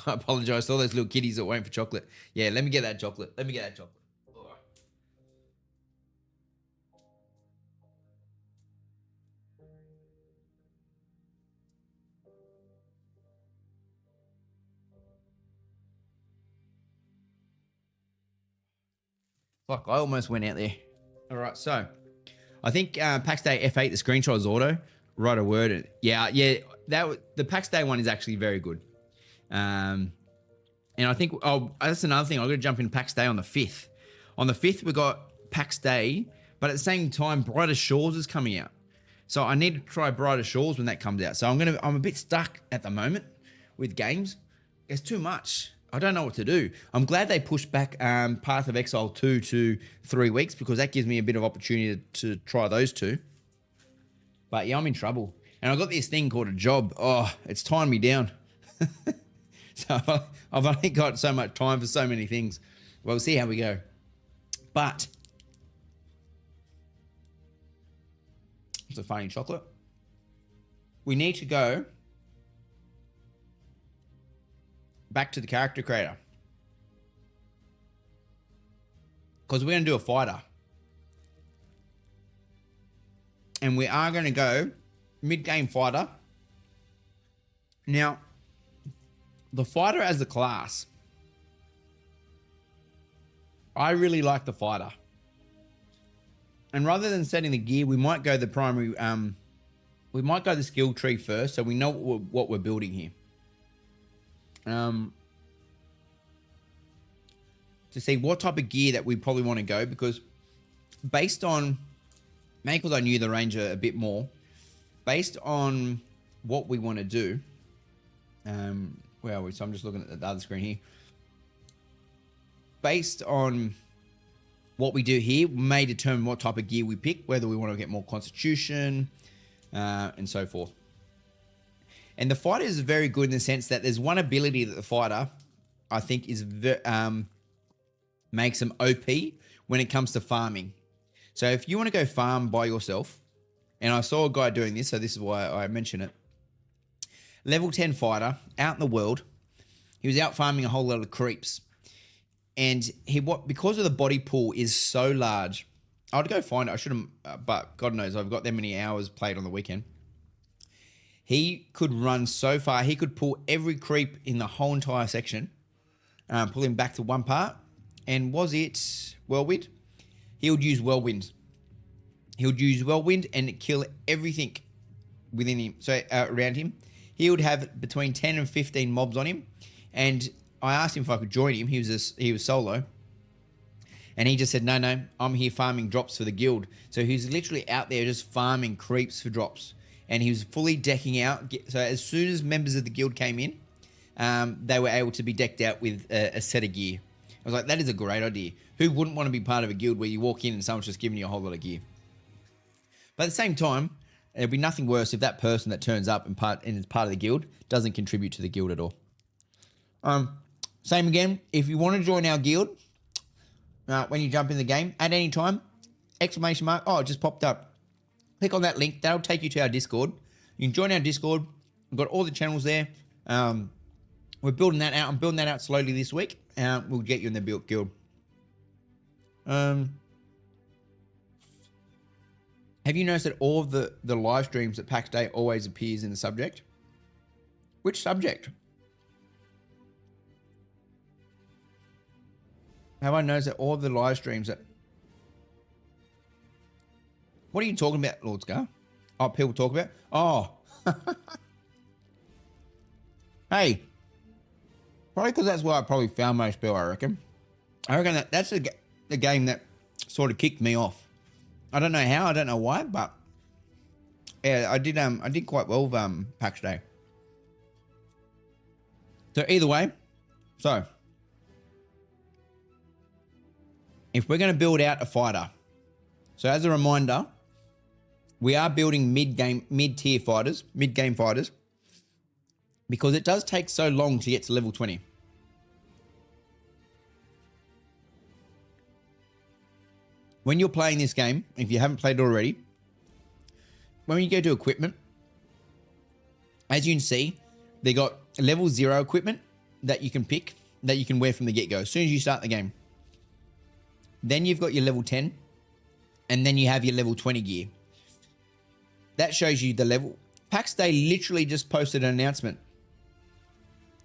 apologize to all those little kiddies that were waiting for chocolate. Yeah, let me get that chocolate. All right. Fuck, I almost went out there. All right, so I think PAX Day F8, the screenshot is auto. Write a word. Yeah. The PAX Day one is actually very good. And I think, that's another thing. I'm going to jump in PAX Day on the 5th. On the 5th, we got PAX Day, but at the same time, Brighter Shores is coming out. So I need to try Brighter Shores when that comes out. So I'm a bit stuck at the moment with games. It's too much. I don't know what to do. I'm glad they pushed back Path of Exile 2 to 3 weeks, because that gives me a bit of opportunity to try those two. But yeah, I'm in trouble. And I've got this thing called a job. Oh, it's tying me down. So I've only got so much time for so many things. Well, we'll see how we go. But it's a funny chocolate. We need to go back to the character creator, because we're going to do a fighter. And we are going to go mid-game fighter. Now, the fighter as a class, I really like the fighter. And rather than setting the gear, we might go the primary, we might go the skill tree first, so we know what we're building here. To see what type of gear that we probably want to go, because based on, maybe because I knew the Ranger a bit more, based on what we want to do, where are we? So I'm just looking at the other screen here. Based on what we do here, we may determine what type of gear we pick, whether we want to get more constitution, and so forth. And the fighter is very good in the sense that there's one ability that the fighter, I think, is makes them OP when it comes to farming. So if you want to go farm by yourself, and I saw a guy doing this, so this is why I mention it. Level 10 fighter, out in the world, he was out farming a whole lot of creeps. And because of the body pool is so large, I'd go find it. I should have, but God knows, I've got that many hours played on the weekend. He could run so far. He could pull every creep in the whole entire section, pull him back to one part. And was it Whirlwind? He would use Whirlwind. He would use Whirlwind and kill everything within him. So around him, he would have between 10 and 15 mobs on him. And I asked him if I could join him. He was solo. And he just said, no, I'm here farming drops for the guild. So he's literally out there just farming creeps for drops. And he was fully decking out. So as soon as members of the guild came in, they were able to be decked out with a set of gear. I was like, that is a great idea. Who wouldn't want to be part of a guild where you walk in and someone's just giving you a whole lot of gear? But at the same time, it'd be nothing worse if that person that turns up and is part of the guild doesn't contribute to the guild at all. Same again, if you want to join our guild, when you jump in the game, at any time, exclamation mark, oh, it just popped up. Click on that link. That'll take you to our Discord. You can join our Discord. We've got all the channels there. We're building that out. I'm building that out slowly this week. We'll get you in the guild. Have you noticed that all of the live streams at PAX Day always appears in the subject? Which subject? Have I noticed that all of the live streams that... What are you talking about, Lord Scar? Oh, people talk about? Oh. Hey. Probably because that's where I probably found most people, I reckon. I reckon that's the game that sort of kicked me off. I don't know how, I don't know why, but yeah, I did quite well with PAX Day. So either way, if we're going to build out a fighter, so as a reminder, we are building mid-tier fighters, mid-game fighters, because it does take so long to get to level 20. When you're playing this game, if you haven't played it already, when you go to equipment, as you can see, they got level 0 equipment that you can pick, that you can wear from the get-go as soon as you start the game. Then you've got your level 10, and then you have your level 20 gear. That shows you the level. PAX Day literally just posted an announcement.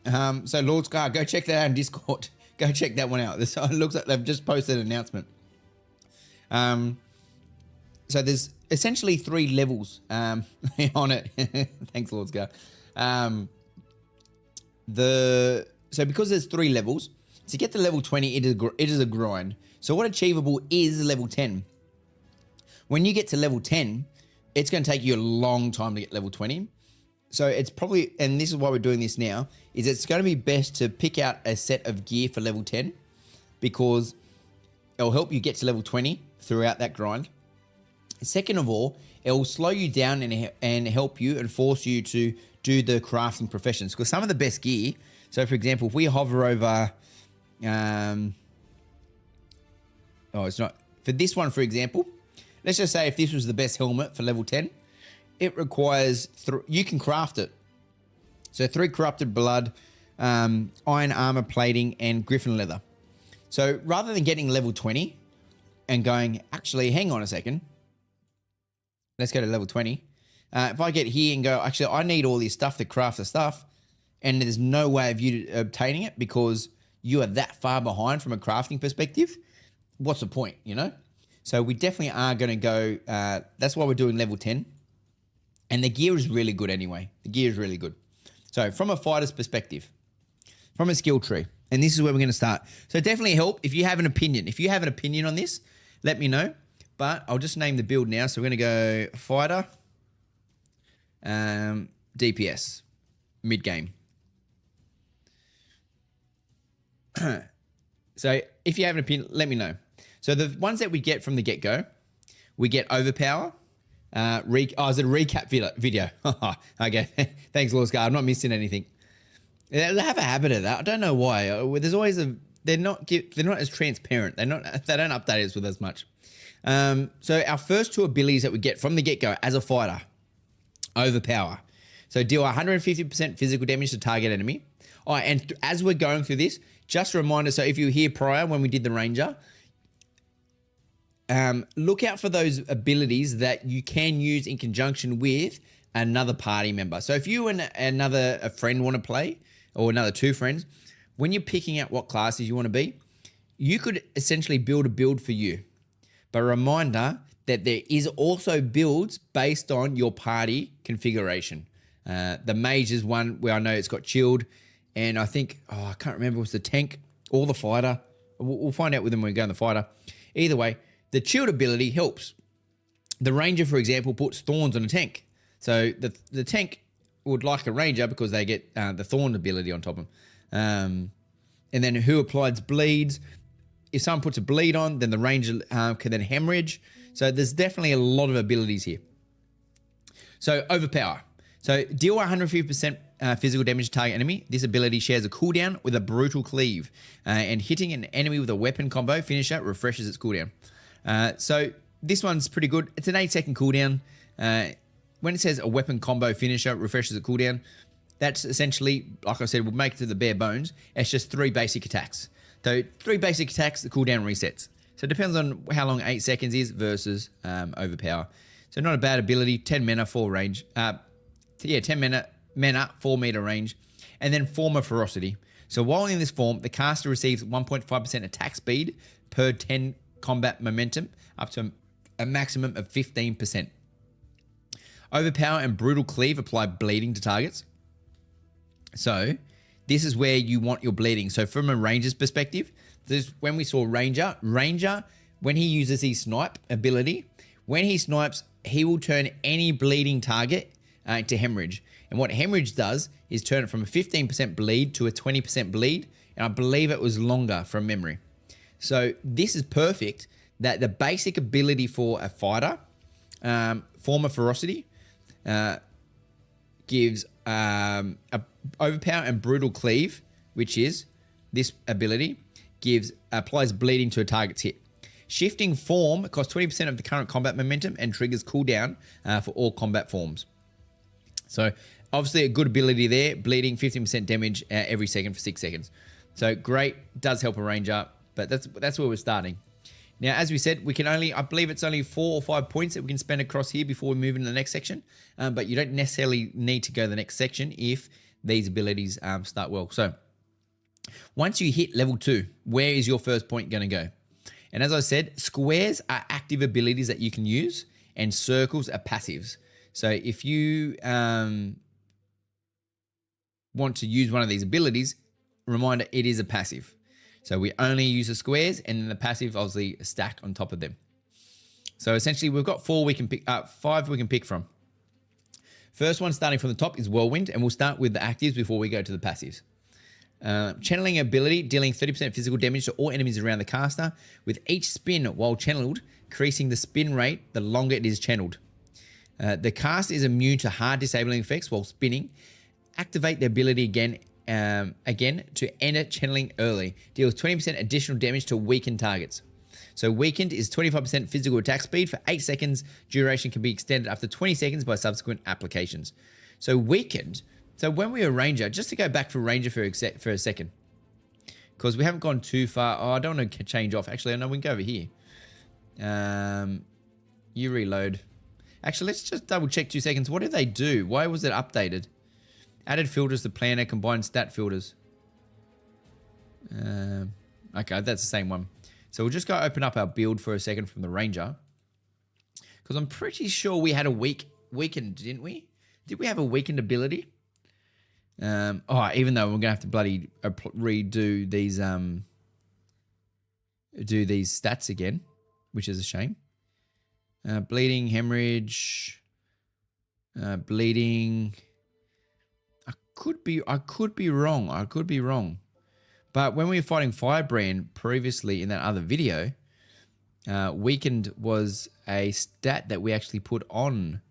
So Lord Scar, go check that out in Discord. Go check that one out. It looks like they've just posted an announcement. So there's essentially 3 levels on it. Thanks, Lord Scar. So because there's 3 levels, to get to level 20, it is a grind. So what achievable is level 10? When you get to level 10, it's going to take you a long time to get level 20. So it's probably, and this is why we're doing this now, is it's going to be best to pick out a set of gear for level 10 because it'll help you get to level 20 throughout that grind. Second of all, it will slow you down and help you and force you to do the crafting professions because some of the best gear, so for example, if we hover over, it's not, for this one, for example, let's just say if this was the best helmet for level 10, it requires, you can craft it. So 3 corrupted blood, iron armor plating, and griffin leather. So rather than getting level 20 and going, actually, hang on a second, let's go to level 20. If I get here and go, actually, I need all this stuff to craft the stuff, and there's no way of you obtaining it because you are that far behind from a crafting perspective, what's the point, you know? So we definitely are going to go, that's why we're doing level 10. And the gear is really good anyway. The gear is really good. So from a fighter's perspective, from a skill tree, and this is where we're going to start. So definitely help if you have an opinion. If you have an opinion on this, let me know. But I'll just name the build now. So we're going to go fighter, DPS, mid-game. So if you have an opinion, let me know. So the ones that we get from the get-go, we get overpower. Is it a recap video? Okay, thanks, Lord Scar. I'm not missing anything. They have a habit of that. I don't know why. There's always they're not as transparent. They don't update us with as much. So our first 2 abilities that we get from the get-go as a fighter, overpower. So deal 150% physical damage to target enemy. Oh, and as we're going through this, just a reminder. So if you were here prior when we did the Ranger, look out for those abilities that you can use in conjunction with another party member. So if you and a friend want to play, or another 2 friends, when you're picking out what classes you want to be, you could essentially build a build for you. But a reminder that there is also builds based on your party configuration. The mage is one where I know it's got chilled, and I think, I can't remember, it was the tank or the fighter. We'll find out with them when we go in the fighter. Either way, the chilled ability helps. The ranger, for example, puts thorns on a tank. So the tank would like a ranger because they get the thorn ability on top of them. And then who applies bleeds. If someone puts a bleed on, then the ranger can then hemorrhage. So there's definitely a lot of abilities here. So overpower. So deal 150% physical damage to target enemy. This ability shares a cooldown with a brutal cleave. And hitting an enemy with a weapon combo finisher refreshes its cooldown. So this one's pretty good. It's an 8-second cooldown. When it says a weapon combo finisher refreshes its cooldown, that's essentially, like I said, we'll make it to the bare bones. It's just 3 basic attacks. So 3 basic attacks, the cooldown resets. So it depends on how long 8 seconds is versus overpower. So not a bad ability. 10 mana, 4 range. 10 mana, 4 meter range. And then Form of Ferocity. So while in this form, the caster receives 1.5% attack speed per 10 combat momentum, up to a maximum of 15%. Overpower and Brutal Cleave apply bleeding to targets. So this is where you want your bleeding. So from a ranger's perspective, this when we saw Ranger, when he uses his snipe ability, when he snipes, he will turn any bleeding target to hemorrhage. And what hemorrhage does is turn it from a 15% bleed to a 20% bleed. And I believe it was longer from memory. So this is perfect. That the basic ability for a fighter, Form of Ferocity, gives a Overpower and Brutal Cleave, which is this ability, applies bleeding to a target's hit. Shifting Form costs 20% of the current combat momentum and triggers cooldown for all combat forms. So obviously a good ability there. Bleeding 15% damage every second for 6 seconds. So great, does help a ranger, but that's where we're starting. Now, as we said, we can only, I believe it's only 4 or 5 points that we can spend across here before we move into the next section. But you don't necessarily need to go to the next section if these abilities start well. So once you hit level 2, where is your first point going to go? And as I said, squares are active abilities that you can use and circles are passives. So if you want to use one of these abilities, reminder, it is a passive. So we only use the squares and then the passive obviously stack on top of them. So essentially we've got 5 we can pick from. First one starting from the top is Whirlwind, and we'll start with the actives before we go to the passives. Channeling ability, dealing 30% physical damage to all enemies around the caster, with each spin while channeled, increasing the spin rate the longer it is channeled. The caster is immune to hard disabling effects while spinning. Activate the ability again to enter channeling early. Deals 20% additional damage to weakened targets. So weakened is 25% physical attack speed for 8 seconds. Duration can be extended up to 20 seconds by subsequent applications. So weakened. So when we were Ranger, just to go back for Ranger for a second, because we haven't gone too far. Oh, I don't want to change off. Actually, I know we can go over here. You reload. Actually, let's just double check 2 seconds. What did they do? Why was it updated? Added filters to planner, combined stat filters. Okay, that's the same one. So we'll just go open up our build for a second from the Ranger. Because I'm pretty sure we had a weakened, didn't we? Did we have a weakened ability? Even though we're going to have to bloody redo these stats again, which is a shame. Bleeding, hemorrhage, bleeding. I could be wrong. But when we were fighting Firebrand previously in that other video, weakened was a stat that we actually put on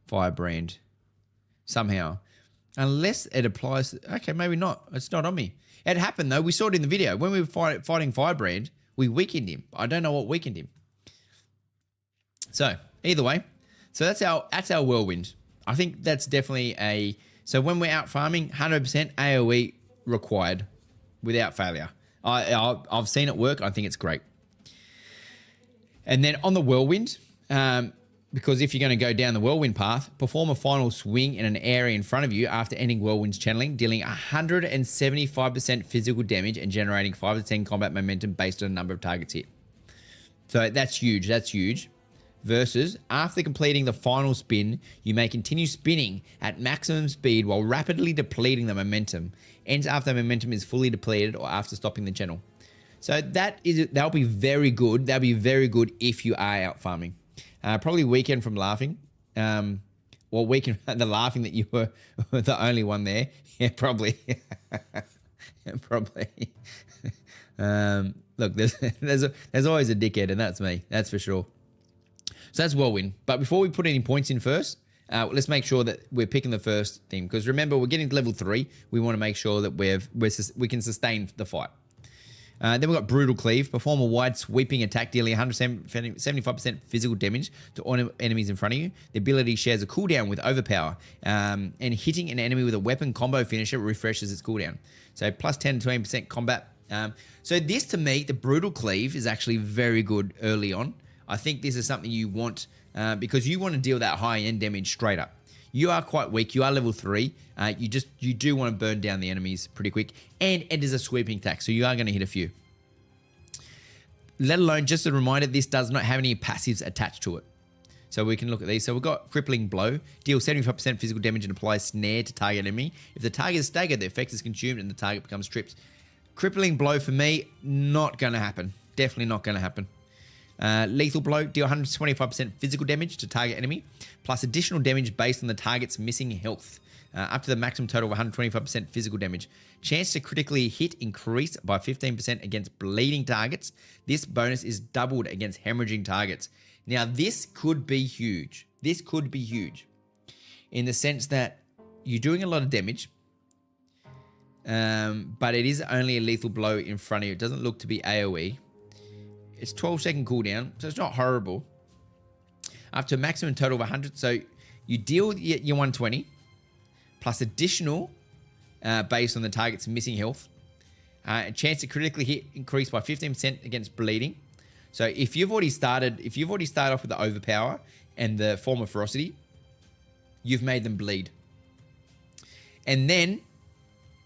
Firebrand somehow. Unless it applies. Okay, maybe not. It's not on me. It happened though. We saw it in the video. When we were fighting Firebrand, we weakened him. I don't know what weakened him. So either way, so that's our Whirlwind. I think that's definitely a. So when we're out farming, 100% AOE required without failure. I've seen it work. I think it's great. And then on the Whirlwind, because if you're going to go down the Whirlwind path, perform a final swing in an area in front of you after ending Whirlwind's channeling, dealing 175% physical damage and generating 5 to 10 combat momentum based on a number of targets hit. So that's huge. That's huge. Versus, after completing the final spin, you may continue spinning at maximum speed while rapidly depleting the momentum. Ends after momentum is fully depleted or after stopping the channel. So that'll be very good. That'll be very good if you are out farming. Probably weekend from laughing. Well, weekend the laughing that you were the only one there. Yeah, probably. Probably. Look, there's always a dickhead, and that's me. That's for sure. So that's whirlwind. But before we put any points in first, let's make sure that we're picking the first thing, because remember, we're getting to level 3. We want to make sure that we can sustain the fight. Then we've got Brutal Cleave. Perform a wide sweeping attack, dealing 175% physical damage to all enemies in front of you. The ability shares a cooldown with Overpower, and hitting an enemy with a weapon combo finisher refreshes its cooldown. So plus 10 to 20% combat. So this, to me, the Brutal Cleave is actually very good early on. I think this is something you want because you want to deal that high-end damage straight up. You are quite weak. You are level 3. You do want to burn down the enemies pretty quick. And it is a sweeping attack, so you are going to hit a few. Let alone, just a reminder, this does not have any passives attached to it. So we can look at these. So we've got Crippling Blow. Deal 75% physical damage and apply snare to target enemy. If the target is staggered, the effect is consumed and the target becomes stripped. Crippling Blow for me, not going to happen. Definitely not going to happen. Lethal Blow, deal 125% physical damage to target enemy, plus additional damage based on the target's missing health, up to the maximum total of 125% physical damage. Chance to critically hit increased by 15% against bleeding targets. This bonus is doubled against hemorrhaging targets. Now, this could be huge. This could be huge in the sense that you're doing a lot of damage, but it is only a lethal blow in front of you. It doesn't look to be AoE. It's 12-second cooldown, so it's not horrible. Up to a maximum total of 100. So you deal your 120, plus additional based on the target's missing health. A chance to critically hit increased by 15% against bleeding. So if you've already started off with the Overpower and the Form of Ferocity, you've made them bleed. And then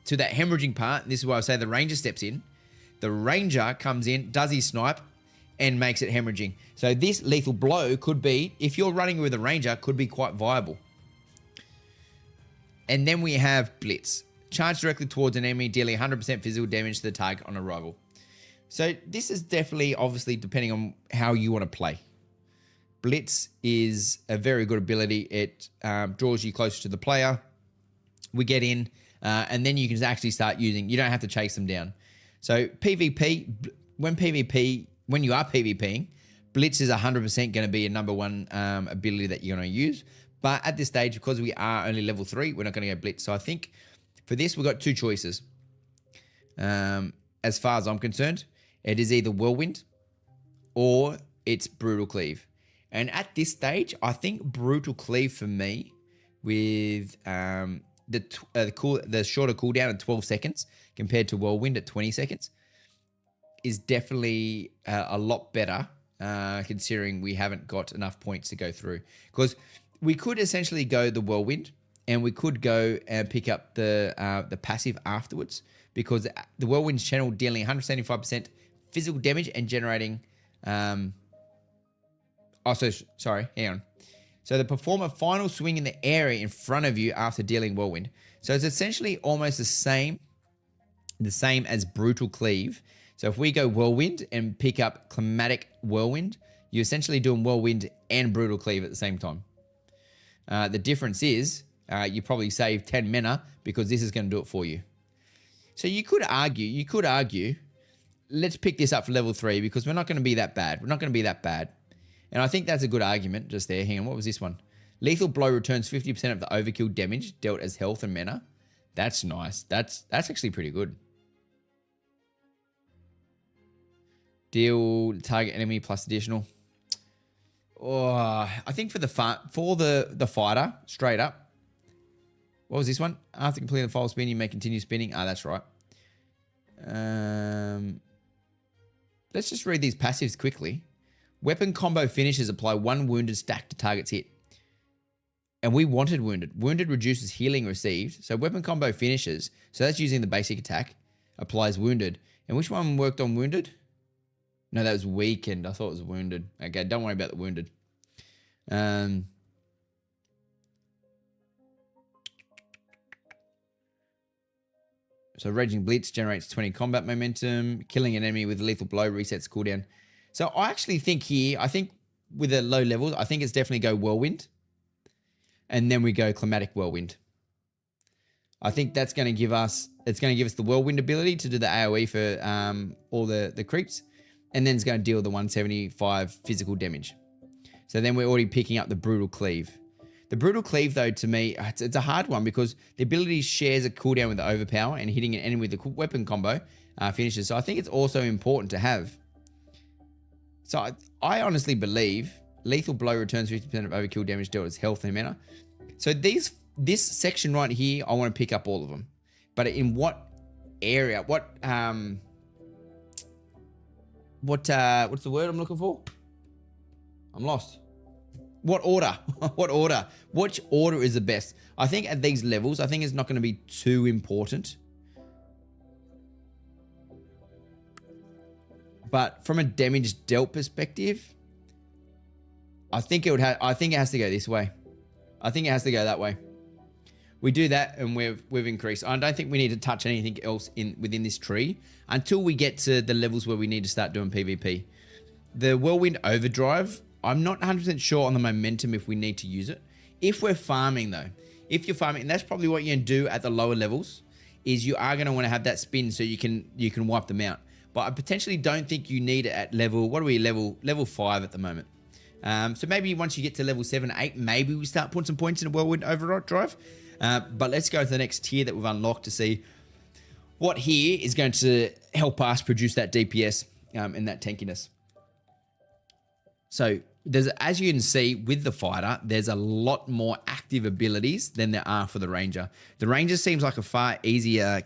to that hemorrhaging part, this is why I say the Ranger steps in. The Ranger comes in, does his snipe, and makes it hemorrhaging. So this lethal blow could be, if you're running with a Ranger, could be quite viable. And then we have Blitz. Charge directly towards an enemy, dealing 100% physical damage to the target on arrival. So this is definitely, obviously, depending on how you want to play. Blitz is a very good ability. It draws you closer to the player. We get in, and then you can actually start using, you don't have to chase them down. So PvP, when you are PvPing, Blitz is 100% going to be a number one ability that you're going to use. But at this stage, because we are only level 3, we're not going to go Blitz. So I think for this, we've got 2 choices. As far as I'm concerned, it is either Whirlwind or it's Brutal Cleave. And at this stage, I think Brutal Cleave for me, with the shorter cooldown at 12 seconds compared to Whirlwind at 20 seconds, is definitely a lot better, considering we haven't got enough points to go through. Because we could essentially go the Whirlwind, and we could go and pick up the passive afterwards, because the Whirlwind's channel dealing 175% physical damage and generating... sorry, hang on. So the perform a final swing in the area in front of you after dealing Whirlwind. So it's essentially almost the same as Brutal Cleave. So if we go Whirlwind and pick up Climatic Whirlwind, you're essentially doing Whirlwind and Brutal Cleave at the same time. The difference is you probably save 10 mana because this is going to do it for you. So you could argue, let's pick this up for level 3 because we're not going to be that bad. We're not going to be that bad. And I think that's a good argument just there. Hang on, what was this one? Lethal Blow returns 50% of the overkill damage dealt as health and mana. That's nice. That's actually pretty good. Deal target enemy plus additional. Oh, I think for the fighter, straight up. What was this one? After completing the fall spin, you may continue spinning. Ah, that's right. Let's just read these passives quickly. Weapon combo finishes apply 1 wounded stack to target's hit. And we wanted wounded. Wounded reduces healing received. So weapon combo finishes. So that's using the basic attack. Applies wounded. And which one worked on wounded? No, that was weakened. I thought it was wounded. Okay, don't worry about the wounded. So Raging Blitz generates 20 combat momentum. Killing an enemy with a lethal blow resets cooldown. So I actually think here, I think with the low levels, I think it's definitely go Whirlwind. And then we go Climatic Whirlwind. I think that's going to give us, it's going to give us the Whirlwind ability to do the AoE for all the creeps. And then it's going to deal the 175 physical damage. So then we're already picking up the Brutal Cleave. The Brutal Cleave, though, to me, it's a hard one because the ability shares a cooldown with the Overpower, and hitting an enemy with the weapon combo finishes. So I think it's also important to have. So I honestly believe Lethal Blow returns 50% of overkill damage dealt as health and mana. So this section right here, I want to pick up all of them. But in what area? What's the word I'm looking for? I'm lost. What order? What order? Which order is the best? I think at these levels, I think it's not going to be too important. But from a damage dealt perspective, I think it has to go this way. I think it has to go that way. We do that and we've increased. I don't think we need to touch anything else within this tree until we get to the levels where we need to start doing PvP. The Whirlwind Overdrive, I'm not 100% sure on the momentum if we need to use it. If we're farming though, if you're farming, and that's probably what you're going to do at the lower levels, is you are going to want to have that spin so you can wipe them out. But I potentially don't think you need it at level, what are we, level 5 at the moment. So maybe once you get to level 7, 8, maybe we start putting some points in a Whirlwind Overdrive. But let's go to the next tier that we've unlocked to see what here is going to help us produce that DPS and that tankiness. So as you can see with the fighter, there's a lot more active abilities than there are for the ranger. The ranger seems like a far easier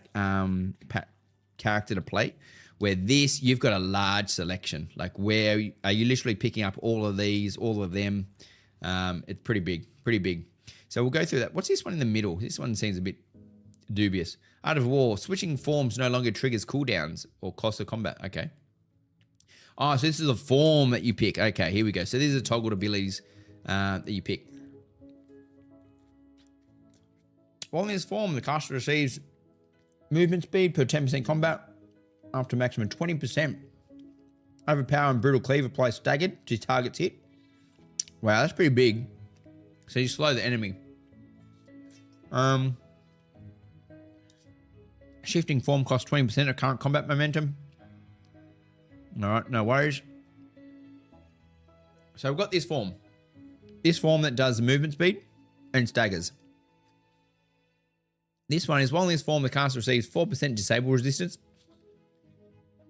character to play, where this, you've got a large selection. Like where are you literally picking up all of these, all of them? It's pretty big. So we'll go through that. What's this one in the middle? This one seems a bit dubious. Art of War, switching forms no longer triggers cooldowns or cost of combat. Okay. Oh, so this is a form that you pick. Okay, here we go. So these are toggled abilities that you pick. While in this form, the caster receives movement speed per 10% combat after maximum 20%. Overpower and Brutal Cleave applies staggered to targets hit. Wow, that's pretty big. So you slow the enemy. Shifting form costs 20% of current combat momentum. All right, no worries. So we've got this form. This form that does movement speed and staggers. This one is, while in this form, the caster receives 4% disable resistance.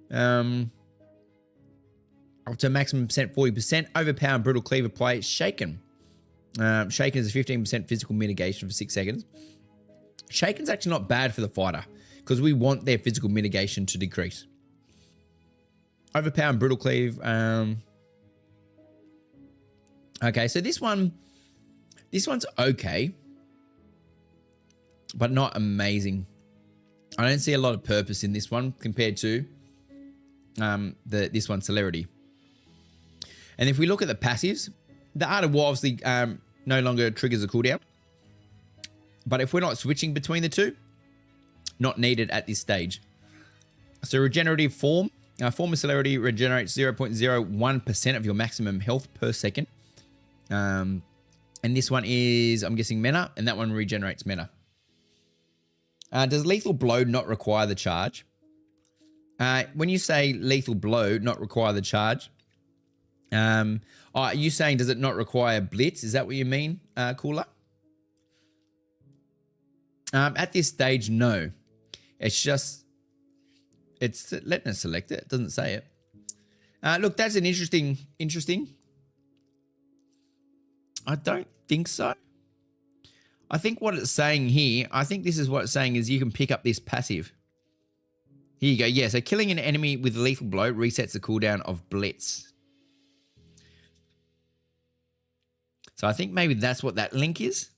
Up to maximum percent 40%. Overpower and Brutal Cleave apply Shaken. Shaken is a 15% physical mitigation for 6 seconds. Shaken's actually not bad for the fighter because we want their physical mitigation to decrease. Overpower and Brutal Cleave. Okay, so this one's okay, but not amazing. I don't see a lot of purpose in this one compared to this one, Celerity. And if we look at the passives, the Art of War obviously no longer triggers a cooldown. But if we're not switching between the two, not needed at this stage. So regenerative form. Form of Celerity regenerates 0.01% of your maximum health per second. And this one is, I'm guessing, mana, and that one regenerates mana. Does Lethal Blow not require the charge? When you say Lethal Blow not require the charge, are you saying does it not require Blitz? Is that what you mean, Cooler? At this stage, no. It's letting us select it. It doesn't say it. Look, that's an interesting. I don't think so. I think what it's saying here, I think this is what it's saying is you can pick up this passive. Here you go. Yeah, so killing an enemy with Lethal Blow resets the cooldown of Blitz. So I think maybe that's what that link is.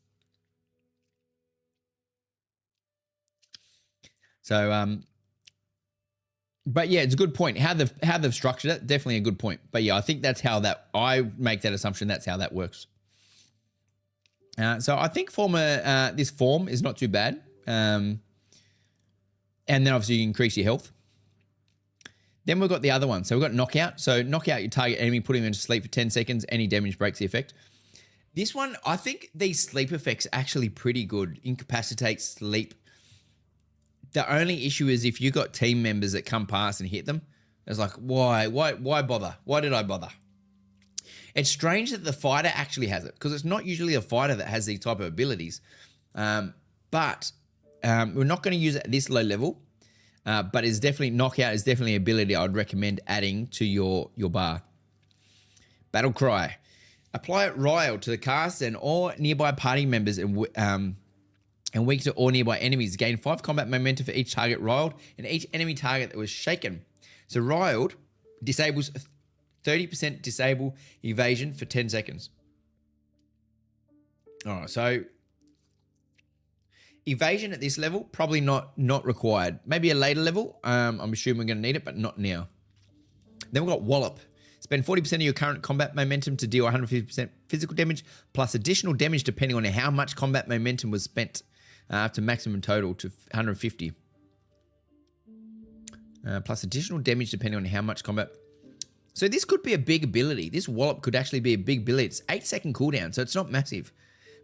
So, but yeah, it's a good point. How they've structured it, definitely a good point. But yeah, I think that's how I make that assumption. That's how that works. So I think this form is not too bad. And then obviously you increase your health. Then we've got the other one. So we've got knockout. So knock out your target enemy, putting them into sleep for 10 seconds. Any damage breaks the effect. This one, I think these sleep effects are actually pretty good. Incapacitate, sleep. The only issue is if you got team members that come past and hit them, it's like, why bother? Why did I bother? It's strange that the fighter actually has it because it's not usually a fighter that has these type of abilities. But we're not going to use it at this low level. But it's definitely knockout is definitely an ability I would recommend adding to your bar. Battle cry. Apply it rile to the cast and all nearby party members and weak to all nearby enemies. Gain 5 combat momentum for each target riled and each enemy target that was shaken. So riled disables 30% disable evasion for 10 seconds. All right, so evasion at this level, probably not required. Maybe a later level. I'm assuming we're going to need it, but not now. Then we've got Wallop. Spend 40% of your current combat momentum to deal 150% physical damage, plus additional damage depending on how much combat momentum was spent, up to maximum total to 150. Plus additional damage depending on how much combat. So this could be a big ability. This Wallop could actually be a big ability. It's 8-second cooldown, so it's not massive.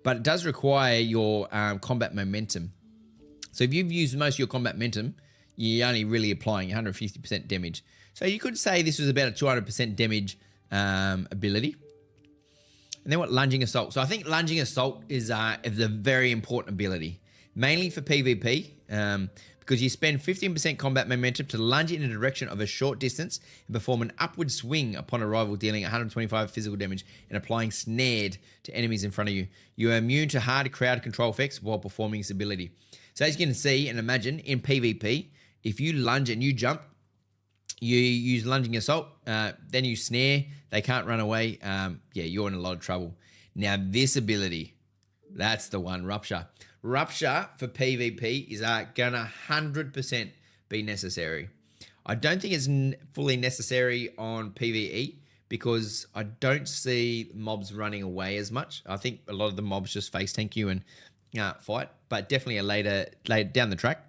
But it does require your combat momentum. So if you've used most of your combat momentum, you're only really applying 150% damage. So you could say this was about a 200% damage ability. And then what lunging assault? So I think lunging assault is a very important ability, mainly for PvP, because you spend 15% combat momentum to lunge in the direction of a short distance and perform an upward swing upon arrival, dealing 125 physical damage and applying snared to enemies in front of you. You are immune to hard crowd control effects while performing this ability. So as you can see and imagine, in PvP, if you lunge and you jump, you use lunging assault, then you snare, they can't run away. Yeah, you're in a lot of trouble. Now this ability, that's the one, Rupture. Rupture for PvP is gonna 100% be necessary. I don't think it's fully necessary on PvE because I don't see mobs running away as much. I think a lot of the mobs just face tank you and fight, but definitely a later down the track.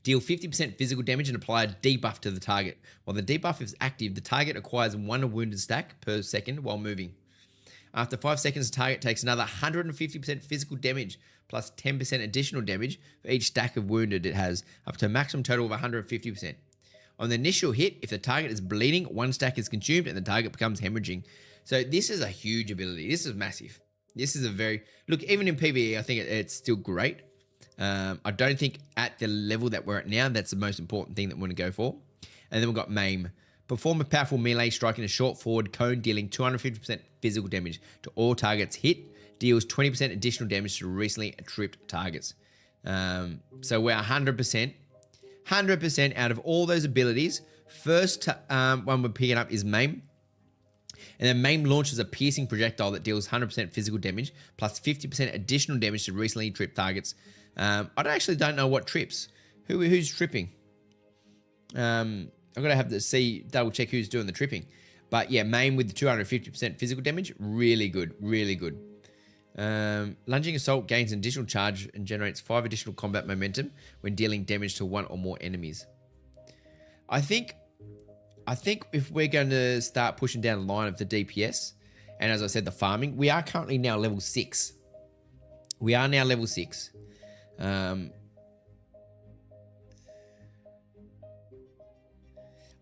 Deal 50% physical damage and apply a debuff to the target. While the debuff is active, the target acquires 1 wounded stack per second while moving. After 5 seconds, the target takes another 150% physical damage plus 10% additional damage for each stack of wounded it has, up to a maximum total of 150%. On the initial hit, if the target is bleeding, 1 stack is consumed and the target becomes hemorrhaging. So this is a huge ability. This is massive. This is a very... Look, even in PvE, I think it's still great. I don't think at the level that we're at now, that's the most important thing that we're going to go for. And then we've got Maim. Perform a powerful melee strike in a short forward cone, dealing 250% physical damage to all targets hit. Deals 20% additional damage to recently tripped targets. So we're 100% out of all those abilities. First one we're picking up is Maim. And then Maim launches a piercing projectile that deals 100% physical damage, plus 50% additional damage to recently tripped targets. I don't know what trips. Who's tripping? I've got to have to double check who's doing the tripping. But yeah, Maim with the 250% physical damage, really good, really good. Lunging assault gains an additional charge and generates 5 additional combat momentum when dealing damage to 1 or more enemies. I think if we're going to start pushing down the line of the DPS, and as I said, the farming, we are currently now level 6. We are now level 6.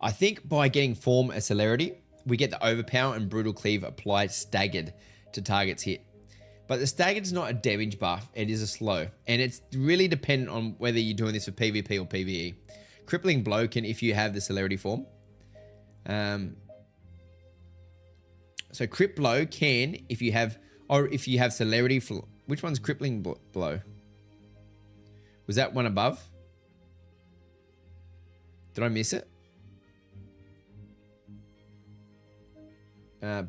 I think by getting Form a Celerity, we get the Overpower and Brutal Cleave applied staggered to targets hit. But the staggered is not a damage buff, it is a slow. And it's really dependent on whether you're doing this for PvP or PvE. Crippling Blow can if you have the Celerity form. So Crit Blow can if you have Celerity. Which one's Crippling Blow? Was that one above? Did I miss it?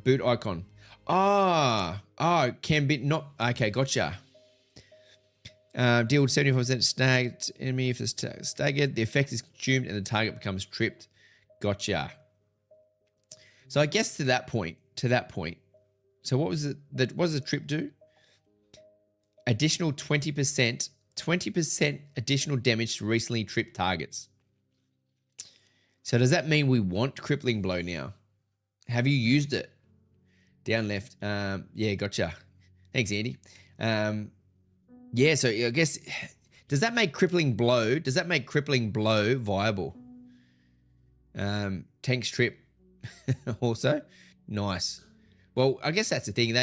Boot icon. Can be not. Okay, gotcha. Deal 75% snagged enemy if it's staggered. The effect is consumed and the target becomes tripped. Gotcha. So I guess to that point. So what was it? What does the trip do? Additional 20% 20% additional damage to recently tripped targets. So does that mean we want crippling blow now? Have you used it? Down left. Yeah, gotcha. Thanks, Andy. Yeah, so I guess, does that make crippling blow? Does that make crippling blow viable? Tank strip also. Nice. Well, I guess that's the thing.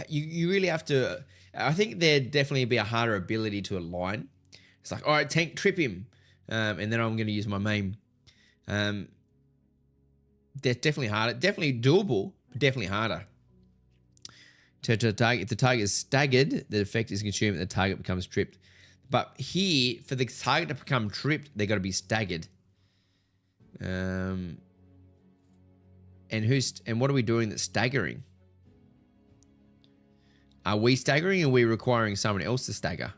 You really have to. I think there'd definitely be a harder ability to align. It's like, all right, tank trip him, and then I'm going to use my main. That's definitely harder. Definitely doable, but definitely harder. To target. If the target is staggered, the effect is consumed and the target becomes tripped. But here, for the target to become tripped, they got to be staggered. And what are we doing that's staggering? Are we staggering or are we requiring someone else to stagger?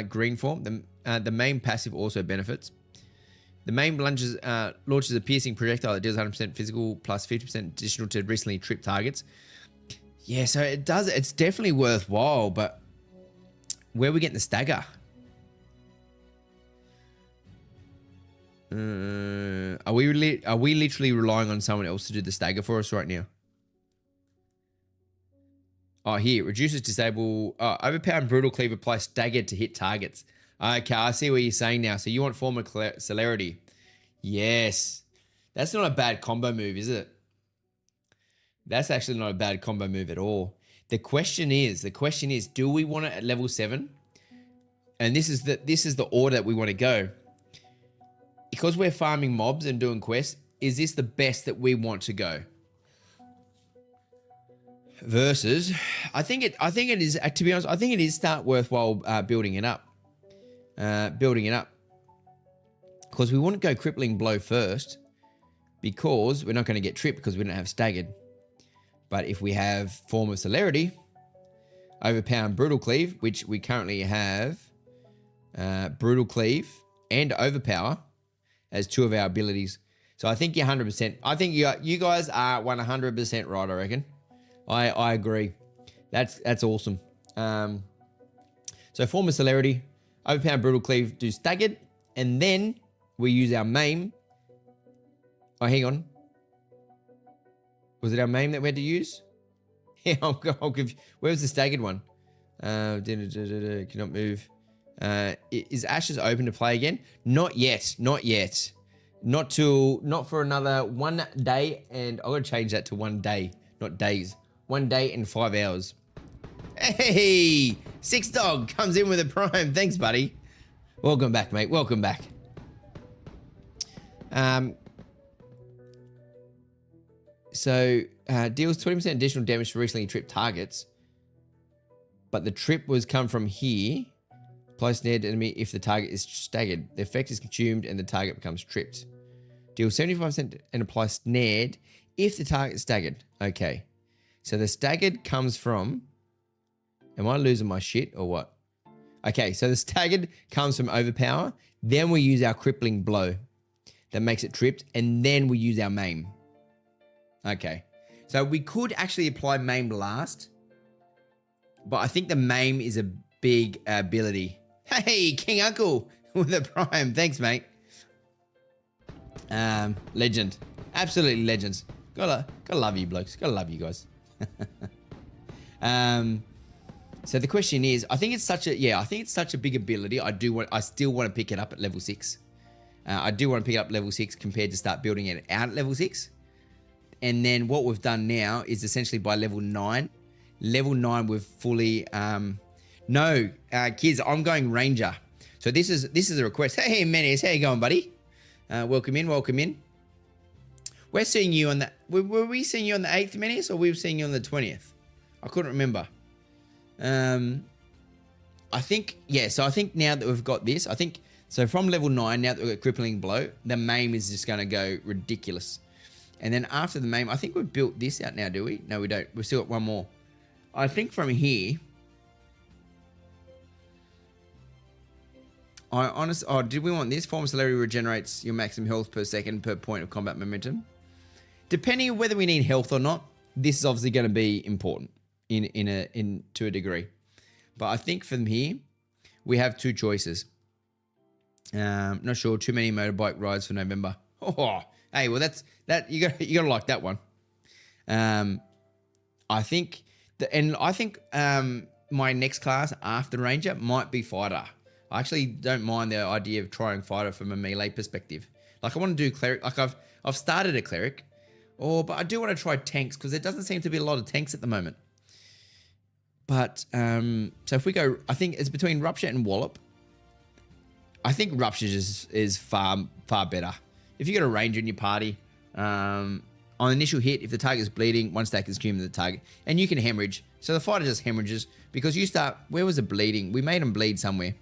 Green form. The main passive also benefits. The main launches a piercing projectile that deals 100% physical plus 50% additional to recently tripped targets. Yeah, so it does. It's definitely worthwhile, but where are we getting the stagger? Are we literally relying on someone else to do the stagger for us right now? Oh, here, reduces disable, overpower and brutal cleave apply staggered to hit targets. Okay, I see what you're saying now. So you want form of celerity. Yes. That's not a bad combo move, is it? That's actually not a bad combo move at all. The question is, do we want it at level 7? And this is the order that we want to go. Because we're farming mobs and doing quests, is this the best that we want to go? Versus, I think it is, to be honest, I think it is worthwhile building it up. Because we want to go crippling blow first, because we're not going to get tripped because we don't have staggered. But if we have form of celerity, overpower and brutal cleave, which we currently have, brutal cleave and overpower as 2 of our abilities. So I think you're 100%. I think you guys are 100% right, I reckon. I agree. That's awesome. So form of celerity, overpower and brutal cleave do staggered, and then we use our maim. Oh, hang on. Was it our maim that we had to use? Yeah, I'll give. Where was the staggered one? Cannot move. Is Ashes open to play again? Not yet. Not for another 1 day, and I'm gonna change that to 1 day, not days. 1 day and 5 hours. Hey, Six Dog comes in with a prime. Thanks, buddy. Welcome back, mate. Welcome back. So deals 20% additional damage to recently tripped targets, but the trip was come from here. Apply snare to enemy if the target is staggered. The effect is consumed and the target becomes tripped. Deal 75% and apply snared if the target is staggered. Okay. So the staggered comes from... Am I losing my shit or what? Okay, so the staggered comes from overpower. Then we use our crippling blow. That makes it tripped. And then we use our maim. Okay. So we could actually apply maim last. But I think the maim is a big ability. Hey, King Uncle with a prime. Thanks, mate. Legend. Absolutely legends. Gotta love you blokes. Gotta love you guys. So the question is, I think it's such a big ability. I still want to pick it up at level 6. I do want to pick it up level 6 compared to start building it out at level 6. And then what we've done now is essentially by level 9. Level 9 we've fully kids, I'm going Ranger. So this is a request. Hey Menace, how you going, buddy? Welcome in. We're seeing you on the... Were we seeing you on the 8th, Menace, or we were seeing you on the 20th? I couldn't remember. I think, yeah, so I think now that we've got this, so from level 9, now that we've got Crippling Blow, the maim is just going to go ridiculous. And then after the maim, I think we've built this out now, do we? No, we don't. We've still got one more. I think from here... did we want this? Form of Celerity regenerates your maximum health per second per point of combat momentum. depending on whether we need health or not, this is obviously going to be important to a degree. But I think from here, we have two choices. Not sure. Too many motorbike rides for November. Oh, hey, well you gotta like that one. I think my next class after Ranger might be Fighter. I actually don't mind the idea of trying Fighter from a melee perspective. Like I want to do Cleric. Like I've started a Cleric, but I do want to try tanks because there doesn't seem to be a lot of tanks at the moment. But so if we go, I think it's between Rupture and Wallop. I think Rupture is far better. If you got a Ranger in your party, on initial hit, if the target is bleeding, one stack is consumed to the target, and you can hemorrhage. So the fighter just hemorrhages because you start. Where was it bleeding? We made him bleed somewhere.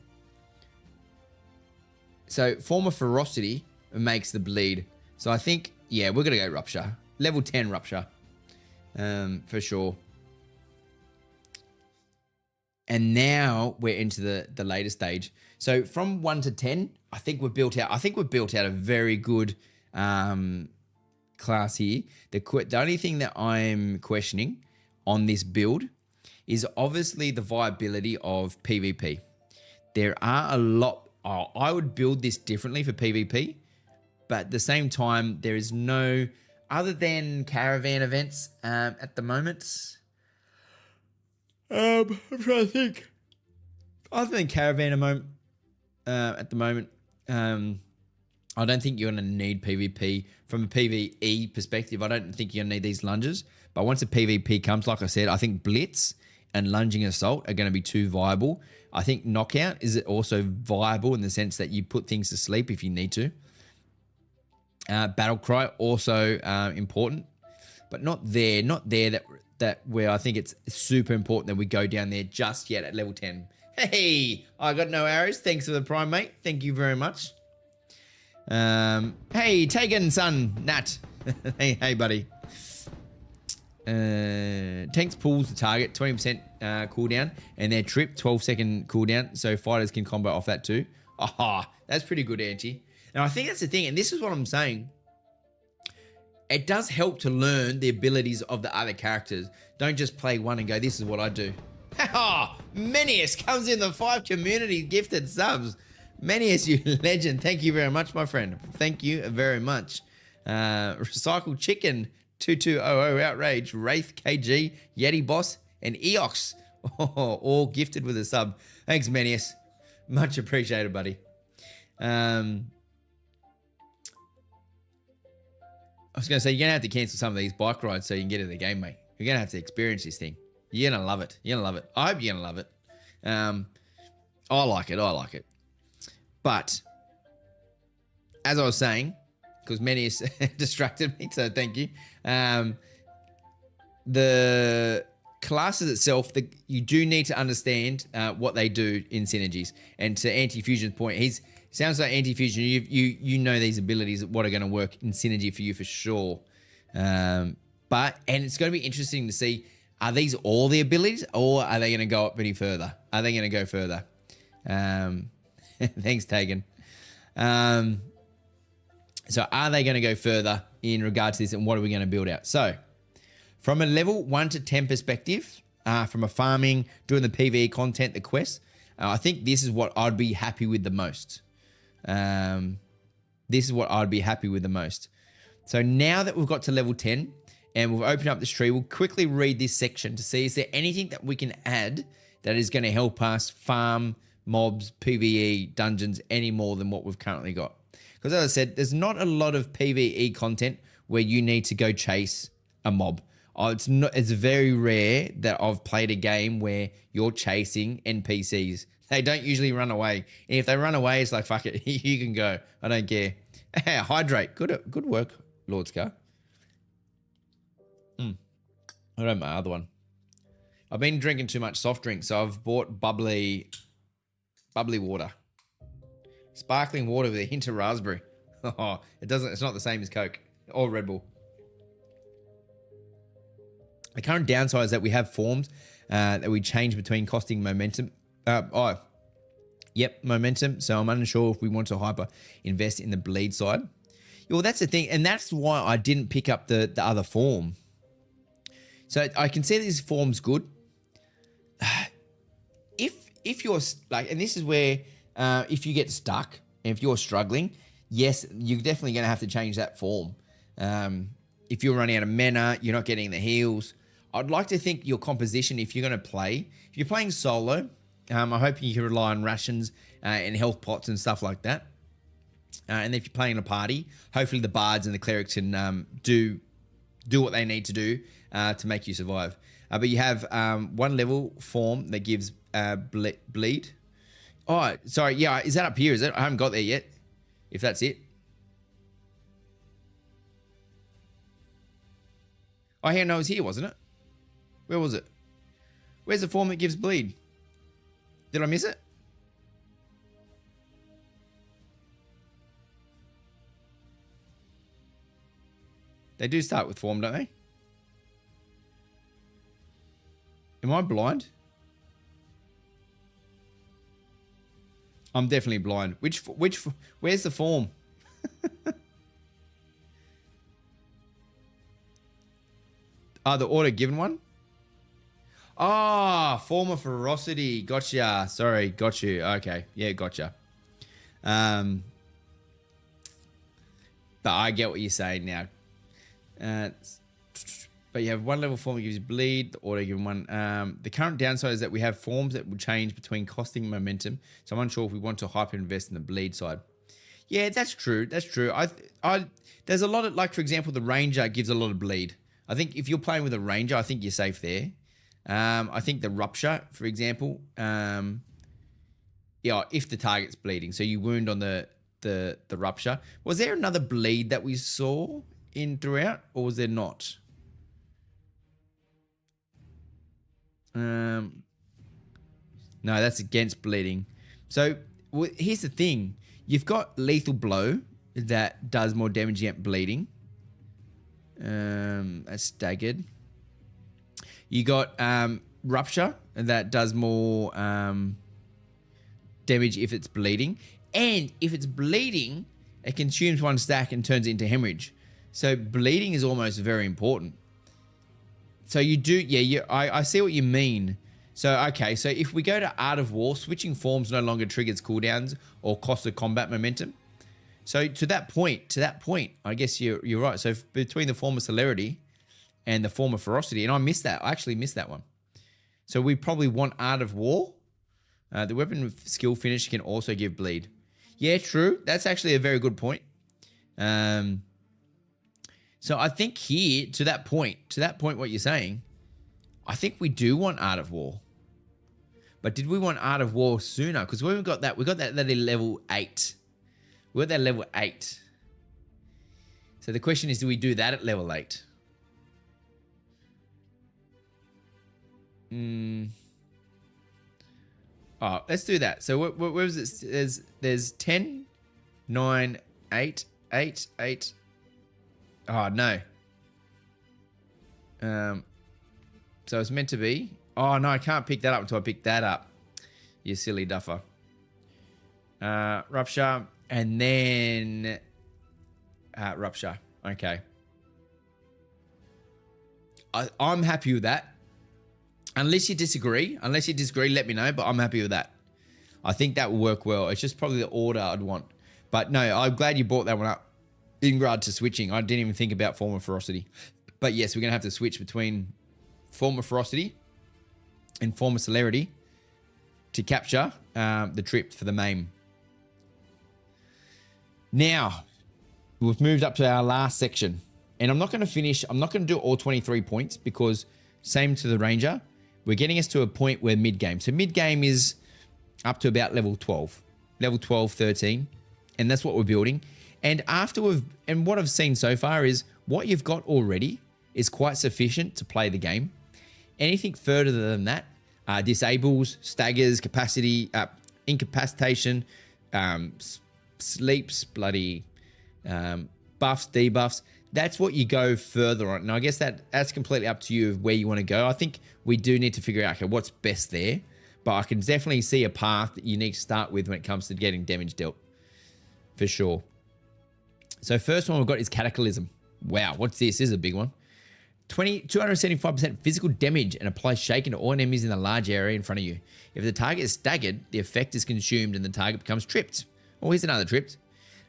So form of ferocity makes the bleed. So I think we're gonna go Rupture, level 10 Rupture, for sure. And now we're into the later stage. So from 1 to 10, I think we've built out a very good class here. The only thing that I'm questioning on this build is obviously the viability of PvP. There are a lot. I would build this differently for PvP, but at the same time, there is no other than caravan events at the moment. I'm trying to think. Other than caravan at the moment, I don't think you're going to need PvP. From a PvE perspective, I don't think you're going to need these lunges. But once a PvP comes, like I said, I think Blitz and Lunging Assault are going to be too viable. I think Knockout is also viable in the sense that you put things to sleep if you need to. Battle Cry, also important. But not there that where I think it's super important that we go down there just yet at level 10. Hey, I got no arrows. Thanks for the prime, mate. Thank you very much. Hey, Tegan, son, Nat. hey, buddy. Tanks pulls the target, 20% cooldown, and their trip, 12-second cooldown, so fighters can combo off that too. Aha, that's pretty good, Anti. Now, I think that's the thing, and this is what I'm saying. It does help to learn the abilities of the other characters. Don't just play one and go, this is what I do. Ha! Menius comes in the 5 community gifted subs. Menius, you legend. Thank you very much, my friend. Thank you very much. Recycled Chicken, 2200 Outrage, Wraith KG, Yeti Boss, and Eox. All gifted with a sub. Thanks, Menius. Much appreciated, buddy. I was going to say, you're going to have to cancel some of these bike rides so you can get in the game, mate. You're going to have to experience this thing. You're going to love it. You're going to love it. I hope you're going to love it. I like it. But, as I was saying, because Menius distracted me, so thank you. The classes itself, you do need to understand what they do in synergies. And to Anti-Fusion's point, sounds like Anti-Fusion, you know these abilities, what are going to work in synergy for you for sure. And it's going to be interesting to see, are these all the abilities or are they going to go up any further? Are they going to go further? Thanks, Tegan. So are they going to go further in regard to this and what are we going to build out? So from a level 1 to 10 perspective, from a farming, doing the PvE content, the quests, I think this is what I'd be happy with the most. So now that we've got to level 10 and we've opened up this tree, we'll quickly read this section to see, is there anything that we can add that is going to help us farm mobs, PvE, dungeons, any more than what we've currently got? Because as I said, there's not a lot of PvE content where you need to go chase a mob. It's very rare that I've played a game where you're chasing NPCs. They don't usually run away. And if they run away, it's like, fuck it, you can go. I don't care. Hydrate. Good work, Lord Scar. I don't know my other one. I've been drinking too much soft drink, so I've bought bubbly water. Sparkling water with a hint of raspberry. It's not the same as Coke or Red Bull. The current downside is that we have formed that we change between costing momentum. Momentum. So I'm unsure if we want to hyper invest in the bleed side. Well, that's the thing, and that's why I didn't pick up the other form. So I can see this form's good. If you're like, and this is where if you get stuck and if you're struggling, yes, you're definitely going to have to change that form. If you're running out of mana, you're not getting the heals. I'd like to think your composition, if you're going to play, if you're playing solo, I hope you can rely on rations and health pots and stuff like that. And if you're playing in a party, hopefully the bards and the clerics can do what they need to do to make you survive. But you have one level form that gives bleed. Oh, sorry. Yeah, is that up here? Is it? I haven't got there yet. If that's it. Oh, yeah, no, it was here, wasn't it? Where was it? Where's the form that gives bleed? Did I miss it? They do start with form, don't they? Am I blind? I'm definitely blind. Where's the form? The order given one? Ah, form of ferocity. Gotcha. Sorry, got you. Okay. Yeah, gotcha. But I get what you're saying now. But you have one level form that gives you bleed, the auto given one. The current downside is that we have forms that will change between costing momentum. So I'm unsure if we want to hyper invest in the bleed side. Yeah, that's true. That's true. There's a lot of, like, for example, the ranger gives a lot of bleed. I think if you're playing with a ranger, I think you're safe there. I think the rupture, for example, yeah, if the target's bleeding, so you wound on the rupture. Was there another bleed that we saw in throughout, or was there not? No, that's against bleeding. So here's the thing: you've got lethal blow that does more damage against bleeding. That's staggered. You got rupture that does more damage if it's bleeding, and if it's bleeding, it consumes one stack and turns it into hemorrhage. So bleeding is almost very important. So you do, yeah, I see what you mean. So, okay, so if we go to Art of War, switching forms no longer triggers cooldowns or cost of combat momentum. So to that point, I guess you're right. So between the form of celerity and the form of ferocity, and I missed that. I actually missed that one. So we probably want Art of War. The weapon skill finish can also give bleed. Yeah, true. That's actually a very good point. So I think here, to that point, what you're saying, I think we do want Art of War. But did we want Art of War sooner? Because when we got that at level 8. We got that level 8. So the question is, do we do that at level 8? Oh, let's do that. So where was it? There's 10, 9, 8, 8, 8. Oh, no. So it's meant to be. Oh, no, I can't pick that up until I pick that up. You silly duffer. Rupture. And then rupture. Okay. I'm happy with that. Unless you disagree, let me know, but I'm happy with that. I think that will work well. It's just probably the order I'd want. But no, I'm glad you brought that one up in regard to switching. I didn't even think about form of ferocity. But yes, we're going to have to switch between form of ferocity and form of celerity to capture the trip for the maim. Now, we've moved up to our last section. And I'm not going to do all 23 points because same to the ranger. We're getting us to a point where mid-game. So mid-game is up to about level 12. Level 12, 13. And that's what we're building. And what I've seen so far is what you've got already is quite sufficient to play the game. Anything further than that disables, staggers, capacity, incapacitation, sleeps, bloody buffs, debuffs. That's what you go further on. And I guess that's completely up to you of where you want to go. I think we do need to figure out, okay, what's best there. But I can definitely see a path that you need to start with when it comes to getting damage dealt. For sure. So first one we've got is Cataclysm. Wow, what's this? This is a big one. 275% physical damage and applies shaken to all enemies in the large area in front of you. If the target is staggered, the effect is consumed and the target becomes tripped. Oh, here's another tripped.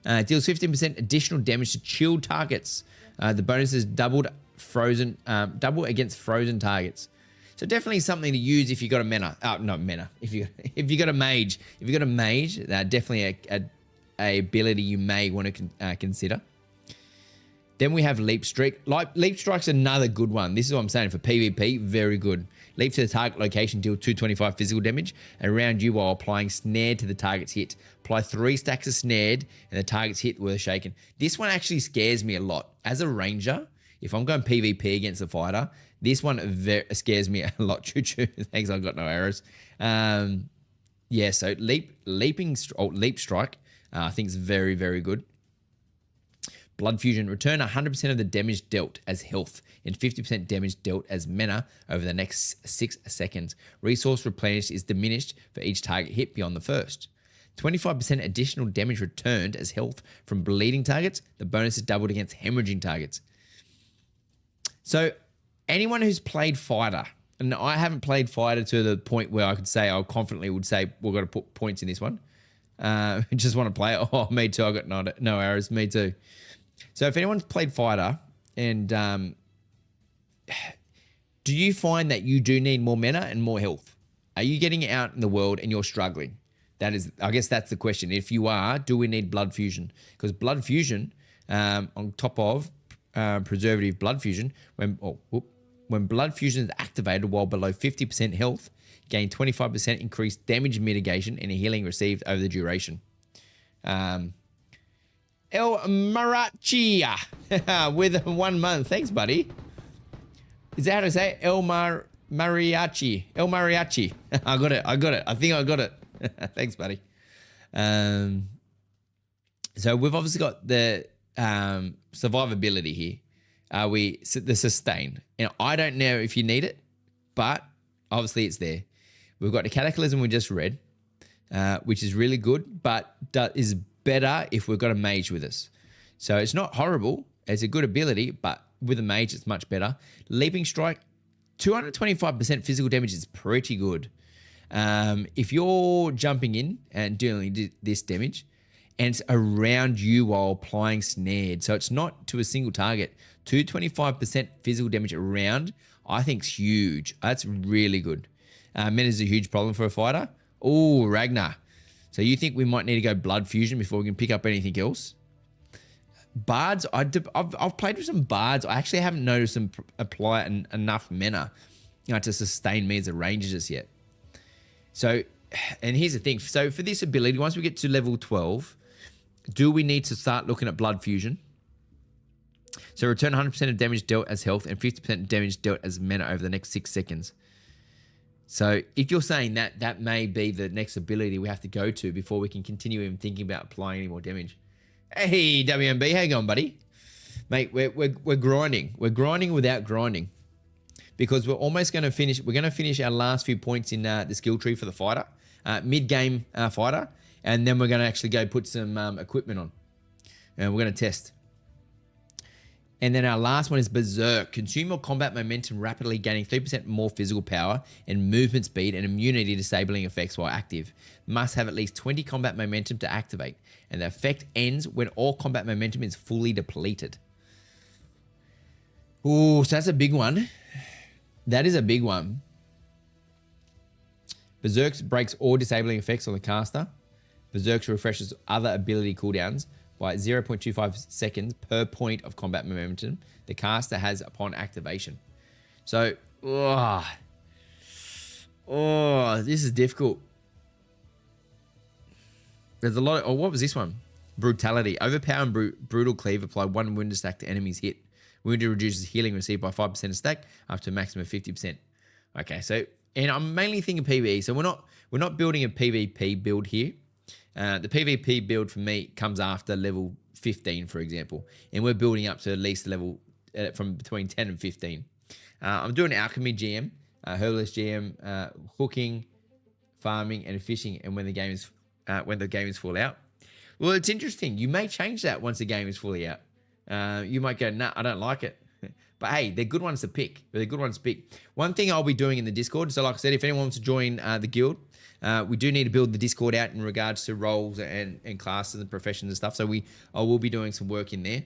Deals 15% additional damage to chilled targets. The bonus is double against frozen targets. So definitely something to use if you got a mena. Not mena. If you got a mage, definitely a ability you may want to consider. Then we have Leap Strike. Leap Strike's another good one. This is what I'm saying for PvP. Very good. Leap to the target location, deal 225 physical damage around you while applying snared to the target's hit. Apply 3 stacks of snared and the target's hit with a shaken. This one actually scares me a lot. As a ranger, if I'm going PvP against a fighter, this one scares me a lot. Choo-choo. Thanks, I've got no arrows. Yeah, so Leap Strike, I think is very, very good. Blood Fusion. Return 100% of the damage dealt as health and 50% damage dealt as mana over the next 6 seconds. Resource replenished is diminished for each target hit beyond the first. 25% additional damage returned as health from bleeding targets. The bonus is doubled against hemorrhaging targets. So anyone who's played fighter, and I haven't played fighter to the point where I could say, I confidently would say, we've got to put points in this one. Just want to play it. Oh, me too. I got no arrows. Me too. So if anyone's played fighter, and do you find that you do need more mana and more health? Are you getting out in the world and you're struggling? That is, I guess that's the question. If you are, do we need blood fusion? Because blood fusion, on top of preservative blood fusion, when blood fusion is activated while below 50% health, gain 25% increased damage mitigation and a healing received over the duration. El Marachia with 1 month. Thanks, buddy. Is that how to say it? El Mariachi. El Mariachi. I got it. I think I got it. Thanks, buddy. So we've obviously got the survivability here. The sustain. And I don't know if you need it, but obviously it's there. We've got the Cataclysm we just read, which is really good, but is better if we've got a mage with us. So it's not horrible. It's a good ability, but with a mage, it's much better. Leaping Strike, 225% physical damage is pretty good. If you're jumping in and dealing this damage, and it's around you while applying snared, so it's not to a single target, 225% physical damage around, I think is huge. That's really good. Men is a huge problem for a fighter. Oh, Ragnar. So you think we might need to go blood fusion before we can pick up anything else? Bards, I've played with some bards. I actually haven't noticed them apply enough mana to sustain me as a ranger just yet. So, and here's the thing. So for this ability, once we get to level 12, do we need to start looking at blood fusion? So return 100% of damage dealt as health and 50% damage dealt as mana over the next 6 seconds. So if you're saying that may be the next ability we have to go to before we can continue even thinking about applying any more damage. Hey, WMB, how you going, buddy? Mate, we're grinding. We're grinding without grinding. Because we're almost going to finish. We're going to finish our last few points in the skill tree for the fighter. Mid-game fighter. And then we're going to actually go put some equipment on. And we're going to test. And then our last one is Berserk. Consume your combat momentum rapidly, gaining 3% more physical power and movement speed and immunity disabling effects while active. Must have at least 20 combat momentum to activate. And the effect ends when all combat momentum is fully depleted. Ooh, so that's a big one. That is a big one. Berserk breaks all disabling effects on the caster. Berserk refreshes other ability cooldowns by 0.25 seconds per point of combat momentum the caster has upon activation. So, this is difficult. There's a lot of, what was this one? Brutality. Overpower and brutal cleave apply 1 wounded stack to enemy's hit. Wounded reduces healing received by 5% a stack up to a maximum of 50%. Okay, so, and I'm mainly thinking PvE. So we're not building a PvP build here. The PvP build for me comes after level 15, for example. And we're building up to at least level from between 10 and 15. I'm doing Alchemy GM, Herbalist GM, hooking, farming, and fishing. And when the game is full out. Well, it's interesting. You may change that once the game is fully out. You might go, nah, I don't like it. But hey, they're good ones to pick. They're good ones to pick. One thing I'll be doing in the Discord, so like I said, if anyone wants to join the guild, we do need to build the Discord out in regards to roles and classes and professions and stuff. So I will be doing some work in there.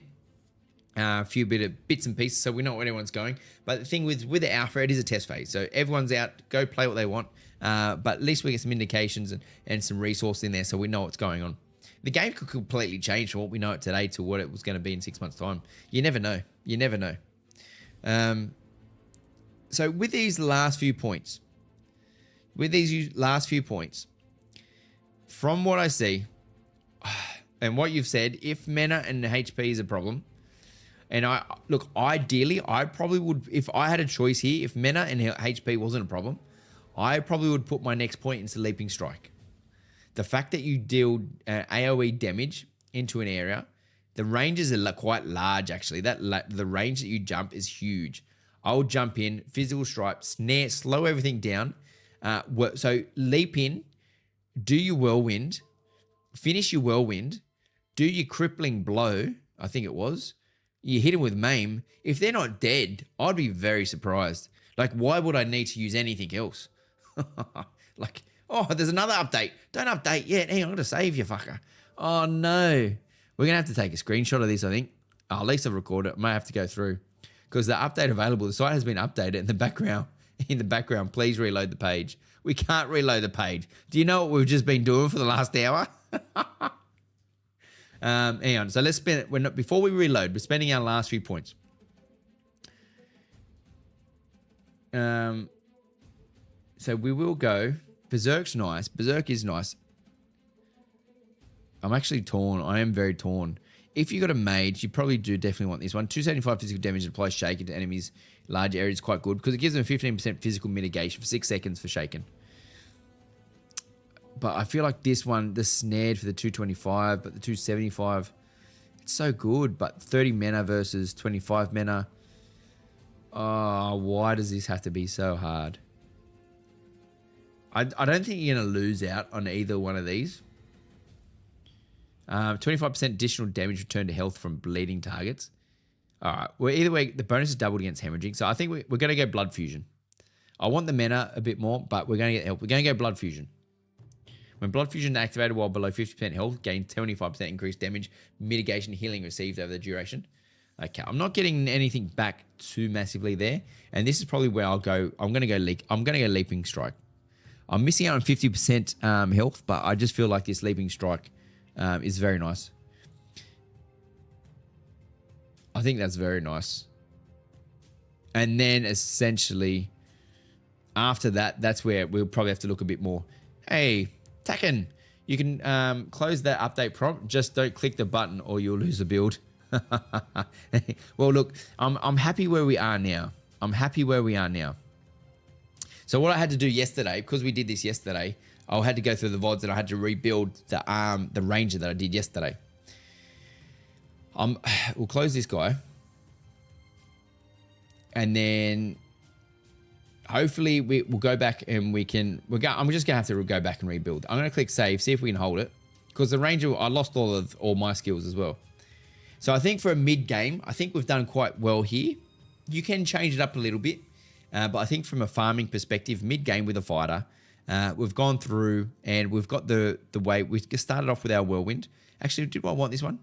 A few bits and pieces, so we know where everyone's going. But the thing with the alpha, it is a test phase. So everyone's out, go play what they want. But at least we get some indications and some resource in there so we know what's going on. The game could completely change from what we know it today to what it was going to be in 6 months' time. You never know. You never know. So with these last few points, from what I see, and what you've said, if mana and HP is a problem, and ideally, I probably would, if I had a choice here, if mana and HP wasn't a problem, I probably would put my next point into Leaping Strike. The fact that you deal AoE damage into an area, the ranges are quite large actually. The range that you jump is huge. I'll jump in, physical strike, snare, slow everything down. So leap in, do your whirlwind, finish your whirlwind, do your crippling blow, I think it was. You hit them with maim. If they're not dead, I'd be very surprised. Like, why would I need to use anything else? Like, oh, there's another update. Don't update yet. Hang on, I'm going to save you, fucker. Oh, no. We're going to have to take a screenshot of this, I think. Oh, at least I've recorded it. I may have to go through. Because the update available, the site has been updated in the background. In the background, please reload the page. We can't reload the page. Do you know what we've just been doing for the last hour? Hang on. So let's spend it. Before we reload, we're spending our last few points. So we will go. Berserk's nice. Berserk is nice. I'm actually torn. I am very torn. If you got a mage, you probably do definitely want this one. 275 physical damage that applies shaken to enemies. Large areas is quite good because it gives them 15% physical mitigation for 6 seconds for shaken. But I feel like this one, the snared for the 225, but the 275, it's so good. But 30 mana versus 25 mana. Oh, why does this have to be so hard? I don't think you're going to lose out on either one of these. 25% additional damage returned to health from bleeding targets. All right. Well, either way, the bonus is doubled against hemorrhaging. So I think we're going to go Blood Fusion. I want the mana a bit more, but we're going to get help. We're going to go Blood Fusion. When Blood Fusion is activated while below 50% health, gain 25% increased damage, mitigation, healing received over the duration. Okay, I'm not getting anything back too massively there, and this is probably where I'll go. I'm going to go Leaping Strike. I'm missing out on 50% health, but I just feel like this Leaping Strike is very nice. I think that's very nice. And then essentially, after that, that's where we'll probably have to look a bit more. Hey, Taken, you can close that update prompt. Just don't click the button or you'll lose a build. Well, look, I'm happy where we are now. So what I had to do yesterday, because we did this yesterday, I had to go through the VODs and I had to rebuild the ranger that I did yesterday. We'll close this guy. And then hopefully we'll go back and we can... I'm just going to have to go back and rebuild. I'm going to click save, see if we can hold it. Because the ranger, I lost all my skills as well. So I think for a mid-game, I think we've done quite well here. You can change it up a little bit. But I think from a farming perspective, mid-game with a fighter, we've gone through and we've got the way... We started off with our whirlwind. Actually, did I want this one?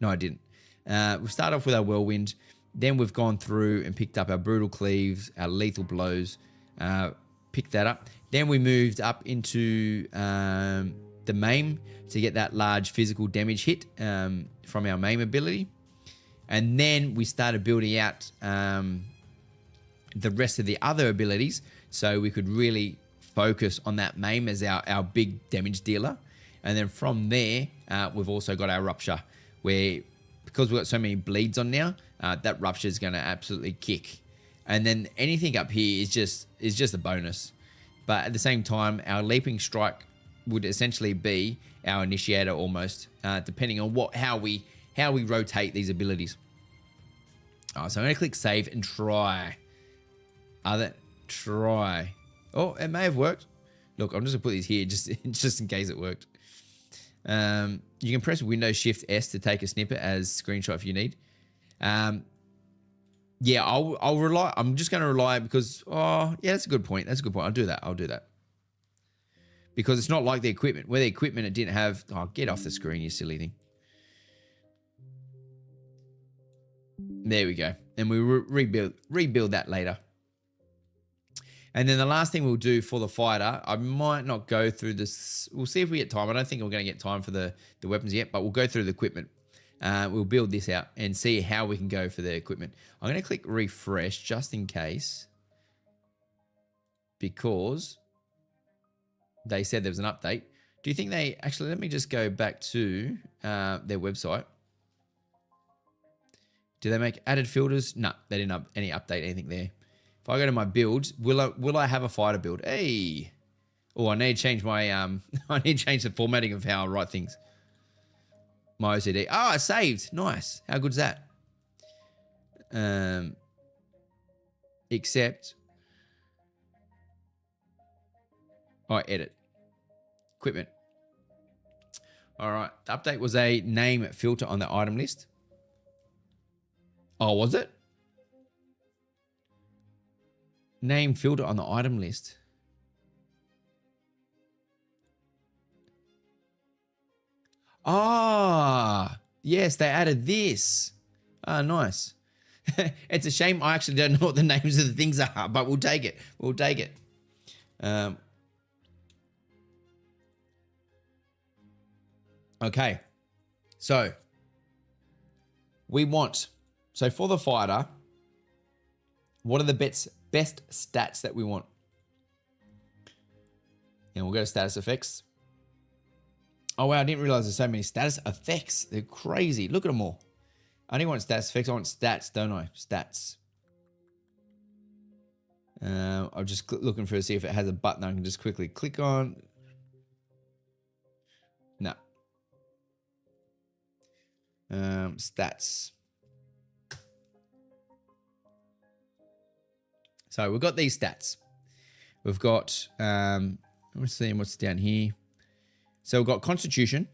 No, I didn't. We've started off with our whirlwind. Then we've gone through and picked up our brutal cleaves, our lethal blows, picked that up. Then we moved up into the maim to get that large physical damage hit from our maim ability. And then we started building out the rest of the other abilities so we could really focus on that maim as our big damage dealer. And then from there, we've also got our rupture where, because we've got so many bleeds on now, that rupture is going to absolutely kick. And then anything up here is just a bonus. But at the same time, our leaping strike would essentially be our initiator almost, depending on how we rotate these abilities. So I'm going to click save and try. Oh, it may have worked. Look, I'm just going to put these here just in case it worked. You can press Windows Shift S to take a snippet as screenshot if you need. Yeah, I'll rely. I'm just going to rely because, yeah, that's a good point. That's a good point. I'll do that. Because it's not like the equipment. Where the equipment, it didn't have, get off the screen, you silly thing. There we go. And we rebuild that later. And then the last thing we'll do for the fighter, I might not go through this. We'll see if we get time. I don't think we're going to get time for the weapons yet, but we'll go through the equipment. We'll build this out and see how we can go for the equipment. I'm going to click refresh just in case, because they said there was an update. Do you think they actually, let me just go back to their website. Do they make added filters? No, they didn't update anything there. If I go to my builds, will I have a fighter build? Hey. Oh, I need to change my I need to change the formatting of how I write things. My OCD. Oh, I saved. Nice. How good's that? Except edit. Equipment. All right. The update was a name filter on the item list. Oh, was it? Name filter on the item list. Ah, yes, they added this. Ah, nice. It's a shame I actually don't know what the names of the things are, but we'll take it. We'll take it. Okay. So, so for the fighter, what are the best stats that we want? And we'll go to status effects. Oh, wow, I didn't realize there's so many status effects. They're crazy. Look at them all. I don't want status effects. I want stats, don't I? Stats. I'm just looking for to see if it has a button I can just quickly click on. No. Stats. So we've got these stats. We've got, I'm seeing what's down here. So we've got Constitution,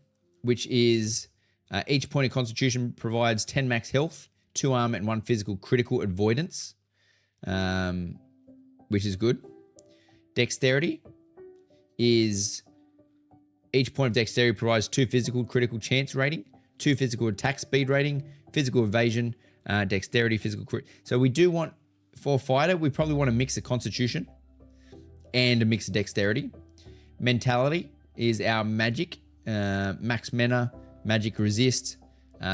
which is each point of Constitution provides 10 max health, 2 armor, and 1 physical critical avoidance, which is good. Dexterity is each point of Dexterity provides 2 physical critical chance rating, 2 physical attack speed rating, physical evasion, Dexterity, physical crit. So we do want, for a fighter, we probably want to mix a Constitution and a mix of Dexterity. Mentality is our magic, max mana, magic resist,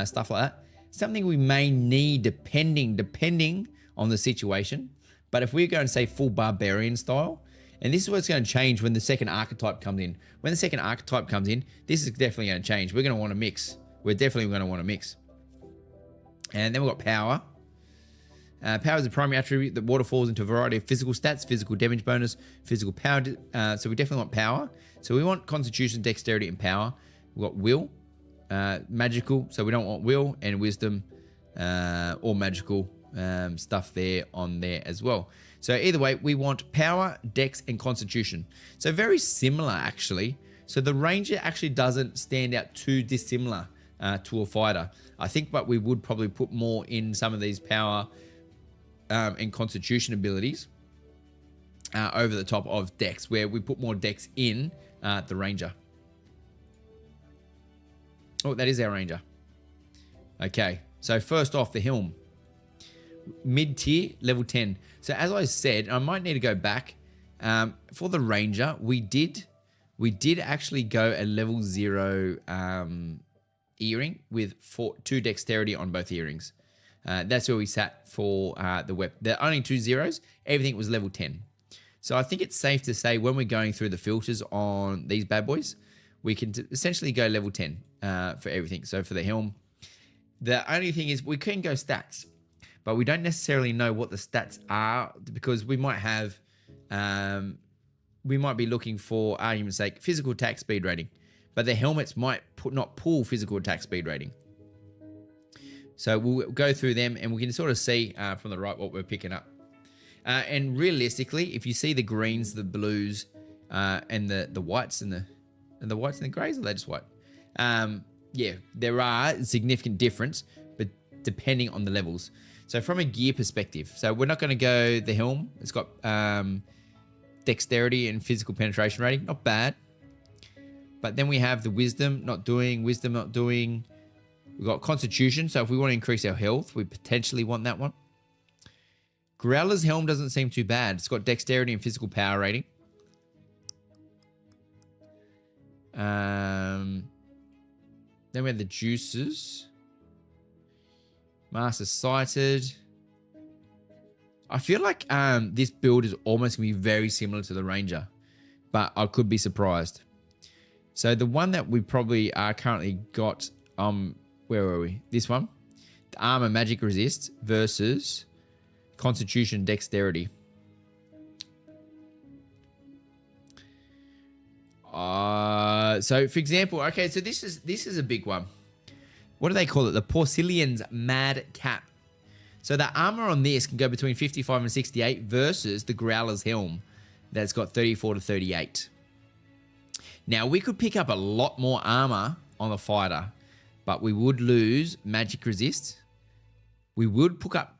stuff like that. Something we may need depending on the situation. But if we're going to say full barbarian style, and this is what's going to change when the second archetype comes in. When the second archetype comes in, this is definitely going to change. We're going to want to mix. We're definitely going to want to mix. And then we've got power. Power is a primary attribute that waterfalls into a variety of physical stats, physical damage bonus, physical power. So we definitely want power. So we want Constitution, Dexterity, and power. We've got will, magical. So we don't want will and wisdom or magical stuff there on there as well. So either way, we want power, dex, and Constitution. So very similar actually. So the Ranger actually doesn't stand out too dissimilar to a fighter. I think, but we would probably put more in some of these power and Constitution abilities over the top of Dex, where we put more Dex in the Ranger. Oh, that is our Ranger. Okay, so first off, the helm. Mid-tier, level 10. So as I said, I might need to go back. For the Ranger, we did actually go a level 0 earring with 2 Dexterity on both earrings. That's where we sat for the weapon. There are only 2 zeros. Everything was level 10. So I think it's safe to say when we're going through the filters on these bad boys, we can essentially go level 10 for everything. So for the helm, the only thing is we can go stats, but we don't necessarily know what the stats are because we might have, we might be looking for argument's sake, physical attack speed rating, but the helmets might not pull physical attack speed rating. So we'll go through them and we can sort of see from the right what we're picking up. And realistically, if you see the greens, the blues, and the whites and the whites and the greys, or they just white? Yeah, there are significant difference, but depending on the levels. So from a gear perspective, so we're not going to go the helm. It's got dexterity and physical penetration rating, not bad. But then we have the wisdom not doing. We've got constitution, so if we want to increase our health, we potentially want that one. Growler's helm doesn't seem too bad. It's got dexterity and physical power rating. Then we have the juices. Master sighted. I feel like this build is almost going to be very similar to the Ranger, but I could be surprised. So the one that we probably are currently got, where were we? This one. The armor magic resist versus constitution dexterity. So for example, okay, so this is a big one. What do they call it? The Porcelian's Mad Cap. So the armor on this can go between 55 and 68 versus the Growler's Helm that's got 34 to 38. Now we could pick up a lot more armor on the fighter, but we would lose magic resist. We would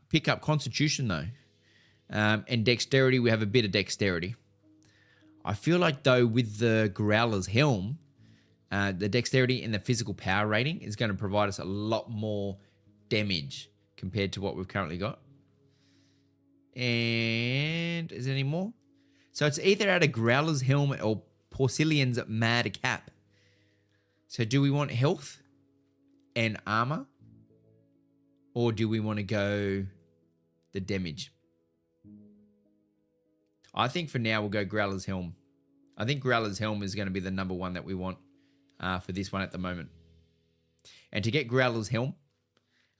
pick up constitution though. And dexterity, we have a bit of dexterity. I feel like though with the Growler's Helm, the dexterity and the physical power rating is going to provide us a lot more damage compared to what we've currently got. And is there any more? So it's either out of Growler's Helm or Porcelian's Mad Cap. So do we want health and armor? Or do we want to go the damage? I think for now we'll go Growler's Helm. I think Growler's Helm is going to be the number one that we want for this one at the moment. And to get Growler's Helm,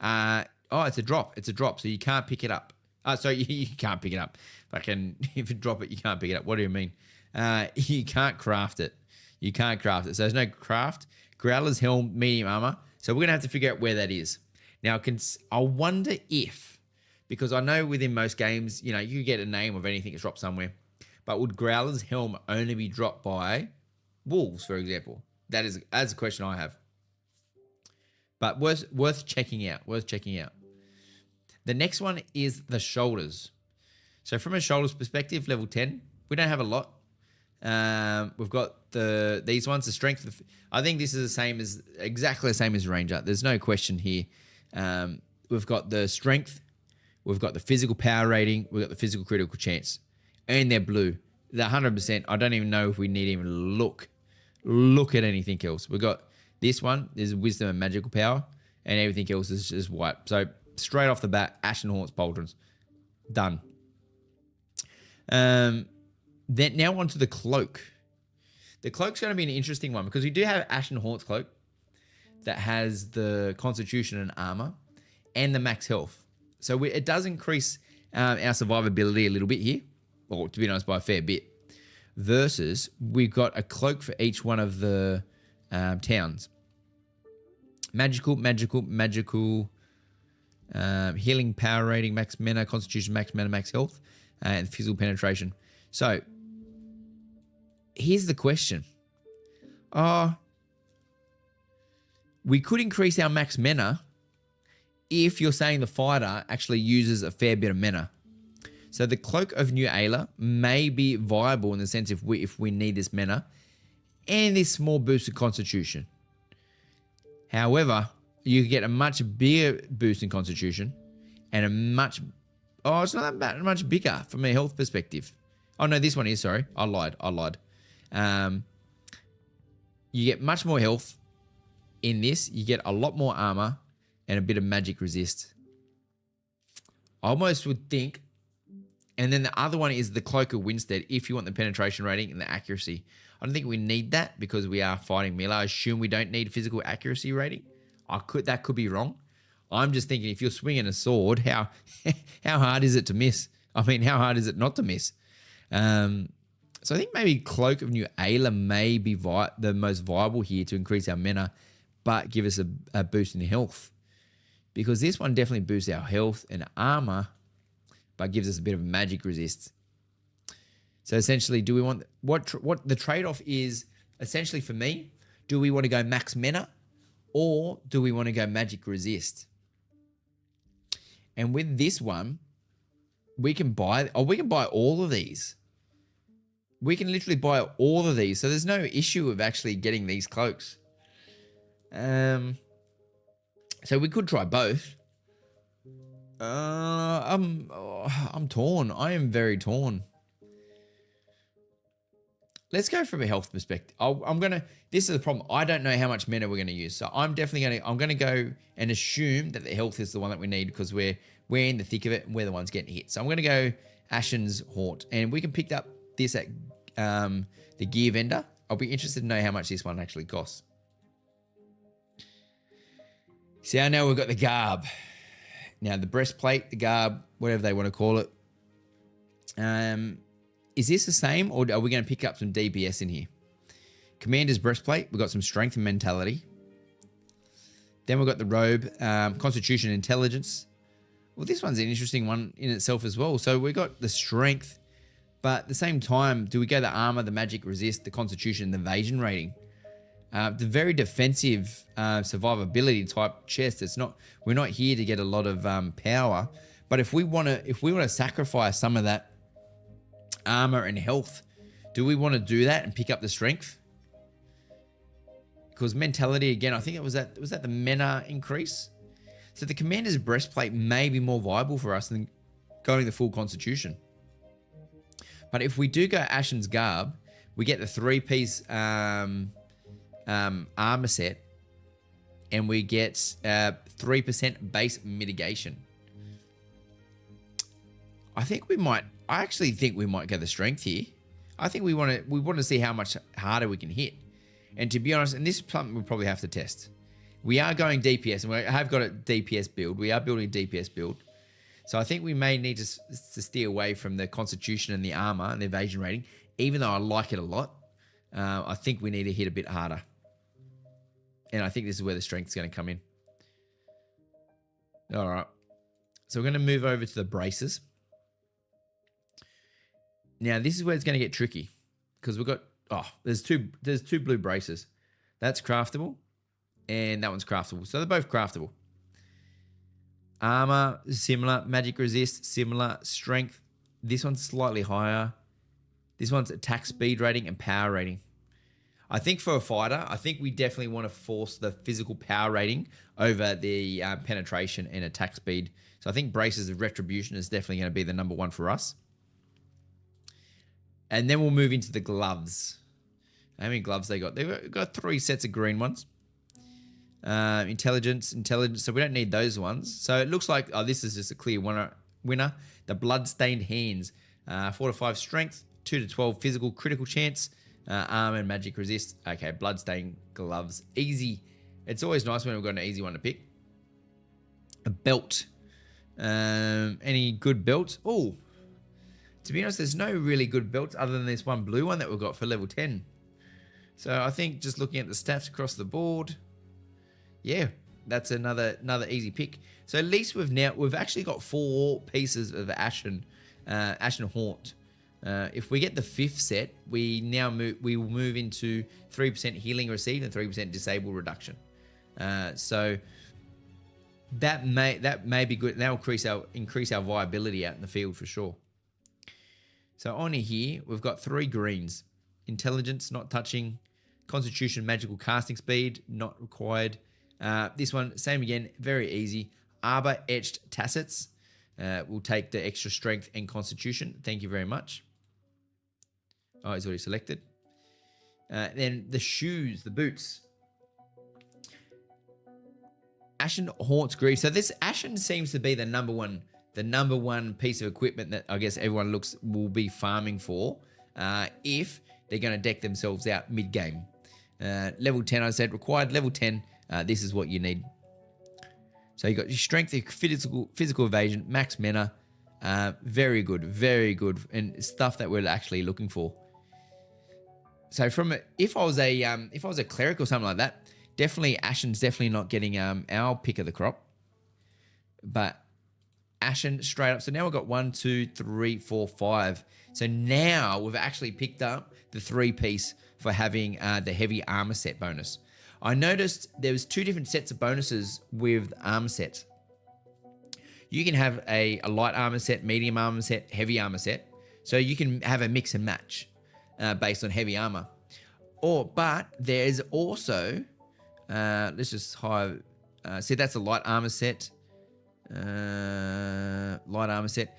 it's a drop. It's a drop, so you can't pick it up. So you can't pick it up. If you drop it, you can't pick it up. What do you mean? You can't craft it. You can't craft it. So there's no craft. Growler's Helm, medium armor. So we're going to have to figure out where that is. Now, I wonder if, because I know within most games, you get a name of anything that's dropped somewhere. But would Growler's Helm only be dropped by wolves, for example? That's a question I have. But worth checking out. Worth checking out. The next one is the shoulders. So from a shoulders perspective, level 10, we don't have a lot. We've got these ones, the strength. I think this is exactly the same as Ranger. There's no question here. We've got the strength. We've got the physical power rating. We've got the physical critical chance. And they're blue. They're 100%. I don't even know if we need to even look at anything else. We've got this one. There's wisdom and magical power. And everything else is just white. So straight off the bat, Ashen Haunts, Pauldrons. Done. Then now onto the cloak. The cloak's going to be an interesting one because we do have Ashen Haunts cloak that has the constitution and armor and the max health. So it does increase our survivability a little bit here, or to be honest, by a fair bit. Versus we've got a cloak for each one of the towns. Magical, healing power rating, max mana, constitution, max mana, max health, and physical penetration. So here's the question. We could increase our max mana if you're saying the fighter actually uses a fair bit of mana. So the Cloak of New Ayla may be viable in the sense if we need this mana and this small boost of constitution. However, you get a much bigger boost in constitution and a much... Oh, it's not that much bigger from a health perspective. Oh, no, this one is, sorry. I lied. You get much more health in this. You get a lot more armor and a bit of magic resist. I almost would think... And then the other one is the Cloak of Winstead if you want the penetration rating and the accuracy. I don't think we need that because we are fighting melee. I assume we don't need physical accuracy rating. That could be wrong. I'm just thinking if you're swinging a sword, how hard is it to miss? I mean, how hard is it not to miss? So I think maybe Cloak of New Ayla may be the most viable here to increase our mana, but give us a boost in health. Because this one definitely boosts our health and armor, but gives us a bit of magic resist. So essentially, do we want... What the trade-off is, essentially for me, Do we want to go max mana or do we want to go magic resist? And with this one, we can buy all of these. We can literally buy all of these. So there's no issue of actually getting these cloaks. So we could try both. I'm torn. I am very torn. Let's go from a health perspective. This is the problem. I don't know how much mana we're going to use. So I'm going to go and assume that the health is the one that we need because we're in the thick of it and we're the ones getting hit. So I'm going to go Ashen's Haunt. And we can pick up this at the gear vendor. I'll be interested to know how much this one actually costs. See, I know we've got the garb. Now, the breastplate, the garb, whatever they want to call it. Is this the same or are we going to pick up some DPS in here? Commander's breastplate, we've got some strength and mentality. Then we've got the robe, constitution, intelligence. Well, this one's an interesting one in itself as well. So we've got the strength, but at the same time, do we go the armor, the magic resist, the constitution, the evasion rating? The very defensive survivability type chest. We're not here to get a lot of power, but if we want to sacrifice some of that armor and health, do we want to do that and pick up the strength? Because mentality again, I think it was that the mana increase. So the commander's breastplate may be more viable for us than going the full constitution. But if we do go Ashen's garb, we get the 3-piece armor set, and we get 3% base mitigation. I actually think we might go the strength here. I think we want to see how much harder we can hit. And to be honest, and this is something we'll probably have to test. We are going DPS, and we have got a DPS build. We are building a DPS build. So I think we may need to steer away from the constitution and the armor and the evasion rating, even though I like it a lot. I think we need to hit a bit harder. And I think this is where the strength is going to come in. All right. So we're going to move over to the braces. Now, this is where it's going to get tricky because we've got, there's two blue braces. That's craftable and that one's craftable. So they're both craftable. Armor, similar. Magic resist, similar. Strength. This one's slightly higher. This one's attack speed rating and power rating. I think for a fighter, I think we definitely want to force the physical power rating over the penetration and attack speed. So I think braces of retribution is definitely going to be the number one for us. And then we'll move into the gloves. How many gloves they got? They've got 3 sets of green ones. Intelligence. So we don't need those ones. So it looks like, this is just a clear winner. The blood-stained hands. 4 to 5 strength, 2 to 12 physical critical chance, armor and magic resist. Okay, blood-stained gloves. Easy. It's always nice when we've got an easy one to pick. A belt. Any good belts? Oh, to be honest, there's no really good belts other than this one blue one that we've got for level 10. So I think just looking at the stats across the board, yeah, that's another easy pick. So at least we've actually got 4 pieces of Ashen Haunt. If we get the 5th set, we will move into 3% healing received and 3% disable reduction. So that may be good. That will increase our viability out in the field for sure. So on here, we've got 3 greens. Intelligence, not touching. Constitution, magical casting speed, not required. This one, same again, very easy. Arbor etched tacets. We'll take the extra strength and constitution. Thank you very much. Oh, it's already selected. Then the shoes, the boots. Ashen Haunts Grief. So this Ashen seems to be the number one piece of equipment that I guess everyone will be farming for if they're going to deck themselves out mid-game. Level 10, I said, required. Level 10, this is what you need. So you got your strength, your physical evasion, max mana. Very good, and stuff that we're actually looking for. So if I was a cleric or something like that, definitely Ashen's definitely not getting our pick of the crop. But Ashen straight up. So now we've got 1, 2, 3, 4, 5. So now we've actually picked up the 3-piece for having the heavy armor set bonus. I noticed there was 2 different sets of bonuses with armor sets. You can have a light armor set, medium armor set, heavy armor set. So you can have a mix and match based on heavy armor. But there's also, let's just hide. See, that's a light armor set. Light armor set.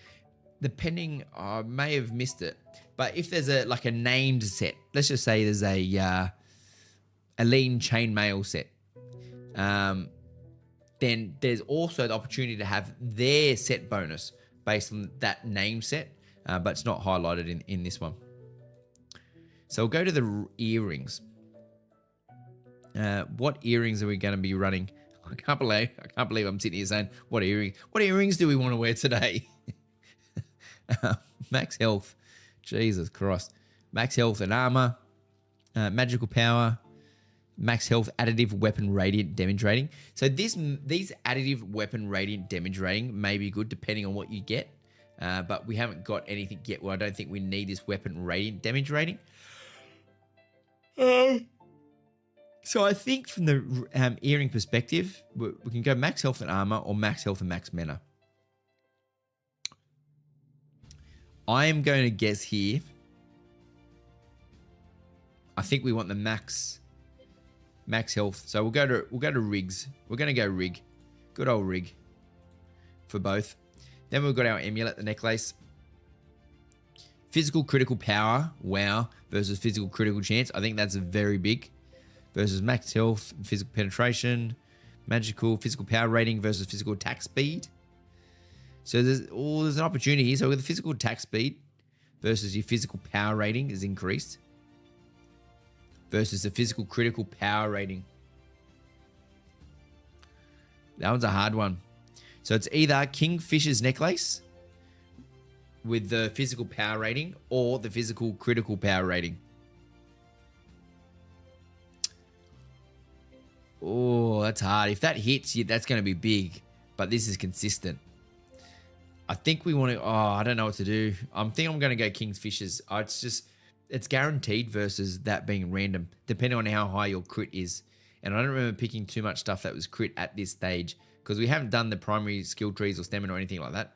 Depending, I may have missed it. But if there's a named set, let's just say there's a lean chainmail set. Then there's also the opportunity to have their set bonus based on that name set, but it's not highlighted in this one. So we'll go to the earrings. What earrings are we going to be running? I can't believe I'm sitting here saying, what earrings do we want to wear today? Max health. Jesus Christ. Max health and armor. Magical power. Max health, additive weapon radiant damage rating. So these additive weapon radiant damage rating may be good depending on what you get. But we haven't got anything yet. Well, I don't think we need this weapon radiant damage rating. So I think from the earring perspective, we can go max health and armor or max health and max mana. I am going to guess here. I think we want the max health. So we'll go to rigs. We're going to go rig. Good old rig for both. Then we've got our amulet, the necklace. Physical critical power, wow, versus physical critical chance. I think that's very big. Versus max health, physical penetration, magical physical power rating versus physical attack speed. So there's an opportunity here. So with the physical attack speed versus your physical power rating is increased. Versus the physical critical power rating. That one's a hard one. So it's either Kingfisher's necklace with the physical power rating or the physical critical power rating. Oh, that's hard. If that hits you, that's going to be big. But this is consistent. I think we want to... Oh, I don't know what to do. I think I'm going to go Kingfisher's. It's guaranteed versus that being random, depending on how high your crit is. And I don't remember picking too much stuff that was crit at this stage because we haven't done the primary skill trees or stamina or anything like that.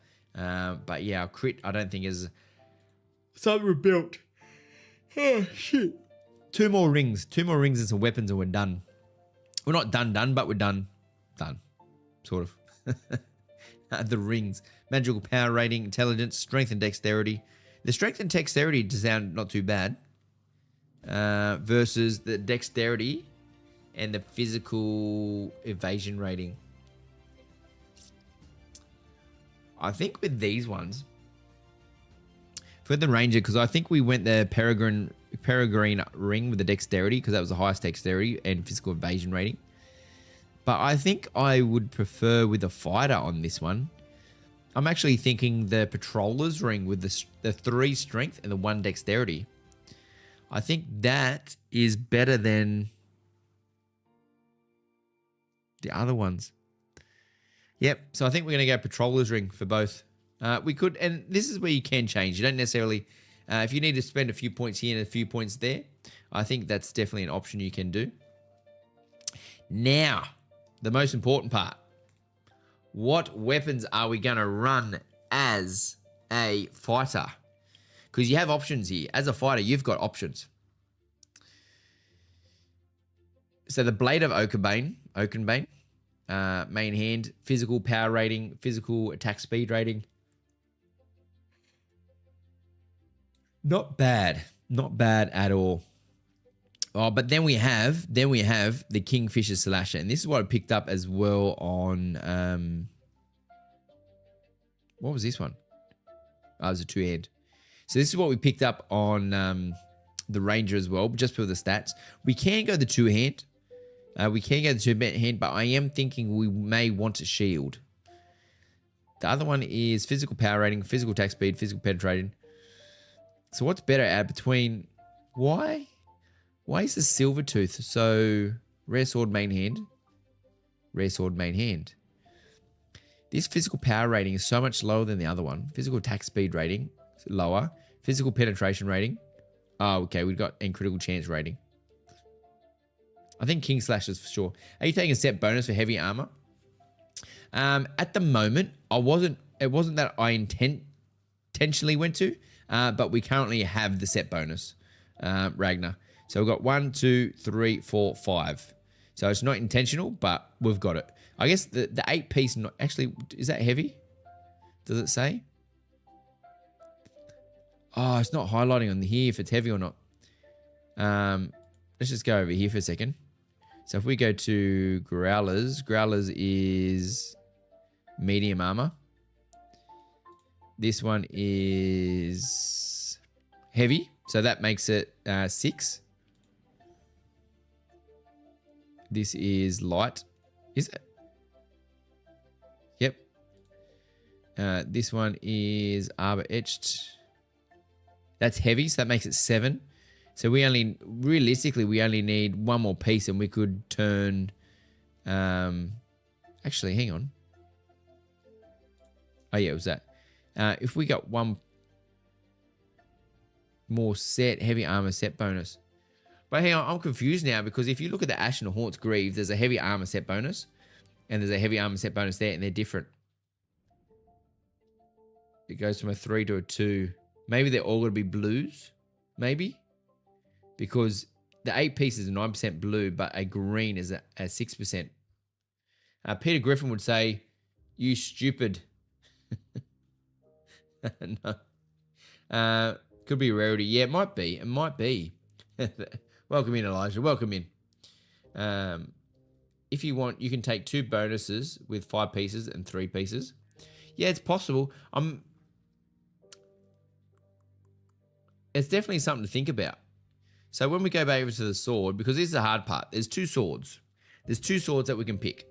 But yeah, our crit, I don't think is something we're built. Oh, shit. 2 more rings and some weapons and we're done. We're not done, but we're done. Done. Sort of. The rings. Magical power rating, intelligence, strength and dexterity. The strength and dexterity sound not too bad. Versus the dexterity and the physical evasion rating. I think with these ones, for the ranger, because I think we went the peregrine ring with the dexterity because that was the highest dexterity and physical evasion rating. But I think I would prefer with a fighter on this one. I'm actually thinking the patroller's ring with the 3 strength and the 1 dexterity. I think that is better than the other ones. Yep. So I think we're going to go patroller's ring for both. We could, and this is where you can change. You don't necessarily, if you need to spend a few points here and a few points there, I think that's definitely an option you can do. Now, the most important part. What weapons are we going to run as a fighter? Because you have options here. As a fighter, you've got options. So the Blade of Oakenbane, main hand, physical power rating, physical attack speed rating. Not bad. Not bad at all. Oh, but then we have the Kingfisher Slasher. And this is what I picked up as well on... what was this one? Oh, it was a 2-hand. So this is what we picked up on the Ranger as well, just for the stats. We can go the 2-hand. We can go the 2-hand, but I am thinking we may want a shield. The other one is physical power rating, physical attack speed, physical penetrating. So what's better at between... Why is the Silver Tooth so... Rare sword, main hand. Rare sword, main hand. This physical power rating is so much lower than the other one. Physical attack speed rating, lower. Physical penetration rating. Oh, okay. We've got and critical chance rating. I think King Slashers for sure. Are you taking a set bonus for heavy armor? At the moment, it wasn't that I intentionally went to, but we currently have the set bonus, Ragnar. So we've got 1, 2, 3, 4, 5. So it's not intentional, but we've got it. I guess the 8-piece, actually, is that heavy? Does it say? Oh, it's not highlighting on here if it's heavy or not. Let's just go over here for a second. So if we go to Growlers, Growlers is medium armor. This one is heavy, so that makes it 6. This is light. Is it? Yep. This one is arbor etched. That's heavy, so that makes it 7. So realistically, we only need one more piece and we could turn, actually, hang on. Oh yeah, it was that. If we got one more set, heavy armor set bonus. But hang on, I'm confused now because if you look at the Ashen Haunts Grieve, there's a heavy armor set bonus and there's a heavy armor set bonus there and they're different. It goes from a 3 to a 2. Maybe they're all going to be blues, maybe. Because the 8 pieces are 9% blue, but a green is at 6%. Peter Griffin would say, "You stupid." No. Could be a rarity. Yeah, it might be. It might be. Welcome in, Elijah. Welcome in. If you want, you can take 2 bonuses with 5 pieces and 3 pieces. Yeah, it's possible. It's definitely something to think about. So when we go back over to the sword, because this is the hard part, there's 2 swords. There's 2 swords that we can pick.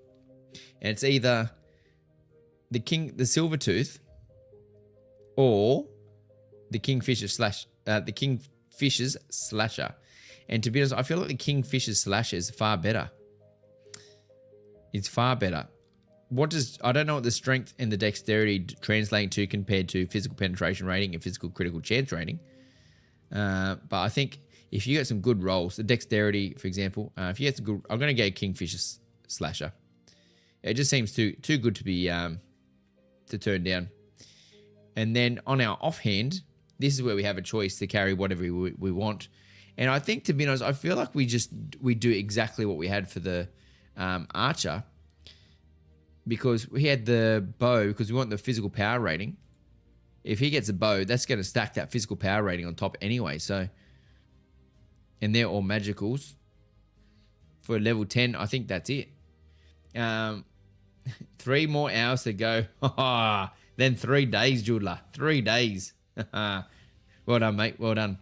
And it's either the Silvertooth or the Kingfisher's Slasher. And to be honest, I feel like the Kingfisher's Slasher is far better. It's far better. I don't know what the strength and the dexterity translating to compared to physical penetration rating and physical critical chance rating. But I think if you get some good rolls, the dexterity, for example, if you get some good, I'm going to go Kingfisher's Slasher. It just seems too good to be to turn down. And then on our offhand, this is where we have a choice to carry whatever we want. And I think, to be honest, I feel like we do exactly what we had for the archer, because we had the bow because we want the physical power rating. If he gets a bow, that's going to stack that physical power rating on top anyway. So, and they're all magicals. For level 10, I think that's it. 3 more hours to go. Then 3 days, Judla. 3 days. Well done, mate. Well done.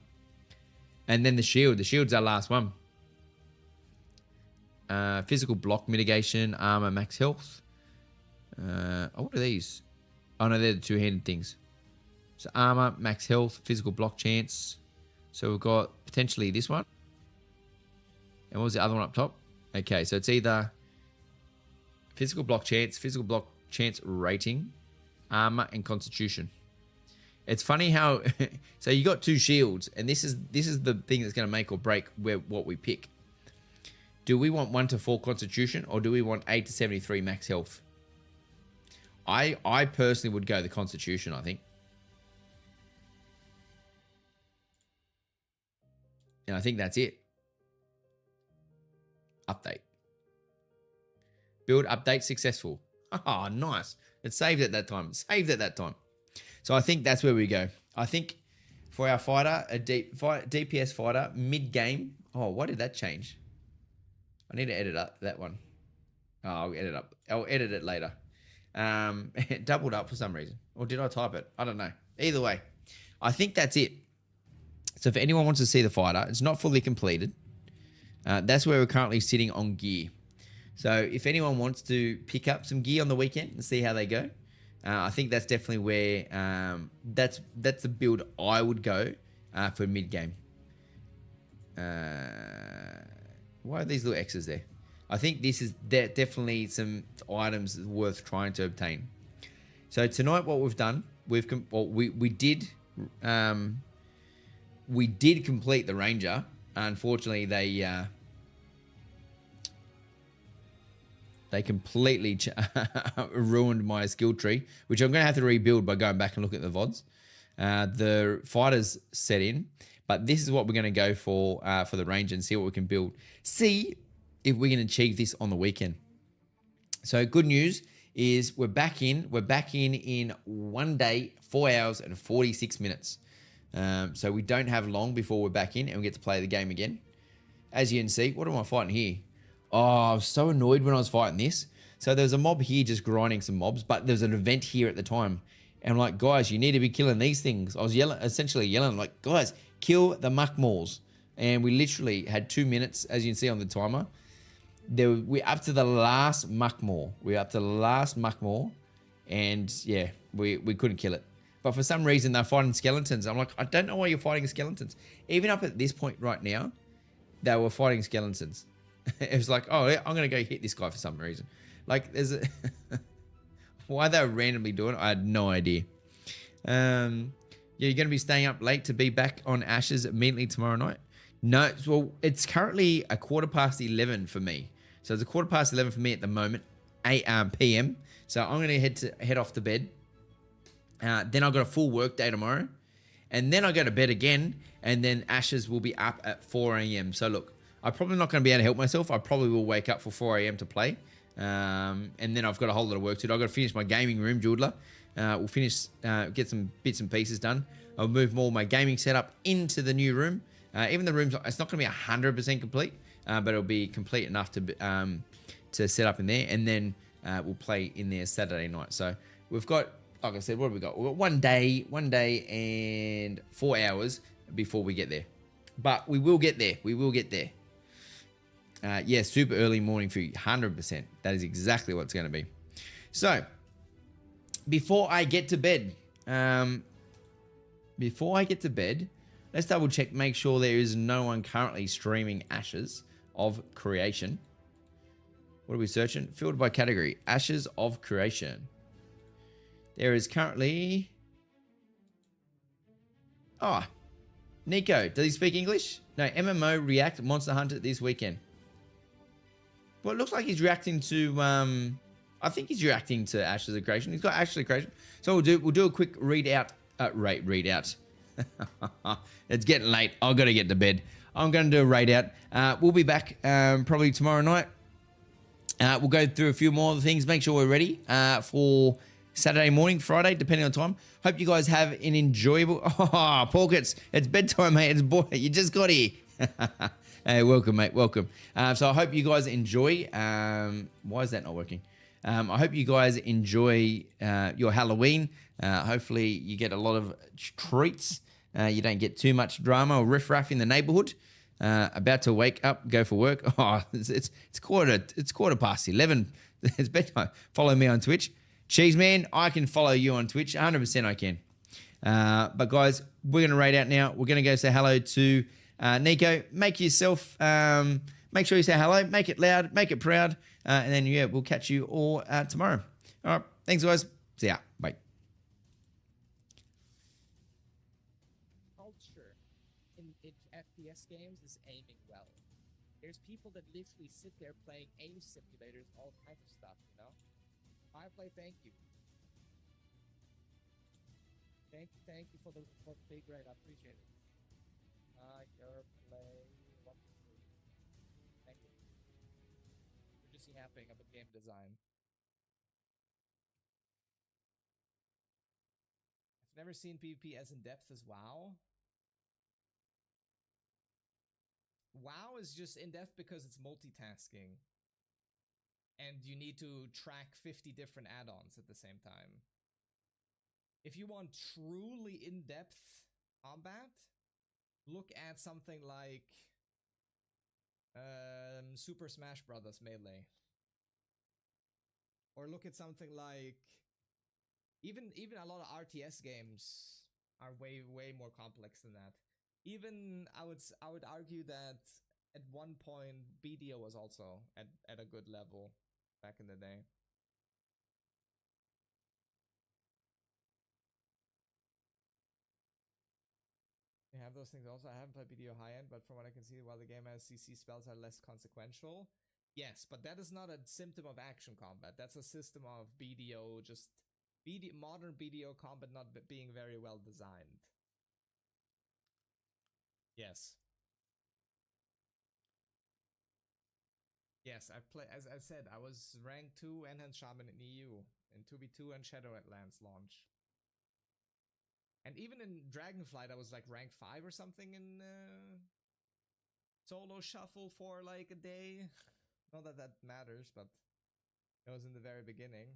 And then the shield. The shield's our last one. Physical block mitigation, armor, max health. What are these? Oh, no, they're the 2-handed things. So armor, max health, physical block chance. So we've got potentially this one. And what was the other one up top? Okay, so it's either physical block chance rating, armor, and constitution. It's funny how so you got 2 shields, and this is the thing that's going to make or break what we pick. Do we want 1 to 4 constitution, or do we want 8 to 73 max health? I personally would go the constitution, I think. And I think that's it. Update. Build update successful. Oh, nice. It saved at that time. So I think that's where we go. I think for our fighter, a DPS fighter, mid-game. Oh, why did that change? I need to edit up that one. Oh, I'll edit it later. It doubled up for some reason. Or did I type it? I don't know. Either way, I think that's it. So if anyone wants to see the fighter, it's not fully completed. That's where we're currently sitting on gear. So if anyone wants to pick up some gear on the weekend and see how they go, I think that's definitely where that's the build I would go for mid-game. Why are these little X's there? I think this is definitely some items worth trying to obtain. So tonight, what we've done, we did complete the Ranger. Unfortunately, they completely ruined my skill tree, which I'm going to have to rebuild by going back and look at the VODs. The fighters set in, but this is what we're going to go for the Ranger and see what we can build. See if we can achieve this on the weekend. So good news is we're back in. We're back in 1 day, 4 hours and 46 minutes. So we don't have long before we're back in and we get to play the game again. As you can see, what am I fighting here? Oh, I was so annoyed when I was fighting this. So there was a mob here just grinding some mobs, but there was an event here at the time. And I'm like, guys, you need to be killing these things. I was essentially yelling, like, guys, kill the muckmores. And we literally had 2 minutes, as you can see on the timer. We're up to the last muckmore. And yeah, we couldn't kill it. But for some reason, they're fighting skeletons. I'm like, I don't know why you're fighting skeletons. Even up at this point right now, they were fighting skeletons. It was like, oh, I'm going to go hit this guy for some reason. Like, there's a... Why they were randomly doing it, I had no idea. Yeah, you're going to be staying up late to be back on Ashes immediately tomorrow night? No, well, it's currently 11:15 for me. So it's 11:15 for me at the moment, 8 p.m. So I'm going to head off to bed. Then I've got a full work day tomorrow. And then I go to bed again. And then Ashes will be up at 4 a.m. So look, I'm probably not going to be able to help myself. I probably will wake up for 4 a.m. to play. And then I've got a whole lot of work to do. I've got to finish my gaming room, Judler. We'll finish, get some bits and pieces done. I'll move more of my gaming setup into the new room. Even the room's, it's not going to be 100% complete, but it'll be complete enough to set up in there. And then we'll play in there Saturday night. So we've got, like I said, what have we got? We've got 1 day and 4 hours before we get there. But we will get there. We will get there. Yeah, super early morning for you, 100%. That is exactly what it's going to be. So, before I get to bed, let's double check, make sure there is no one currently streaming Ashes of Creation. What are we searching? Filtered by category, Ashes of Creation. There is currently... Oh, Nico, does he speak English? No, MMO React Monster Hunter this weekend. Well, it looks like he's reacting to, I think he's reacting to Ashes of Creation. He's got Ashes of Creation. So we'll do a quick readout. Readout. It's getting late. I've got to get to bed. I'm going to do a raid out. We'll be back probably tomorrow night. We'll go through a few more things. Make sure we're ready for Saturday morning, Friday, depending on time. Hope you guys have an enjoyable... Oh, Porkets, it's bedtime, mate. It's boy. You just got here. Hey, welcome, mate. Welcome. So I hope you guys enjoy. Why is that not working? I hope you guys enjoy your Halloween. Hopefully you get a lot of treats. You don't get too much drama or riffraff in the neighborhood. About to wake up, go for work. Oh, it's 11:15. It's bedtime. Follow me on Twitch. Cheeseman, I can follow you on Twitch. 100% I can. But guys, we're going to raid out now. We're going to go say hello to... Nico, make sure you say hello, make it loud, make it proud, and then, yeah, we'll catch you all tomorrow. All right, thanks, guys. See ya. Bye. Culture in FPS games is aiming well. There's people that literally sit there playing aim simulators, all kinds of stuff, you know? Firefly, thank you. Thank you for the big raid, I appreciate it. Your play. Thank you. We're just yapping about game design. I've never seen PvP as in depth as WoW. WoW is just in depth because it's multitasking. And you need to track 50 different add-ons at the same time. If you want truly in-depth combat, look at something like Super Smash Brothers Melee, or look at something like even a lot of RTS games are way more complex than that. Even I would argue that at one point BDO was also at a good level back in the day. have those things also. I haven't played BDO high end, but from what I can see, while the game has CC spells are less consequential. Yes, but that is not a symptom of action combat. That's a system of BDO, just modern BDO combat not being very well designed. Yes. Yes, I've played, as I said, I was rank 2 Enhanced Shaman in EU, in 2v2 and Shadow at Lance launch. And even in Dragonflight, I was like rank 5 or something in solo shuffle for like a day. Not that that matters, but it was in the very beginning.